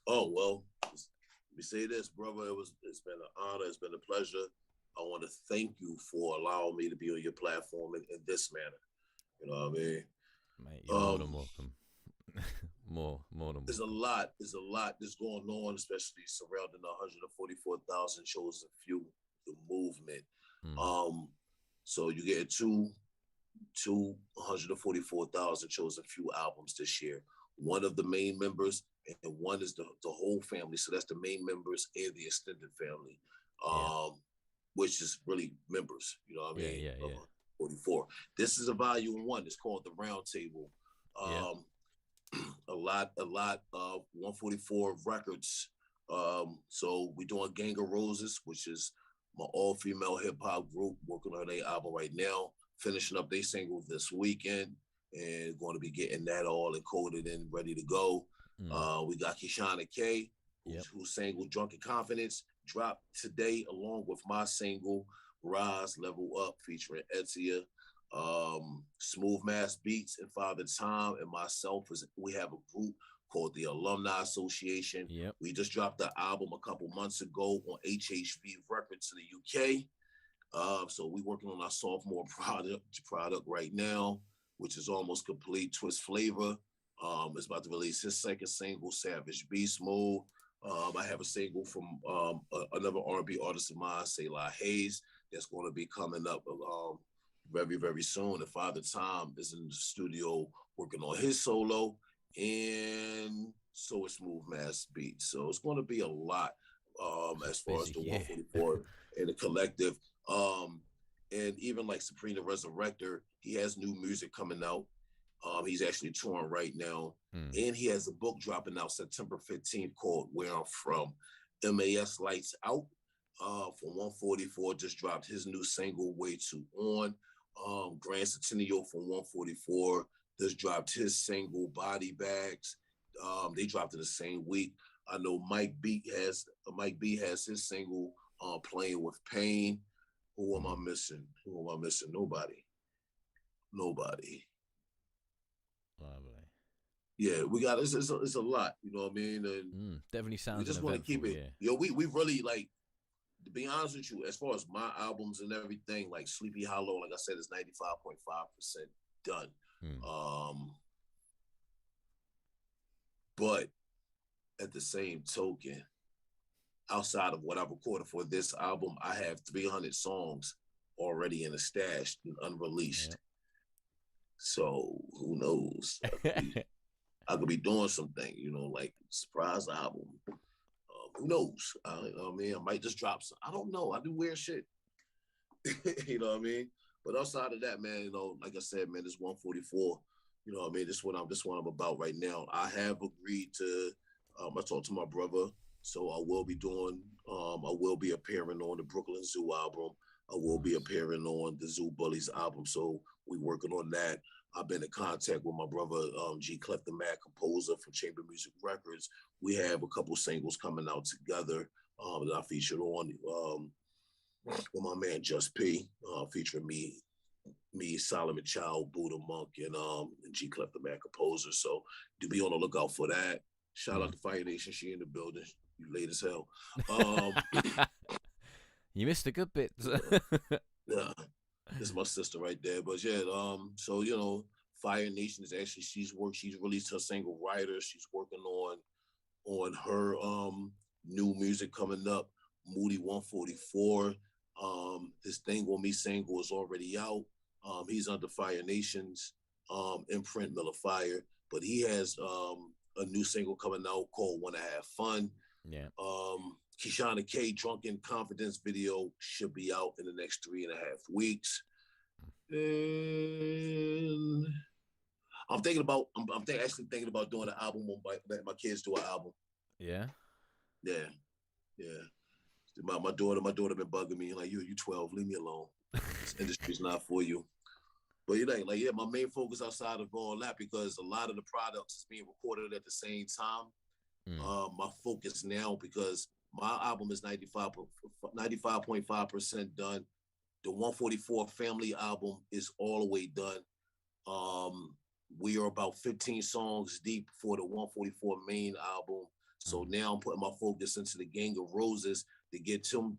Oh well, let me say this, brother. It's been an honor. It's been a pleasure. I want to thank you for allowing me to be on your platform in this manner. You know what I mean? Mate, you're more than welcome. more than there's welcome. There's a lot that's going on, especially surrounding the 144,000 shows and few, the movement. So you get two 144,000 shows and few albums this year. One of the main members, and one is the whole family. So that's the main members and the extended family, which is really members. You know what I mean? Yeah. 44. This is a volume 1. It's called The Round Table. A lot of 144 records. So we're doing Gang of Roses, which is my all-female hip-hop group, working on their album right now, finishing up their single this weekend, and going to be getting that all encoded and ready to go. We got Kishana K, whose single Drunken Confidence dropped today, along with my single Rise Level Up featuring Etia. Smooth Mass Beats and Father Time and myself, we have a group called the Alumni Association. We just dropped the album a couple months ago on HHV Records in the UK. So we're working on our sophomore product right now, which is almost complete. Twist Flavor is about to release his second single, Savage Beast Mode. I have a single from another R&B artist of mine, Selah Hayes, that's going to be coming up very, very soon. And Father Time is in the studio working on his solo, and so is Smooth Mass Beats. So it's going to be a lot as far as the 144 and the collective. And even like Sabrina Resurrector, he has new music coming out. He's actually touring right now. And he has a book dropping out September 15th called Where I'm From. MAS Lights Out from 144 just dropped his new single "Way Too On." Grand Centennial from 144 just dropped his single "Body Bags." They dropped it the same week. I know Mike B has his single "Playing with Pain." Who am I missing? Who am I missing? Nobody. Nobody. Lovely. Yeah, we got it's a lot. You know what I mean? And Definitely we sounds an just want to eventful keep it. year. Yo, we really like, to be honest with you, as far as my albums and everything, like Sleepy Hollow, like I said, is 95.5% done. But at the same token, outside of what I recorded for this album, I have 300 songs already in a stash and unreleased. Yep. So who knows? I could be doing something, you know, like surprise album. Who knows? I mean, I might just drop some. I don't know. I do weird shit. You know what I mean? But outside of that, man, you know, like I said, man, this 144, you know what I mean? This what I'm about right now. I have agreed to I talked to my brother, so I will be appearing on the Brooklyn Zoo album. I will be Nice. appearing on the Zoo Bullies album. So we working on that. I've been in contact with my brother, G. Clef the Mad Composer from Chamber Music Records. We have a couple singles coming out together that I featured on. With my man Just P, featuring me, Solomon Child, Buddha Monk, and G Clef the Man Composer. So do be on the lookout for that. Shout out to Fire Nation, she in the building. You late as hell. You missed a good bit. Yeah, this is my sister right there. But yeah, so you know, Fire Nation is actually she's released her single Writer. She's working on her new music coming up, Moody 144. His Thing on Me single is already out. He's under Fire Nation's imprint, Miller Fire, but he has a new single coming out called Wanna Have Fun. Yeah. Kishana K Drunken Confidence video should be out in the next 3.5 weeks. And I'm thinking about actually thinking about doing an album on my kids do an album. Yeah. Yeah. Yeah. My daughter been bugging me like, you 12, leave me alone. This industry's not for you. But you know, like yeah, my main focus outside of all that, because a lot of the products is being recorded at the same time. My focus now, because my album is 95.5% done. The 144 Family album is all the way done. We are about 15 songs deep for the 144 main album. So now I'm putting my focus into the Gang of Roses to get them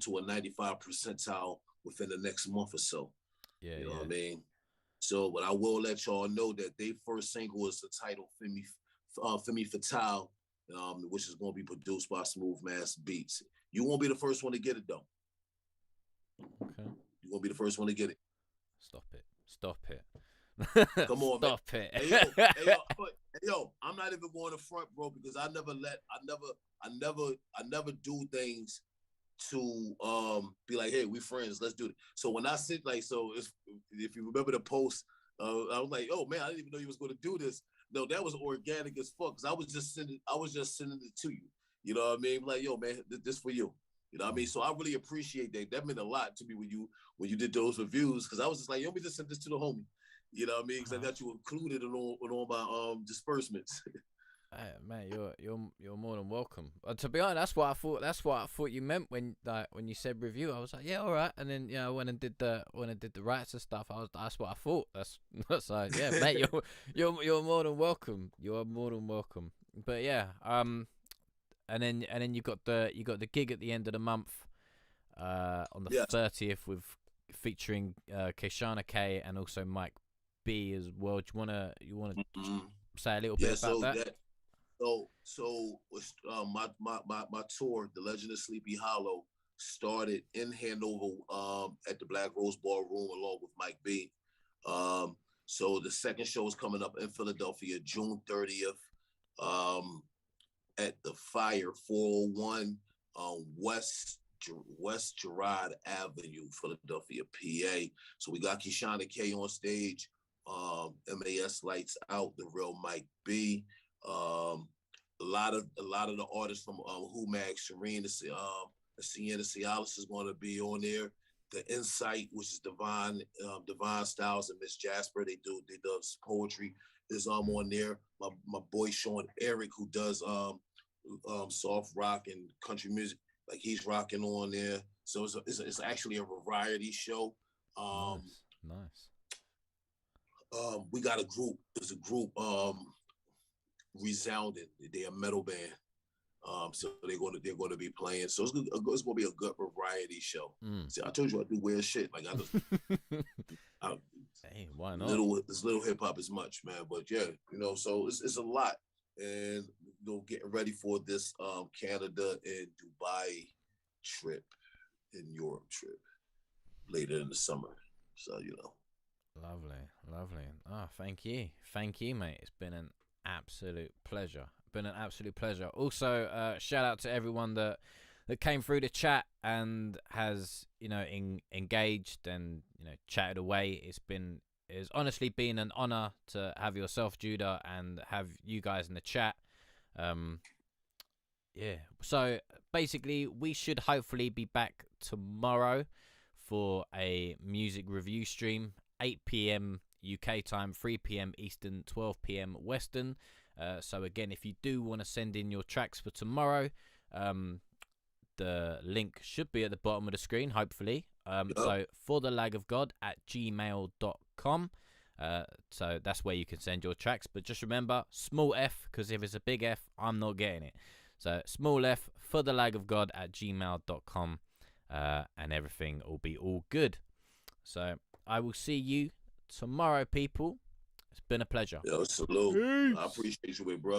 to a 95 percentile within the next month or so. Yeah. You know what I mean? So, but I will let y'all know that their first single is the title Femi Fatale, which is going to be produced by Smooth Mass Beats. You won't be the first one to get it, though. Okay. You won't be the first one to get it. Stop it. Come on, Stop man. it. Hey, yo, I'm not even going to front, bro, because I never do things to be like, hey, we friends, let's do it. So when I sit like, so if you remember the post, I was like, oh man, I didn't even know you was going to do this. No, that was organic as fuck, because I was just sending it to you. You know what I mean? Like, yo, man, this for you. You know what I mean? So I really appreciate that. That meant a lot to me when you did those reviews, because I was just like, yo, let me just send this to the homie. You know what I mean? Because I got you included in all my disbursements. Hey, man, you're more than welcome. To be honest, that's what I thought you meant when you said review. I was like, yeah, all right. And then when I did the rights and stuff, that's what I thought. That's like, yeah, mate, you're more than welcome. You are more than welcome. But yeah, and then you got the gig at the end of the month, on the 30th with featuring Keshana K and also Mike B as well. Do you wanna say a little bit about that? So my tour, The Legend of Sleepy Hollow, started in Hanover at the Black Rose Ballroom along with Mike B. So the second show is coming up in Philadelphia, June 30th, at the Fire 401 West Gerard Avenue, Philadelphia, PA. So we got Kishana K on stage, MAS Lights Out, the real Mike B. A lot of the artists from Who Mag, Shireen, Sienna Cialis is going to be on there. The Insight, which is Divine Styles and Miss Jasper, they do poetry, is on there. My boy Sean Eric, who does soft rock and country music, like he's rocking on there. So it's actually a variety show. Nice. We got a group. There's a group, Resounding. They're a metal band. So they're going to be playing. So it's going to be a good variety show. See, I told you I do weird shit. Like I just, hey, why not? Little hip hop as much, man. But yeah, so it's a lot, and getting ready for this Canada and Dubai trip, and Europe trip later in the summer. So Lovely. Oh, thank you, mate. It's been an absolute pleasure. Also, shout out to everyone that came through the chat and has engaged and chatted away. It's honestly been an honor to have yourself, Judah, and have you guys in the chat. Yeah. So basically, we should hopefully be back tomorrow for a music review stream, 8 p.m. UK time, 3 p.m. Eastern, 12 p.m. Western. So again, if you do want to send in your tracks for tomorrow, the link should be at the bottom of the screen, hopefully. So for the lag of God at gmail.com. So that's where you can send your tracks. But just remember, small f, because if it's a big F, I'm not getting it. So small f for the lag of God at gmail.com. And everything will be all good. So I will see you tomorrow, people. It's been a pleasure. Salute. I appreciate you, bro.